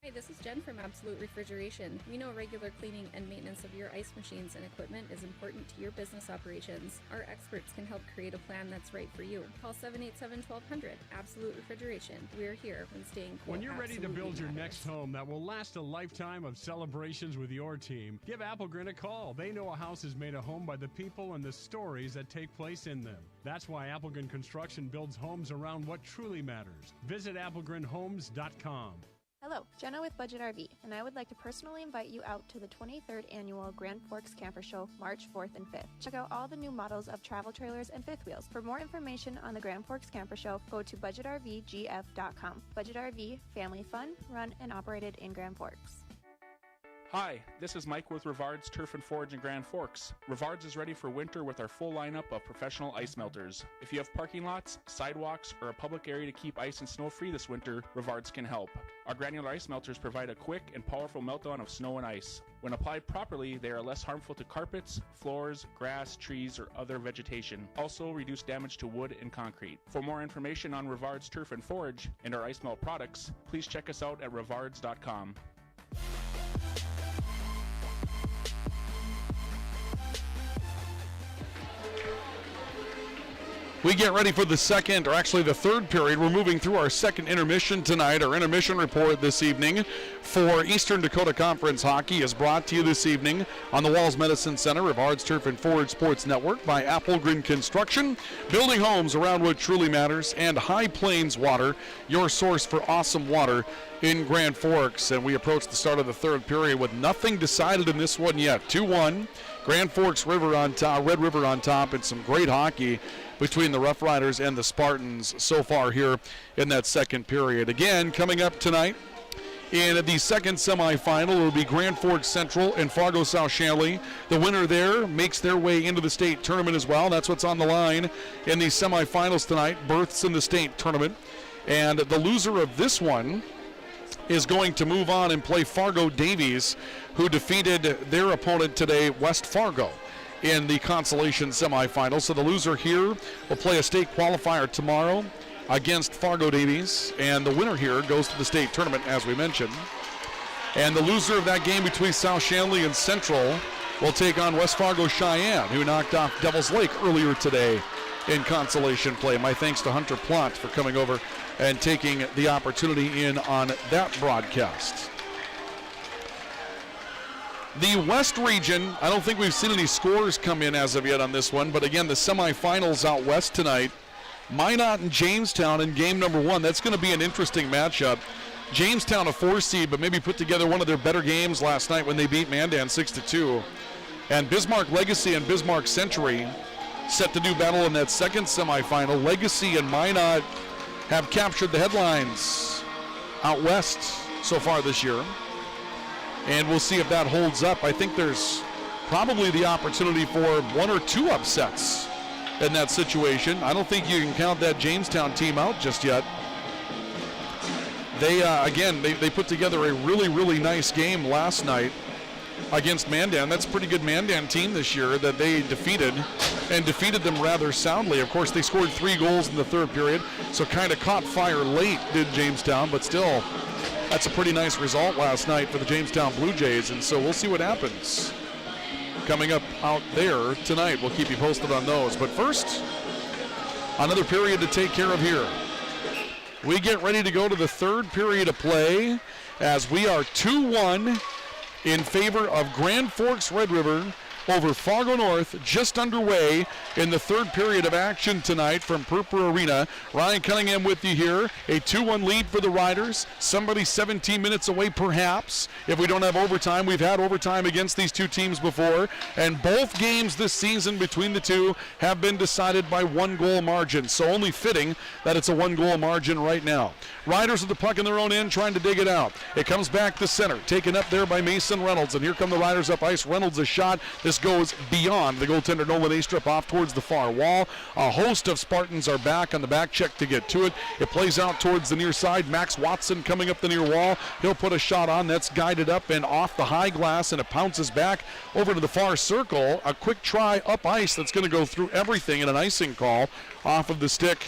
Hi, this is Jen from Absolute Refrigeration. We know regular cleaning and maintenance of your ice machines and equipment is important to your business operations. Our experts can help create a plan that's right for you. Call 787-1200. Absolute Refrigeration. We're here when staying cool. When you're ready to build your next home that will last a lifetime of celebrations with your team, give Applegren a call. They know a house is made a home by the people and the stories that take place in them. That's why Applegren Construction builds homes around what truly matters. Visit applegrenhomes.com. Hello, Jenna with Budget RV, and I would like to personally invite you out to the 23rd Annual Grand Forks Camper Show, March 4th and 5th. Check out all the new models of travel trailers and fifth wheels. For more information on the Grand Forks Camper Show, go to budgetrvgf.com. Budget RV, family fun, run and operated in Grand Forks. Hi, this is Mike with Rivards Turf and Forge in Grand Forks. Rivards is ready for winter with our full lineup of professional ice melters. If you have parking lots, sidewalks, or a public area to keep ice and snow free this winter, Rivards can help. Our granular ice melters provide a quick and powerful meltdown of snow and ice. When applied properly, they are less harmful to carpets, floors, grass, trees, or other vegetation. Also reduce damage to wood and concrete. For more information on Rivards Turf and Forge and our ice melt products, please check us out at rivards.com. We get ready for the second, or actually the third period. We're moving through our second intermission tonight. Our intermission report this evening for Eastern Dakota Conference Hockey is brought to you this evening on the Walls Medicine Center, Rivards Turf and Ford Sports Network by Applegren Construction, building homes around what truly matters, and High Plains Water, your source for awesome water in Grand Forks. And we approach the start of the third period with nothing decided in this one yet. 2-1, Grand Forks River on top, Red River on top, and some great hockey between the Rough Riders and the Spartans so far here in that second period. Again, coming up tonight in the second semifinal, it will be Grand Forks Central and Fargo South Shanley. The winner there makes their way into the state tournament as well. That's what's on the line in the semifinals tonight, berths in the state tournament. And the loser of this one is going to move on and play Fargo Davies, who defeated their opponent today, West Fargo, in the consolation semifinal. So the loser here will play a state qualifier tomorrow against Fargo Davies, and the winner here goes to the state tournament, as we mentioned. And the loser of that game between South Shanley and Central will take on West Fargo Cheyenne, who knocked off Devil's Lake earlier today in consolation play. My thanks to Hunter Plott for coming over and taking the opportunity in on that broadcast. The West region, I don't think we've seen any scores come in as of yet on this one, but again, the semifinals out west tonight. Minot and Jamestown in game number 1. That's going to be an interesting matchup. Jamestown a 4 seed, but maybe put together one of their better games last night when they beat Mandan 6-2. And Bismarck Legacy and Bismarck Century set to do battle in that second semifinal. Legacy and Minot have captured the headlines out west so far this year. And we'll see if that holds up. I think there's probably the opportunity for one or two upsets in that situation. I don't think you can count that Jamestown team out just yet. They put together a really, really nice game last night against Mandan. That's a pretty good Mandan team this year that they defeated, and defeated them rather soundly. Of course, they scored 3 goals in the third period, so kind of caught fire late, did Jamestown, but still, that's a pretty nice result last night for the Jamestown Blue Jays, and so we'll see what happens coming up out there tonight. We'll keep you posted on those. But first, another period to take care of here. We get ready to go to the third period of play as we are 2-1 in favor of Grand Forks Red River over Fargo North, just underway in the third period of action tonight from Purpura Arena. Ryan Cunningham with you here. A 2-1 lead for the Riders. Somebody 17 minutes away perhaps. If we don't have overtime, we've had overtime against these two teams before, and both games this season between the two have been decided by 1-goal margin, so only fitting that it's a 1-goal margin right now. Riders with the puck in their own end trying to dig it out. It comes back to center, taken up there by Mason Reynolds, and here come the Riders up ice. Reynolds a shot. This goes beyond the goaltender Nolan Astrup off towards the far wall. A host of Spartans are back on the back check to get to it. It plays out towards the near side. Max Watson coming up the near wall. He'll put a shot on. That's guided up and off the high glass, and it pounces back over to the far circle. A quick try up ice that's going to go through everything, and an icing call off of the stick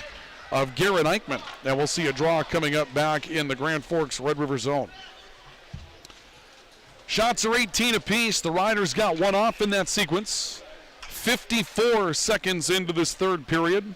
of Garrett Eichmann. And we'll see a draw coming up back in the Grand Forks Red River zone. Shots are 18 apiece. The Riders got one off in that sequence. 54 seconds into this third period.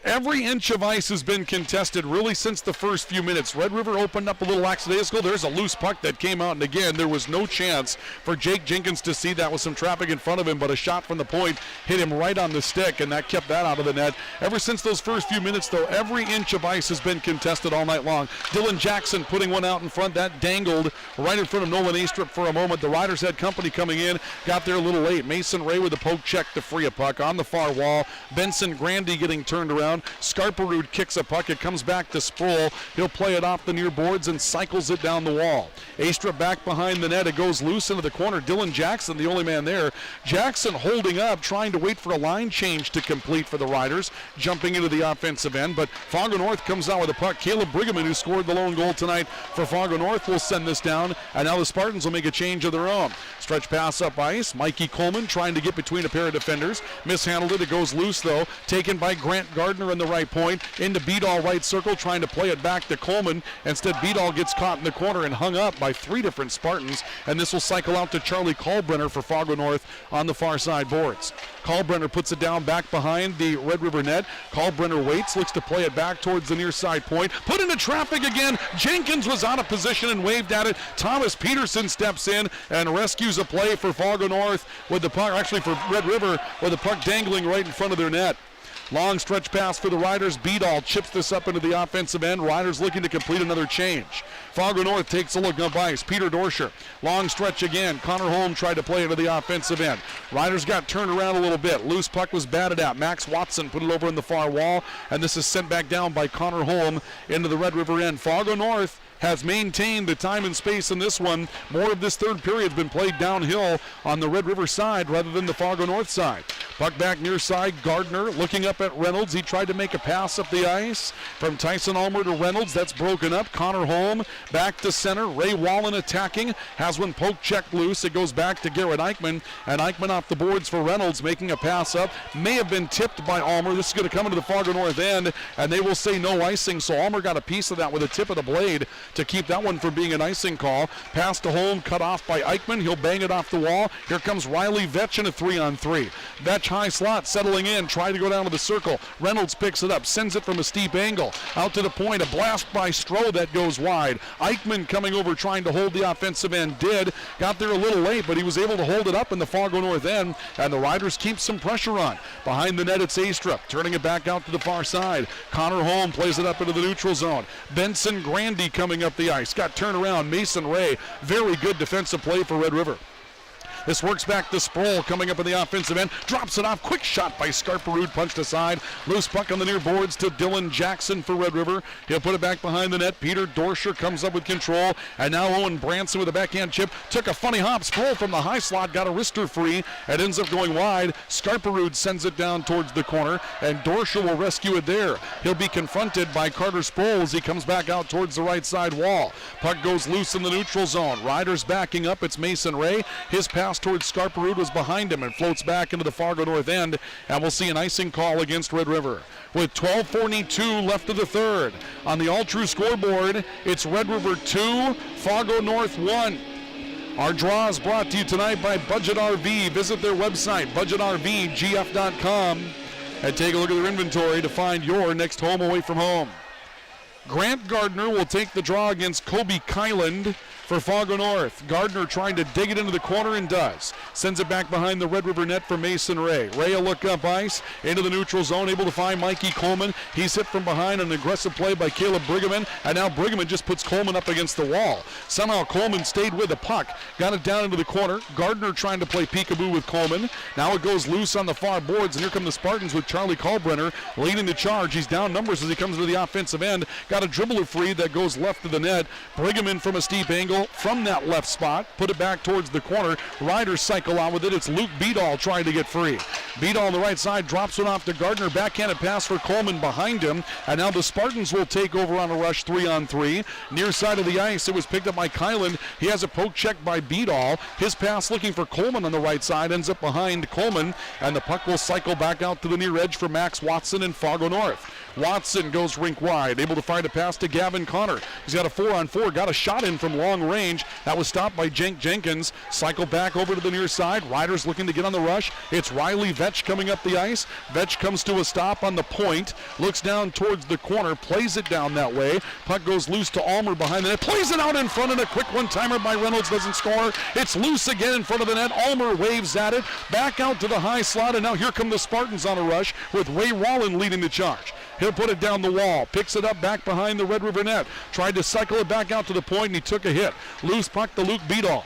Every inch of ice has been contested really since the first few minutes. Red River opened up a little lackadaisical. There's a loose puck that came out, and again, there was no chance for Jake Jenkins to see that with some traffic in front of him, but a shot from the point hit him right on the stick, and that kept that out of the net. Ever since those first few minutes, though, every inch of ice has been contested all night long. Dylan Jackson putting one out in front. That dangled right in front of Nolan Astrup for a moment. The Riders had company coming in, got there a little late. Mason Ray with a poke check to free a puck on the far wall. Benson Grandy getting turned around. Scarperud kicks a puck. It comes back to Sproul. He'll play it off the near boards and cycles it down the wall. Astrup back behind the net. It goes loose into the corner. Dylan Jackson, the only man there. Jackson holding up, trying to wait for a line change to complete for the Riders, jumping into the offensive end. But Fargo North comes out with a puck. Caleb Brigham, who scored the lone goal tonight for Fargo North, will send this down. And now the Spartans will make a change of their own. Stretch pass up ice. Mikey Coleman trying to get between a pair of defenders. Mishandled it. It goes loose, though. Taken by Grant Gardner in the right point. Into Beadall right circle, trying to play it back to Coleman. Instead, Beadall gets caught in the corner and hung up by 3 different Spartans. And this will cycle out to Charlie Kalbrenner for Fargo North on the far side boards. Kalbrenner puts it down back behind the Red River net. Kalbrenner waits, looks to play it back towards the near side point. Put into traffic again. Jenkins was out of position and waved at it. Thomas Peterson steps in and rescues a play for Fargo North with the puck, actually for Red River, with the puck dangling right in front of their net. Long stretch pass for the Riders. Beadall chips this up into the offensive end. Riders looking to complete another change. Fargo North takes a look up ice. Peter Dorscher. Long stretch again. Connor Holm tried to play into the offensive end. Riders got turned around a little bit. Loose puck was batted out. Max Watson put it over in the far wall, and this is sent back down by Connor Holm into the Red River end. Fargo North has maintained the time and space in this one. More of this third period has been played downhill on the Red River side rather than the Fargo North side. Puck back near side. Gardner looking up at Reynolds. He tried to make a pass up the ice from Tyson Ulmer to Reynolds. That's broken up. Connor Holm back to center. Ray Wallen attacking. Has one poke checked loose. It goes back to Garrett Eichmann. And Eichmann off the boards for Reynolds, making a pass up. May have been tipped by Ulmer. This is going to come into the Fargo North end, and they will say no icing. So Ulmer got a piece of that with a tip of the blade to keep that one from being an icing call. Pass to Holm, cut off by Eichmann. He'll bang it off the wall. Here comes Riley Vetch in a 3-on-3. Vetch high slot, settling in, trying to go down to the circle. Reynolds picks it up, sends it from a steep angle. Out to the point, a blast by Stroh that goes wide. Eichmann coming over, trying to hold the offensive end. Got there a little late, but he was able to hold it up in the Fargo North end, and the Riders keep some pressure on. Behind the net, it's Astrup, turning it back out to the far side. Connor Holm plays it up into the neutral zone. Benson Grandy coming up the ice. Got turned around. Mason Ray, very good defensive play for Red River. This works back to Sproul coming up in the offensive end. Drops it off. Quick shot by Scarperud, punched aside. Loose puck on the near boards to Dylan Jackson for Red River. He'll put it back behind the net. Peter Dorscher comes up with control. And now Owen Branson with a backhand chip. Took a funny hop. Sproul from the high slot got a wrister free. It ends up going wide. Scarperud sends it down towards the corner. And Dorscher will rescue it there. He'll be confronted by Carter Sproul as he comes back out towards the right side wall. Puck goes loose in the neutral zone. Riders backing up. It's Mason Ray. His pass towards Scarperud was behind him and floats back into the Fargo North end. And we'll see an icing call against Red River. With 12:42 left of the third. On the all-true scoreboard, it's Red River 2, Fargo North 1. Our draw is brought to you tonight by Budget RV. Visit their website, budgetrvgf.com, and take a look at their inventory to find your next home away from home. Grant Gardner will take the draw against Kobe Kyland for Fargo North. Gardner trying to dig it into the corner and does. Sends it back behind the Red River net for Mason Ray. Ray will look up ice into the neutral zone, able to find Mikey Coleman. He's hit from behind, an aggressive play by Caleb Brigham, and now Brigham just puts Coleman up against the wall. Somehow Coleman stayed with the puck, got it down into the corner. Gardner trying to play peekaboo with Coleman. Now it goes loose on the far boards, and here come the Spartans with Charlie Kalbrenner leading the charge. He's down numbers as he comes to the offensive end. Got a dribbler free that goes left of the net. Brigham in from a steep angle from that left spot, put it back towards the corner. Riders cycle out with it. It's Luke Beadall trying to get free. Beadall on the right side drops one off to Gardner. Backhanded pass for Coleman behind him. And now the Spartans will take over on a rush 3-on-3. Near side of the ice, it was picked up by Kylan. He has a poke check by Beadall. His pass looking for Coleman on the right side ends up behind Coleman. And the puck will cycle back out to the near edge for Max Watson in Fargo North. Watson goes rink wide, able to find a pass to Gavin Connor. He's got a 4-on-4, got a shot in from long range. That was stopped by Jenk Jenkins. Cycle back over to the near side. Riders looking to get on the rush. It's Riley Vetch coming up the ice. Vetch comes to a stop on the point, looks down towards the corner, plays it down that way. Puck goes loose to Almer behind the net, plays it out in front, and a quick one-timer by Reynolds doesn't score. It's loose again in front of the net. Almer waves at it, back out to the high slot, and now here come the Spartans on a rush with Ray Wallen leading the charge. He'll put it down the wall, picks it up back behind the Red River net, tried to cycle it back out to the point, and he took a hit. Loose puck to Luke Beadall.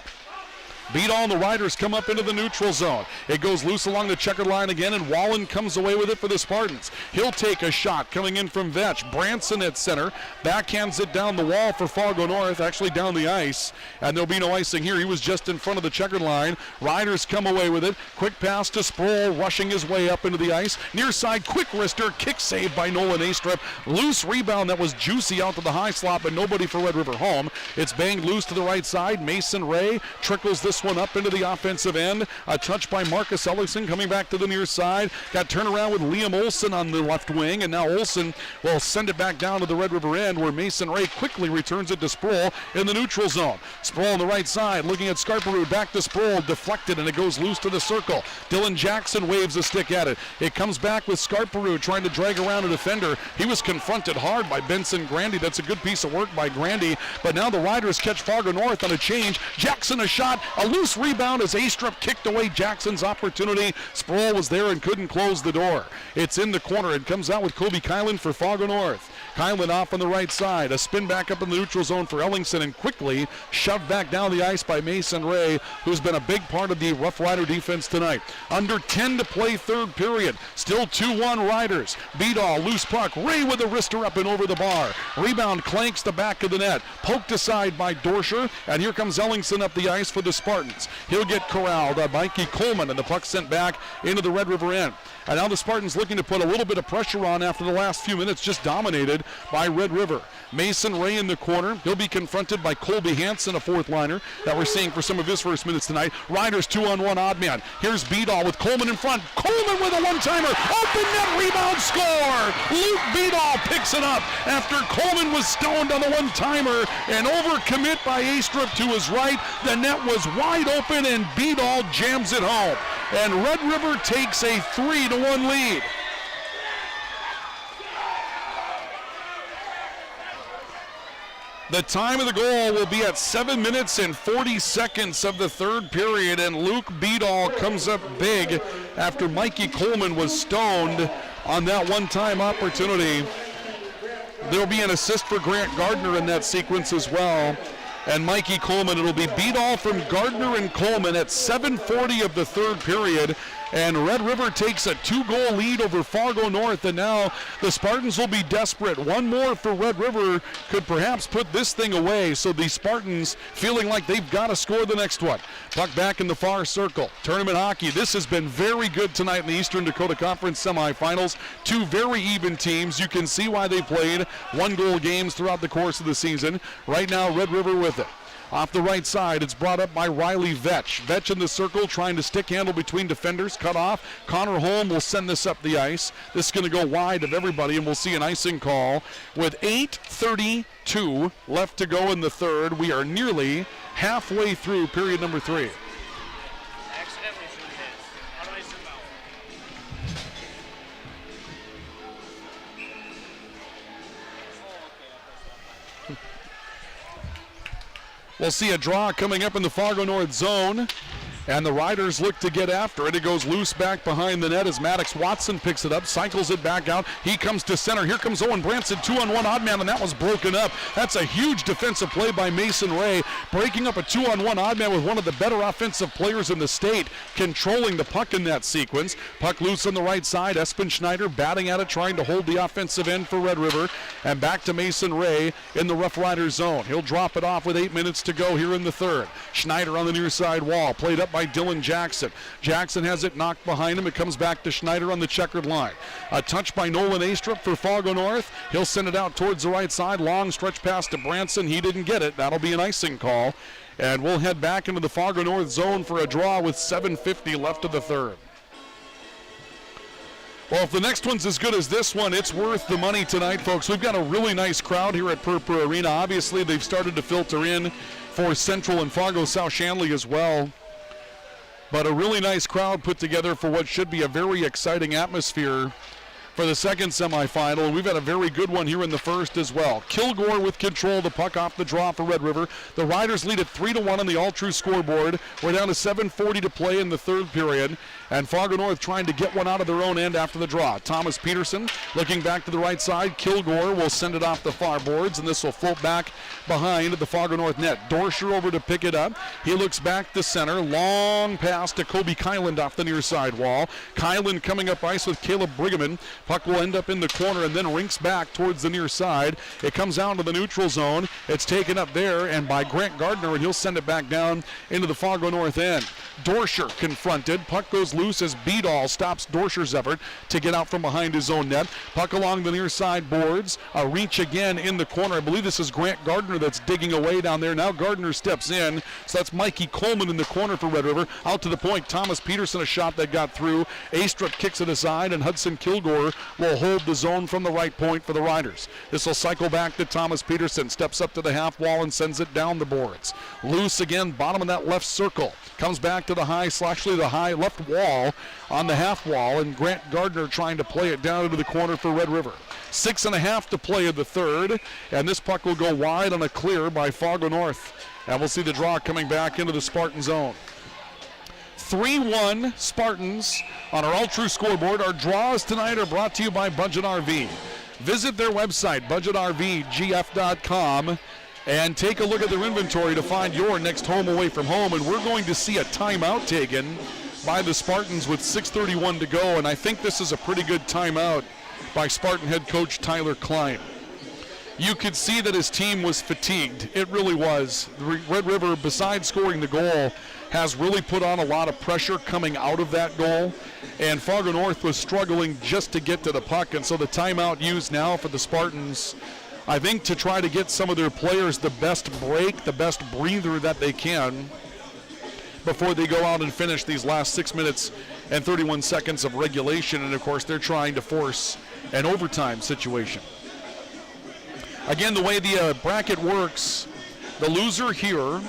Beadall and the Riders come up into the neutral zone. It goes loose along the checkered line again, and Wallen comes away with it for the Spartans. He'll take a shot coming in from Vetch. Branson at center. Backhands it down the wall for Fargo North, actually down the ice. And there'll be no icing here. He was just in front of the checkered line. Riders come away with it. Quick pass to Sproul, rushing his way up into the ice. Near side, quick wrister, kick save by Nolan Astrup. Loose rebound that was juicy out to the high slot, but nobody for Red River home. It's banged loose to the right side. Mason Ray trickles this one up into the offensive end. A touch by Marcus Ellison coming back to the near side. Got turned around with Liam Olson on the left wing, and now Olson will send it back down to the Red River end where Mason Ray quickly returns it to Sproul in the neutral zone. Sproul on the right side looking at Scarperud, back to Sproul, deflected, and it goes loose to the circle. Dylan Jackson waves a stick at it. It comes back with Scarperud trying to drag around a defender. He was confronted hard by Benson Grandy. That's a good piece of work by Grandy, but now the Riders catch Fargo North on a change. Jackson a shot, a loose rebound as Astrup kicked away Jackson's opportunity. Sproul was there and couldn't close the door. It's in the corner. It comes out with Kobe Kylan for Fargo North. Kylan off on the right side. A spin back up in the neutral zone for Ellingson, and quickly shoved back down the ice by Mason Ray, who's been a big part of the Rough Rider defense tonight. Under 10 to play third period. Still 2-1 Riders. Beadall, loose puck. Ray with a wrister up and over the bar. Rebound clanks the back of the net. Poked aside by Dorscher, and here comes Ellingson up the ice for the Spartans. He'll get corralled by Mikey Coleman, and the puck sent back into the Red River end. And now the Spartans looking to put a little bit of pressure on after the last few minutes, just dominated by Red River. Mason Ray in the corner. He'll be confronted by Colby Hansen, a fourth liner that we're seeing for some of his first minutes tonight. Riders 2-on-1 odd man. Here's Beadall with Coleman in front. Coleman with a one-timer. Open net rebound, score! Luke Beadall picks it up after Coleman was stoned on the one-timer. An overcommit by Astrup to his right. The net was wide open and Beadall jams it home. And Red River takes a 3-1 lead. The time of the goal will be at 7 minutes and 40 seconds of the third period, and Luke Beadall comes up big after Mikey Coleman was stoned on that one-time opportunity. There'll be an assist for Grant Gardner in that sequence as well. and Mikey Coleman. It'll be beat all from Gardner and Coleman at 7:40 of the third period. And Red River takes a 2-goal lead over Fargo North, and now the Spartans will be desperate. One more for Red River could perhaps put this thing away, so the Spartans feeling like they've got to score the next one. Puck back in the far circle. Tournament hockey, this has been very good tonight in the Eastern Dakota Conference semifinals. Two very even teams. You can see why they played one-goal games throughout the course of the season. Right now, Red River with it. Off the right side, it's brought up by Riley Vetch. Vetch in the circle, trying to stick handle between defenders, cut off. Connor Holm will send this up the ice. This is going to go wide of everybody, and we'll see an icing call. With 8:32 left to go in the third, we are nearly halfway through period number 3. We'll see a draw coming up in the Fargo North zone, and the Riders look to get after it. It goes loose back behind the net as Maddox Watson picks it up, cycles it back out. He comes to center. Here comes Owen Branson, 2-on-1 odd man, and that was broken up. That's a huge defensive play by Mason Ray, breaking up a 2-on-1 odd man with one of the better offensive players in the state, controlling the puck in that sequence. Puck loose on the right side. Espen Schneider batting at it, trying to hold the offensive end for Red River, and back to Mason Ray in the Rough Riders zone. He'll drop it off with 8 minutes to go here in the third. Schneider on the near side wall, played up by Dylan Jackson. Jackson has it knocked behind him. It comes back to Schneider on the checkered line. A touch by Nolan Astrup for Fargo North. He'll send it out towards the right side. Long stretch pass to Branson. He didn't get it. That'll be an icing call. And we'll head back into the Fargo North zone for a draw with 7:50 left of the third. Well, if the next one's as good as this one, it's worth the money tonight, folks. We've got a really nice crowd here at Purpura Arena. Obviously, they've started to filter in for Central and Fargo South Shanley as well. But a really nice crowd put together for what should be a very exciting atmosphere for the second semifinal. We've had a very good one here in the first as well. Kilgore with control, the puck off the draw for Red River. The Riders lead at 3-1 on the all-true scoreboard. We're down to 7:40 to play in the third period. And Fargo North trying to get one out of their own end after the draw. Thomas Peterson looking back to the right side. Kilgore will send it off the far boards, and this will float back behind the Fargo North net. Dorscher over to pick it up. He looks back to center. Long pass to Kobe Kyland off the near side wall. Kyland coming up ice with Caleb Brigham. Puck will end up in the corner and then rinks back towards the near side. It comes out to the neutral zone. It's taken up there and by Grant Gardner, and he'll send it back down into the Fargo North end. Dorscher confronted. Puck goes loose as Beadall stops Dorscher's effort to get out from behind his own net. Puck along the near side boards. A reach again in the corner. I believe this is Grant Gardner that's digging away down there. Now Gardner steps in. So that's Mikey Coleman in the corner for Red River. Out to the point. Thomas Peterson, a shot that got through. Astrup kicks it aside, and Hudson Kilgore will hold the zone from the right point for the Riders. This will cycle back to Thomas Peterson. Steps up to the half wall and sends it down the boards. Loose again, bottom of that left circle. Comes back to the high left wall on the half wall, and Grant Gardner trying to play it down into the corner for Red River. 6.5 to play in the third, and this puck will go wide on a clear by Fargo North. And we'll see the draw coming back into the Spartan zone. 3-1 Spartans on our all-true scoreboard. Our draws tonight are brought to you by Budget RV. Visit their website, budgetrvgf.com, and take a look at their inventory to find your next home away from home. And we're going to see a timeout taken by the Spartans with 6:31 to go, and I think this is a pretty good timeout by Spartan head coach Tyler Klein. You could see that his team was fatigued. It really was. Red River, besides scoring the goal, has really put on a lot of pressure coming out of that goal, and Fargo North was struggling just to get to the puck, and so the timeout used now for the Spartans, I think, to try to get some of their players the best break, the best breather that they can before they go out and finish these last 6 minutes and 31 seconds of regulation. And, of course, they're trying to force an overtime situation. Again, the way the bracket works, the loser here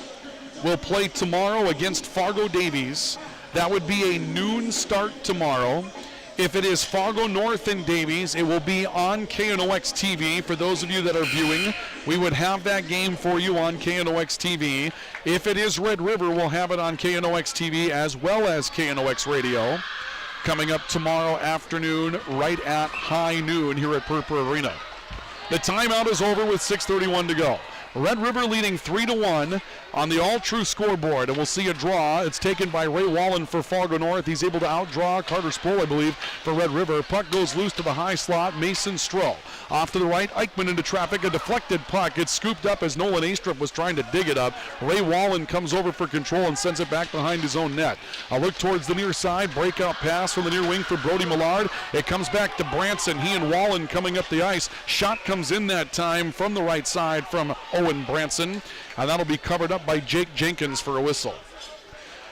will play tomorrow against Fargo Davies. That would be a noon start tomorrow. If it is Fargo North and Davies, it will be on KNOX TV. For those of you that are viewing, we would have that game for you on KNOX TV. If it is Red River, we'll have it on KNOX TV as well as KNOX Radio. Coming up tomorrow afternoon, right at high noon here at Purpura Arena. The timeout is over with 6:31 to go. Red River leading 3-1 on the all-true scoreboard, and we'll see a draw. It's taken by Ray Wallen for Fargo North. He's able to outdraw Carter Sproul, I believe, for Red River. Puck goes loose to the high slot. Mason Stroh off to the right. Eichmann into traffic. A deflected puck. It's scooped up as Nolan Astrup was trying to dig it up. Ray Wallen comes over for control and sends it back behind his own net. A look towards the near side. Breakout pass from the near wing for Brody Millard. It comes back to Branson. He and Wallen coming up the ice. Shot comes in that time from the right side from Owen Branson, and that'll be covered up by Jake Jenkins for a whistle.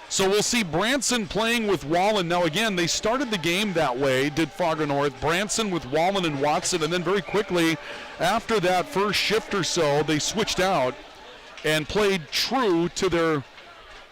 So we'll see Branson playing with Wallen. Now again, they started the game that way, did Fargo North. Branson with Wallen and Watson, and then very quickly after that first shift or so, they switched out and played true to their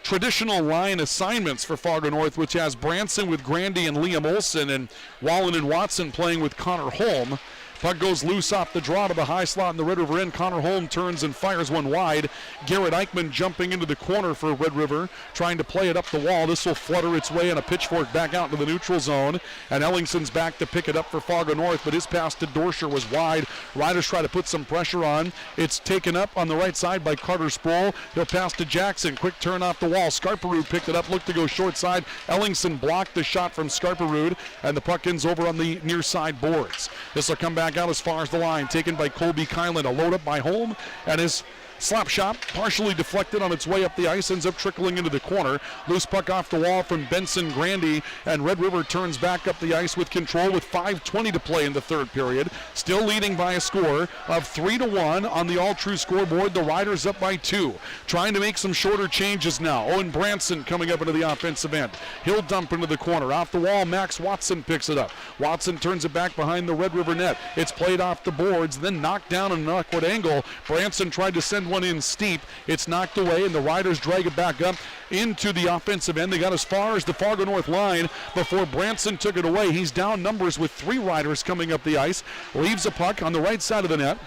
traditional line assignments for Fargo North, which has Branson with Grandy and Liam Olsen, and Wallen and Watson playing with Connor Holm. Puck goes loose off the draw to the high slot in the Red River end. Connor Holm turns and fires one wide. Garrett Eichmann jumping into the corner for Red River, trying to play it up the wall. This will flutter its way in a pitchfork back out into the neutral zone. And Ellingson's back to pick it up for Fargo North, but his pass to Dorscher was wide. Riders try to put some pressure on. It's taken up on the right side by Carter Sproul. He'll pass to Jackson. Quick turn off the wall. Scarperud picked it up, looked to go short side. Ellingson blocked the shot from Scarperud, and the puck ends over on the near side boards. This will come back out as far as the line, taken by Colby Kylan. A load up by Holm, and his slap shot partially deflected on its way up the ice, ends up trickling into the corner. Loose puck off the wall from Benson Grandy, and Red River turns back up the ice with control with 5:20 to play in the third period. Still leading by a score of 3-1 on the all-true scoreboard. The Riders up by 2. Trying to make some shorter changes now. Owen Branson coming up into the offensive end. He'll dump into the corner. Off the wall, Max Watson picks it up. Watson turns it back behind the Red River net. It's played off the boards, then knocked down at an awkward angle. Branson tried to send one in steep. It's knocked away, and the Riders drag it back up into the offensive end. They got as far as the Fargo North line before Branson took it away. He's down numbers with 3 Riders coming up the ice. Leaves a puck on the right side of the net,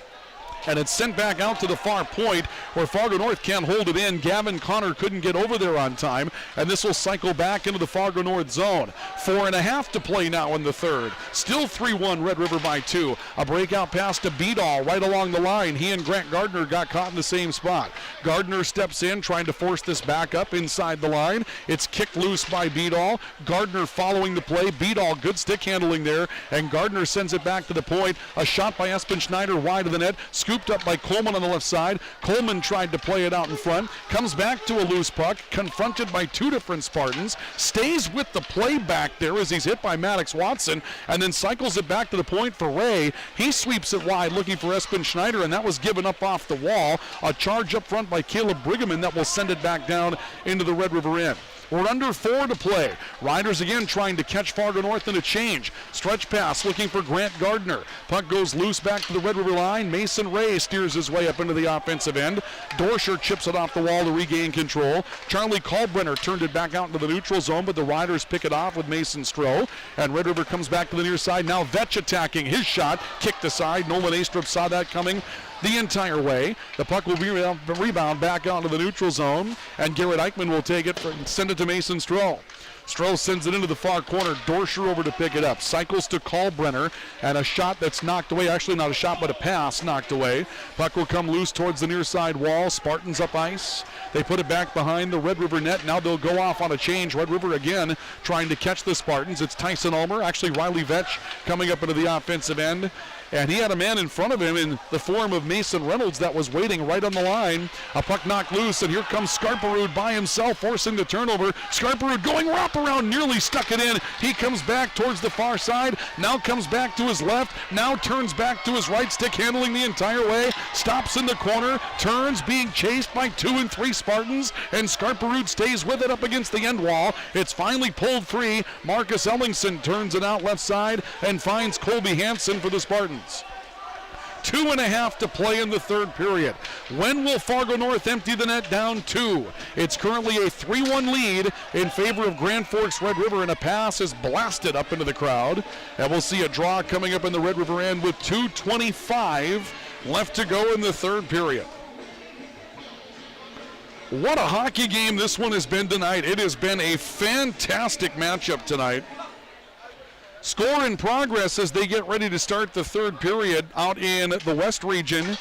and it's sent back out to the far point where Fargo North can't hold it in. Gavin Connor couldn't get over there on time, and this will cycle back into the Fargo North zone. 4.5 to play now in the third. Still 3-1 Red River by 2. A breakout pass to Beadall right along the line. He and Grant Gardner got caught in the same spot. Gardner steps in, trying to force this back up inside the line. It's kicked loose by Beadall. Gardner following the play. Beadall, good stick handling there, and Gardner sends it back to the point. A shot by Espen Schneider wide of the net. Scooped up by Coleman on the left side. Coleman tried to play it out in front. Comes back to a loose puck. Confronted by 2 different Spartans. Stays with the play back there as he's hit by Maddox Watson, and then cycles it back to the point for Ray. He sweeps it wide looking for Espen Schneider, and that was given up off the wall. A charge up front by Caleb Brigham that will send it back down into the Red River end. We're under 4 to play. Riders again trying to catch Fargo North in a change. Stretch pass looking for Grant Gardner. Puck goes loose back to the Red River line. Mason Ray steers his way up into the offensive end. Dorscher chips it off the wall to regain control. Charlie Kalbrenner turned it back out into the neutral zone, but the Riders pick it off with Mason Stroh. And Red River comes back to the near side. Now Vetch attacking. His shot kicked aside. Nolan Astrup saw that coming the entire way. The puck will be rebound back out into the neutral zone, and Garrett Eichmann will take it and send it to Mason Stroh. Stroh sends it into the far corner. Dorscher over to pick it up. Cycles to Kalbrenner, and a shot that's knocked away. Actually, not a shot, but a pass knocked away. Puck will come loose towards the near side wall. Spartans up ice. They put it back behind the Red River net. Now they'll go off on a change. Red River again trying to catch the Spartans. It's Tyson Ulmer. Actually, Riley Vetch coming up into the offensive end. And he had a man in front of him in the form of Mason Reynolds that was waiting right on the line. A puck knocked loose, and here comes Scarperud by himself, forcing the turnover. Scarperud going wraparound, nearly stuck it in. He comes back towards the far side, now comes back to his left, now turns back to his right, stick handling the entire way, stops in the corner, turns, being chased by 2 and 3 Spartans, and Scarperud stays with it up against the end wall. It's finally pulled free. Marcus Ellingson turns it out left side and finds Colby Hansen for the Spartans. 2.5 to play in the third period. When will Fargo North empty the net down 2? It's currently a 3-1 lead in favor of Grand Forks Red River, and a pass is blasted up into the crowd. And we'll see a draw coming up in the Red River end with 2:25 left to go in the third period. What a hockey game this one has been tonight. It has been a fantastic matchup tonight. Score in progress as they get ready to start the third period out in the West region.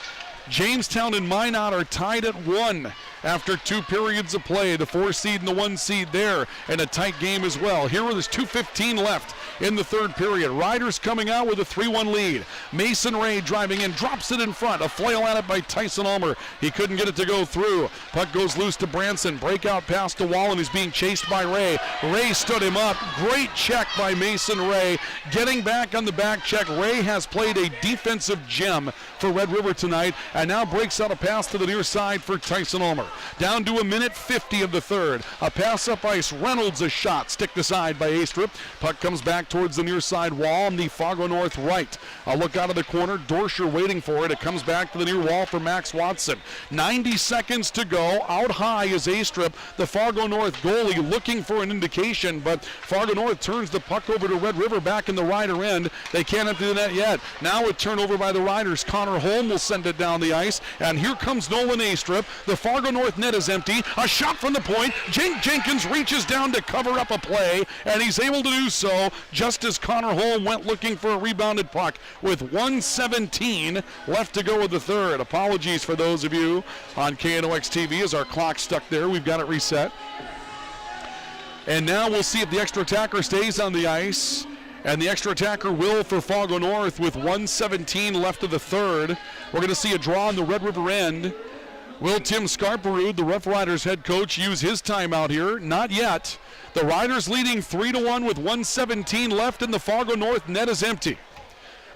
Jamestown and Minot are tied at 1 after 2 periods of play. The 4 seed and the 1 seed there in a tight game as well. Here there's 2:15 left in the third period. Riders coming out with a 3-1 lead. Mason Ray driving in, drops it in front. A flail at it by Tyson Ulmer. He couldn't get it to go through. Puck goes loose to Branson. Breakout pass to Wallen, who's being chased by Ray. Ray stood him up. Great check by Mason Ray. Getting back on the back check. Ray has played a defensive gem for Red River tonight, and now breaks out a pass to the near side for Tyson Ulmer. Down to a minute 50 of the third. A pass up ice. Reynolds a shot. Sticked aside by Astrup. Puck comes back towards the near side wall on the Fargo North right. A look out of the corner. Dorscher waiting for it. It comes back to the near wall for Max Watson. 90 seconds to go. Out high is Astrup, the Fargo North goalie, looking for an indication, but Fargo North turns the puck over to Red River back in the Rider end. They can't empty the net yet. Now a turnover by the Riders. Connor Holm will send it down the ice, and here comes Nolan Astrup. The Fargo North net is empty. A shot from the point. Jake Jenkins reaches down to cover up a play, and he's able to do so just as Connor Holm went looking for a rebounded puck with 1:17 left to go with the third. Apologies for those of you on KNOX TV as our clock stuck there. We've got it reset. And now we'll see if the extra attacker stays on the ice. And the extra attacker will for Fargo North with 1:17 left of the third. We're going to see a draw on the Red River end. Will Tim Scarperud, the Rough Riders head coach, use his timeout here? Not yet. The Riders leading 3-1 with 1:17 left, and the Fargo North net is empty.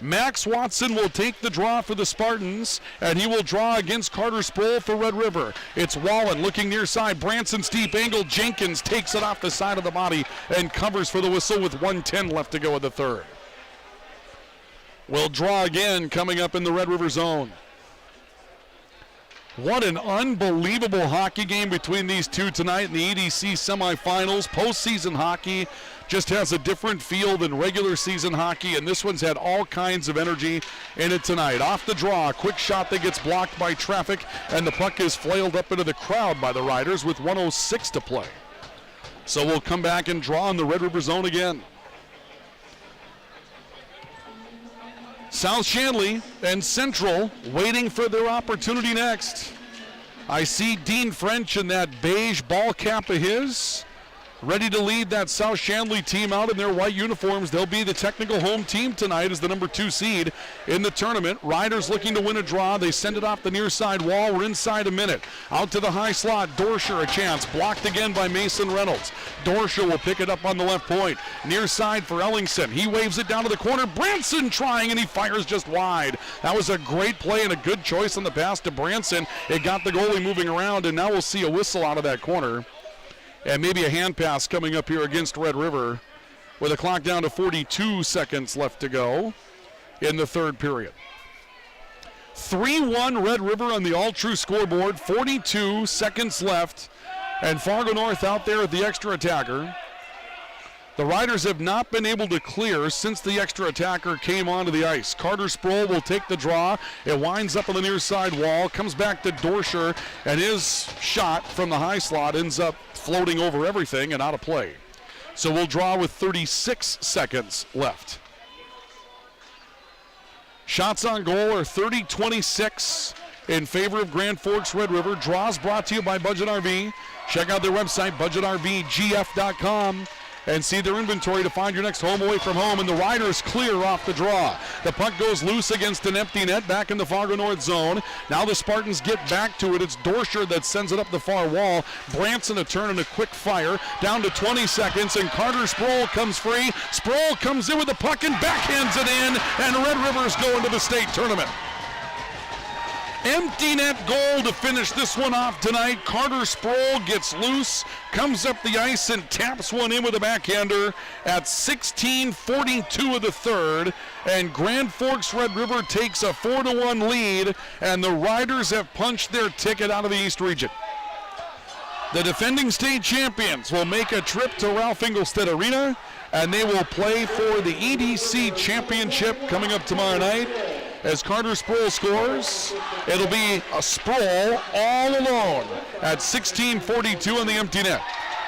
Max Watson will take the draw for the Spartans, and he will draw against Carter Sproul for Red River. It's Wallen looking near side. Branson steep angle. Jenkins takes it off the side of the body and covers for the whistle with 1:10 left to go in the third. We'll draw again coming up in the Red River zone. What an unbelievable hockey game between these two tonight in the EDC semifinals. Postseason hockey just has a different feel than regular season hockey, and this one's had all kinds of energy in it tonight. Off the draw, a quick shot that gets blocked by traffic, and the puck is flailed up into the crowd by the Riders with 1:06 to play. So we'll come back and draw in the Red River zone again. South Shanley and Central waiting for their opportunity next. I see Dean French in that beige ball cap of his, ready to lead that South Shanley team out in their white uniforms. They'll be the technical home team tonight as the number 2 seed in the tournament. Riders looking to win a draw. They send it off the near side wall. We're inside a minute. Out to the high slot. Dorscher a chance. Blocked again by Mason Reynolds. Dorscher will pick it up on the left point. Near side for Ellingson. He waves it down to the corner. Branson trying, and he fires just wide. That was a great play and a good choice on the pass to Branson. It got the goalie moving around, and now we'll see a whistle out of that corner. And maybe a hand pass coming up here against Red River with a clock down to 42 seconds left to go in the third period. 3-1 Red River on the all-true scoreboard, 42 seconds left, and Fargo North out there at the extra attacker. The Riders have not been able to clear since the extra attacker came onto the ice. Carter Sproul will take the draw. It winds up on the near side wall, comes back to Dorscher, and his shot from the high slot ends up floating over everything and out of play. So we'll draw with 36 seconds left. Shots on goal are 30-26 in favor of Grand Forks Red River. Draws brought to you by Budget RV. Check out their website, budgetrvgf.com, and see their inventory to find your next home away from home. And the Riders clear off the draw. The puck goes loose against an empty net back in the Fargo North zone. Now the Spartans get back to it. It's Dorscher that sends it up the far wall. Branson a turn and a quick fire. Down to 20 seconds, and Carter Sproul comes free. Sproul comes in with the puck and backhands it in, and Red River's going to the state tournament. Empty net goal to finish this one off tonight. Carter Sproul gets loose, comes up the ice and taps one in with a backhander at 16:42 of the third. And Grand Forks Red River takes a 4-1 lead, and the Riders have punched their ticket out of the East region. The defending state champions will make a trip to Ralph Engelstad Arena, and they will play for the EDC championship coming up tomorrow night. As Carter Sproul scores, it'll be a Sproul all alone at 16:42 on the empty net.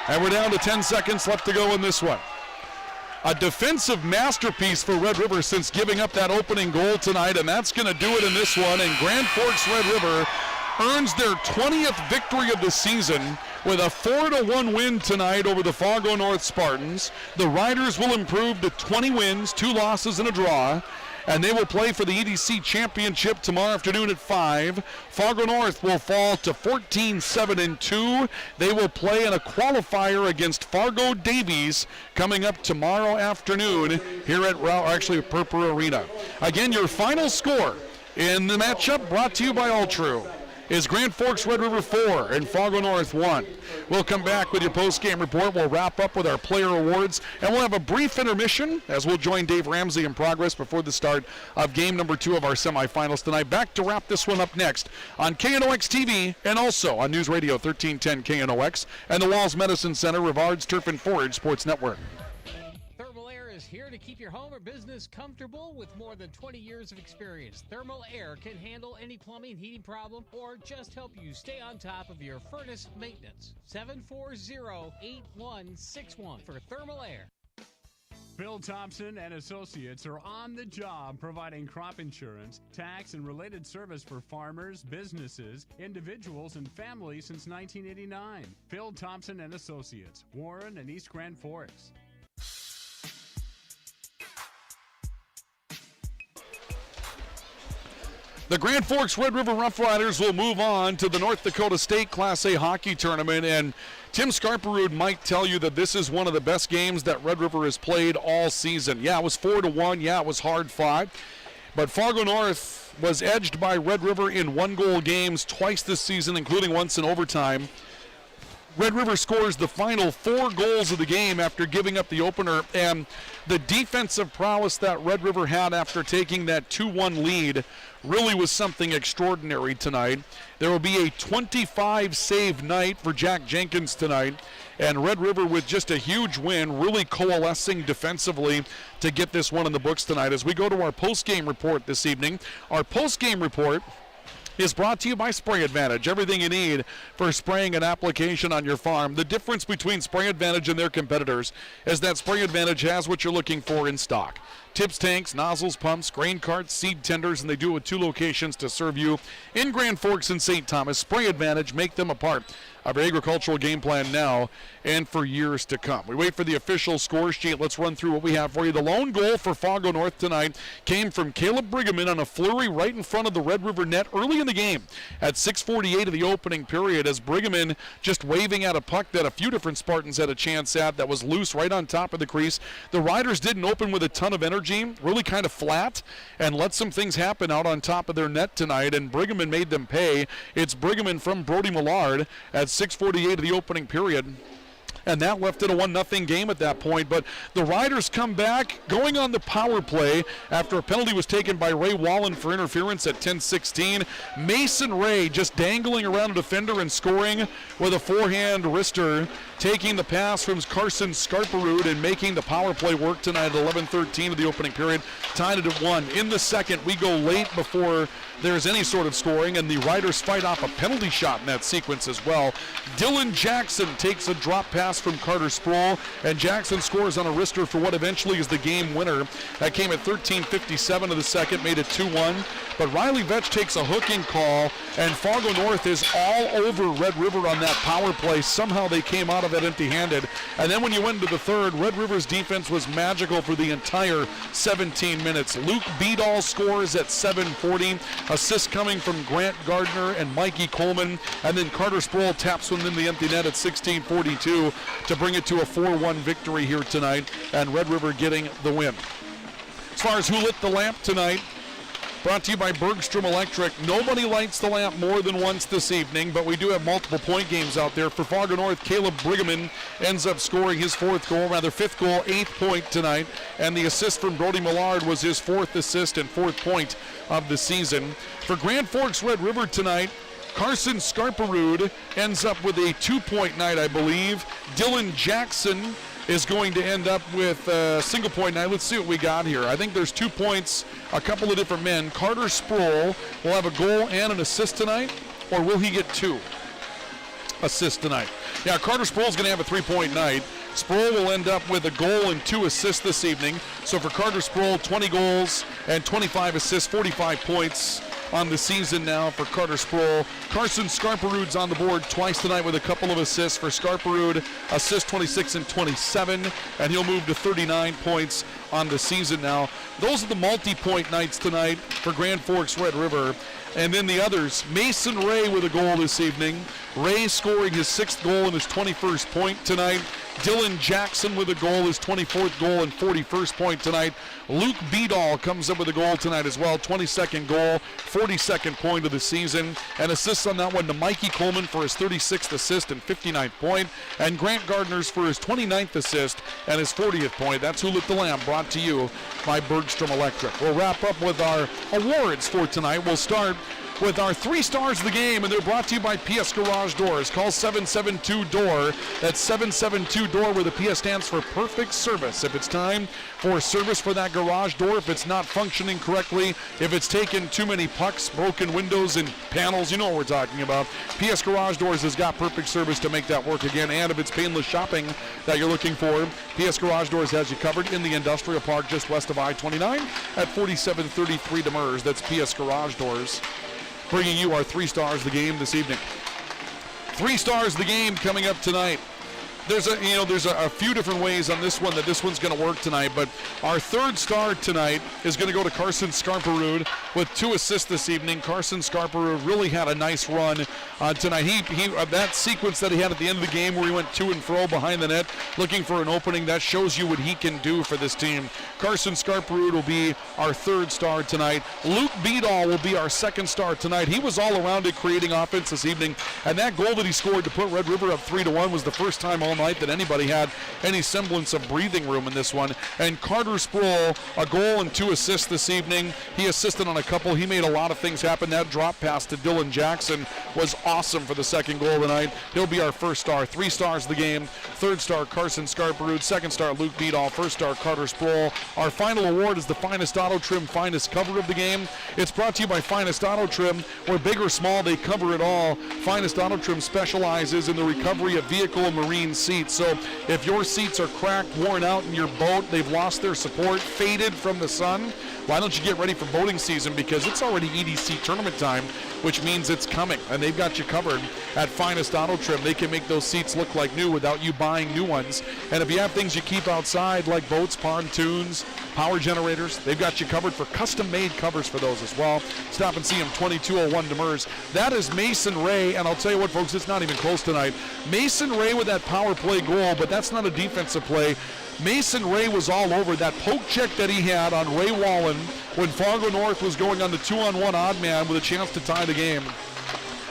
And we're down to 10 seconds left to go in this one. a defensive masterpiece for Red River since giving up that opening goal tonight, and that's going to do it in this one. And Grand Forks Red River earns their 20th victory of the season with a 4-1 win tonight over the Fargo North Spartans. The Riders will improve to 20 wins, 2 losses, and a draw, and they will play for the EDC Championship tomorrow afternoon at 5. Fargo North will fall to 14-7-2. They will play in a qualifier against Fargo Davies coming up tomorrow afternoon here at Purpura Arena. Again, your final score in the matchup brought to you by Altru is Grand Forks Red River 4 and Fargo North 1. We'll come back with your post-game report. We'll wrap up with our player awards, and we'll have a brief intermission as we'll join Dave Ramsey in progress before the start of game number 2 of our semifinals tonight. Back to wrap this one up next on KNOX TV and also on News Radio 1310 KNOX and the Walls Medicine Center, Rivard's Turf and Forage Sports Network. Here to keep your home or business comfortable with more than 20 years of experience. Thermal Air can handle any plumbing, heating problem, or just help you stay on top of your furnace maintenance. 740-8161 for Thermal Air. Phil Thompson and Associates are on the job providing crop insurance, tax, and related service for farmers, businesses, individuals, and families since 1989. Phil Thompson and Associates, Warren and East Grand Forks. The Grand Forks Red River Rough Riders will move on to the North Dakota State Class A hockey tournament, and Tim Scarperud might tell you that this is one of the best games that Red River has played all season. Yeah, it was 4-1. Yeah, it was hard fought, but Fargo North was edged by Red River in 1-goal games twice this season, including once in overtime. Red River scores the final 4 goals of the game after giving up the opener, and the defensive prowess that Red River had after taking that 2-1 lead really was something extraordinary tonight. There will be a 25-save night for Jack Jenkins tonight, and Red River with just a huge win, really coalescing defensively to get this one in the books tonight. As we go to our post-game report this evening, our post-game report is brought to you by Spray Advantage. Everything you need for spraying an application on your farm. The difference between Spray Advantage and their competitors is that Spray Advantage has what you're looking for in stock. Tips, tanks, nozzles, pumps, grain carts, seed tenders, and they do it with 2 locations to serve you in Grand Forks and St. Thomas. Spray Advantage, make them a part of our agricultural game plan now and for years to come. We wait for the official score sheet. Let's run through what we have for you. The lone goal for Fargo North tonight came from Caleb Brigham on a flurry right in front of the Red River net early in the game at 6:48 of the opening period, as Brigham just waving at a puck that a few different Spartans had a chance at that was loose right on top of the crease. The Riders didn't open with a ton of energy, really kind of flat, and let some things happen out on top of their net tonight, and Brigham made them pay. It's Brigham from Brody Millard at 6:48 of the opening period. And that left it a 1-0 game at that point. But the Riders come back, going on the power play after a penalty was taken by Ray Wallen for interference at 10:16. Mason Ray just dangling around a defender and scoring with a forehand wrister, taking the pass from Carson Scarperud and making the power play work tonight at 11:13 of the opening period, tied it at 1. In the second, we go late before there's any sort of scoring, and the Riders fight off a penalty shot in that sequence as well. Dylan Jackson takes a drop pass from Carter Sproul, and Jackson scores on a wrister for what eventually is the game winner. That came at 13:57 of the second, made it 2-1. But Riley Vetch takes a hooking call, and Fargo North is all over Red River on that power play. Somehow they came out of it empty-handed. And then when you went into the third, Red River's defense was magical for the entire 17 minutes. Luke Beadall scores at 7:40. Assist coming from Grant Gardner and Mikey Coleman. And then Carter Sproul taps one in the empty net at 16:42 to bring it to a 4-1 victory here tonight, and Red River getting the win. As far as who lit the lamp tonight, brought to you by Bergstrom Electric. Nobody lights the lamp more than once this evening, but we do have multiple point games out there. For Fargo North, Caleb Brigham ends up scoring his fifth goal, 8th point tonight, and the assist from Brody Millard was his 4th assist and 4th point of the season. For Grand Forks Red River tonight, Carson Scarperud ends up with a 2-point night, I believe. Dylan Jackson is going to end up with a single-point night. Let's see what we got here. I think there's 2 points, a couple of different men. Carter Sproul will have a goal and an assist tonight, or will he get 2 assists tonight? Yeah, Carter Sproul's going to have a 3-point night. Sproul will end up with a goal and 2 assists this evening. So for Carter Sproul, 20 goals and 25 assists, 45 points on the season now for Carter Sproul. Carson Scarperud's on the board twice tonight with a couple of assists for Scarperud. Assists 26 and 27, and he'll move to 39 points on the season now. Those are the multi-point nights tonight for Grand Forks Red River. And then the others, Mason Ray with a goal this evening. Ray scoring his 6th goal and his 21st point tonight. Dylan Jackson with a goal, his 24th goal and 41st point tonight. Luke Beadall comes up with a goal tonight as well, 22nd goal, 42nd point of the season. And assists on that one to Mikey Coleman for his 36th assist and 59th point. And Grant Gardner's for his 29th assist and his 40th point. That's Who Lit the Lamp, brought to you by Bergstrom Electric. We'll wrap up with our awards for tonight. We'll start with our 3 stars of the game, and they're brought to you by PS Garage Doors. Call 772-DOOR. That's 772-DOOR, where the PS stands for perfect service. If it's time for service for that garage door, if it's not functioning correctly, if it's taken too many pucks, broken windows and panels, you know what we're talking about. PS Garage Doors has got perfect service to make that work again. And if it's painless shopping that you're looking for, PS Garage Doors has you covered in the industrial park just west of I-29 at 4733 Demers. That's PS Garage Doors, bringing you our 3 stars of the game this evening. 3 stars of the game coming up tonight. There's a few different ways on this one that this one's going to work tonight, but our 3rd star tonight is going to go to Carson Scarperud with 2 assists this evening. Carson Scarperud really had a nice run tonight. He that sequence that he had at the end of the game where he went to and fro behind the net looking for an opening, that shows you what he can do for this team. Carson Scarperud will be our 3rd star tonight. Luke Beadall will be our 2nd star tonight. He was all around it creating offense this evening, and that goal that he scored to put Red River up 3-1 was the first time all night that anybody had any semblance of breathing room in this one. And Carter Sproul, a goal and 2 assists this evening. He assisted on a couple. He made a lot of things happen. That drop pass to Dylan Jackson was awesome for the 2nd goal tonight. He'll be our 1st star. 3 stars of the game. 3rd star Carson Scarperud. 2nd star Luke Beadall. 1st star Carter Sproul. Our final award is the Finest Auto Trim Finest Cover of the game. It's brought to you by Finest Auto Trim, where big or small, they cover it all. Finest Auto Trim specializes in the recovery of vehicle and marine seats. So if your seats are cracked, worn out in your boat, they've lost their support, faded from the sun, why don't you get ready for boating season, because it's already EDC tournament time, which means it's coming, and they've got you covered at Finest Auto Trim. They can make those seats look like new without you buying new ones. And if you have things you keep outside like boats, pontoons, power generators, they've got you covered for custom-made covers for those as well. Stop and see them, 2201 Demers. That is Mason Ray, and I'll tell you what, folks, it's not even close tonight. Mason Ray with that power play goal, but that's not a defensive play. Mason Ray was all over that poke check that he had on Ray Wallen when Fargo North was going on the 2-on-1 odd man with a chance to tie the game.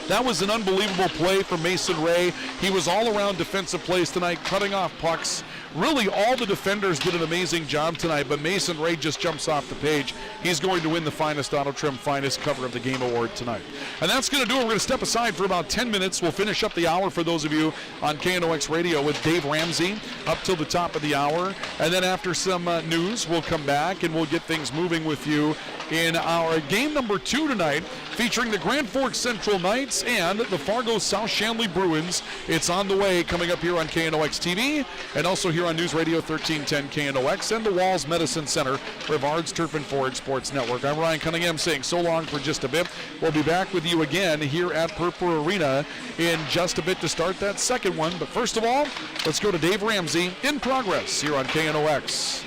That was an unbelievable play for Mason Ray. He was all around defensive plays tonight, cutting off pucks. Really, all the defenders did an amazing job tonight, but Mason Ray just jumps off the page. He's going to win the Finest Auto Trim Finest Cover of the Game award tonight. And that's going to do it. We're going to step aside for about 10 minutes. We'll finish up the hour for those of you on KNOX Radio with Dave Ramsey up till the top of the hour. And then after some news, we'll come back and we'll get things moving with you in our game number 2 tonight, featuring the Grand Forks Central Knights and the Fargo South Shanley Bruins. It's on the way, coming up here on KNOX TV and also here on News Radio 1310 KNOX and the Walls Medicine Center, Brevard's Turf and Forage Sports Network. I'm Ryan Cunningham saying so long for just a bit. We'll be back with you again here at Purple Arena in just a bit to start that second one. But first of all, let's go to Dave Ramsey in progress here on KNOX.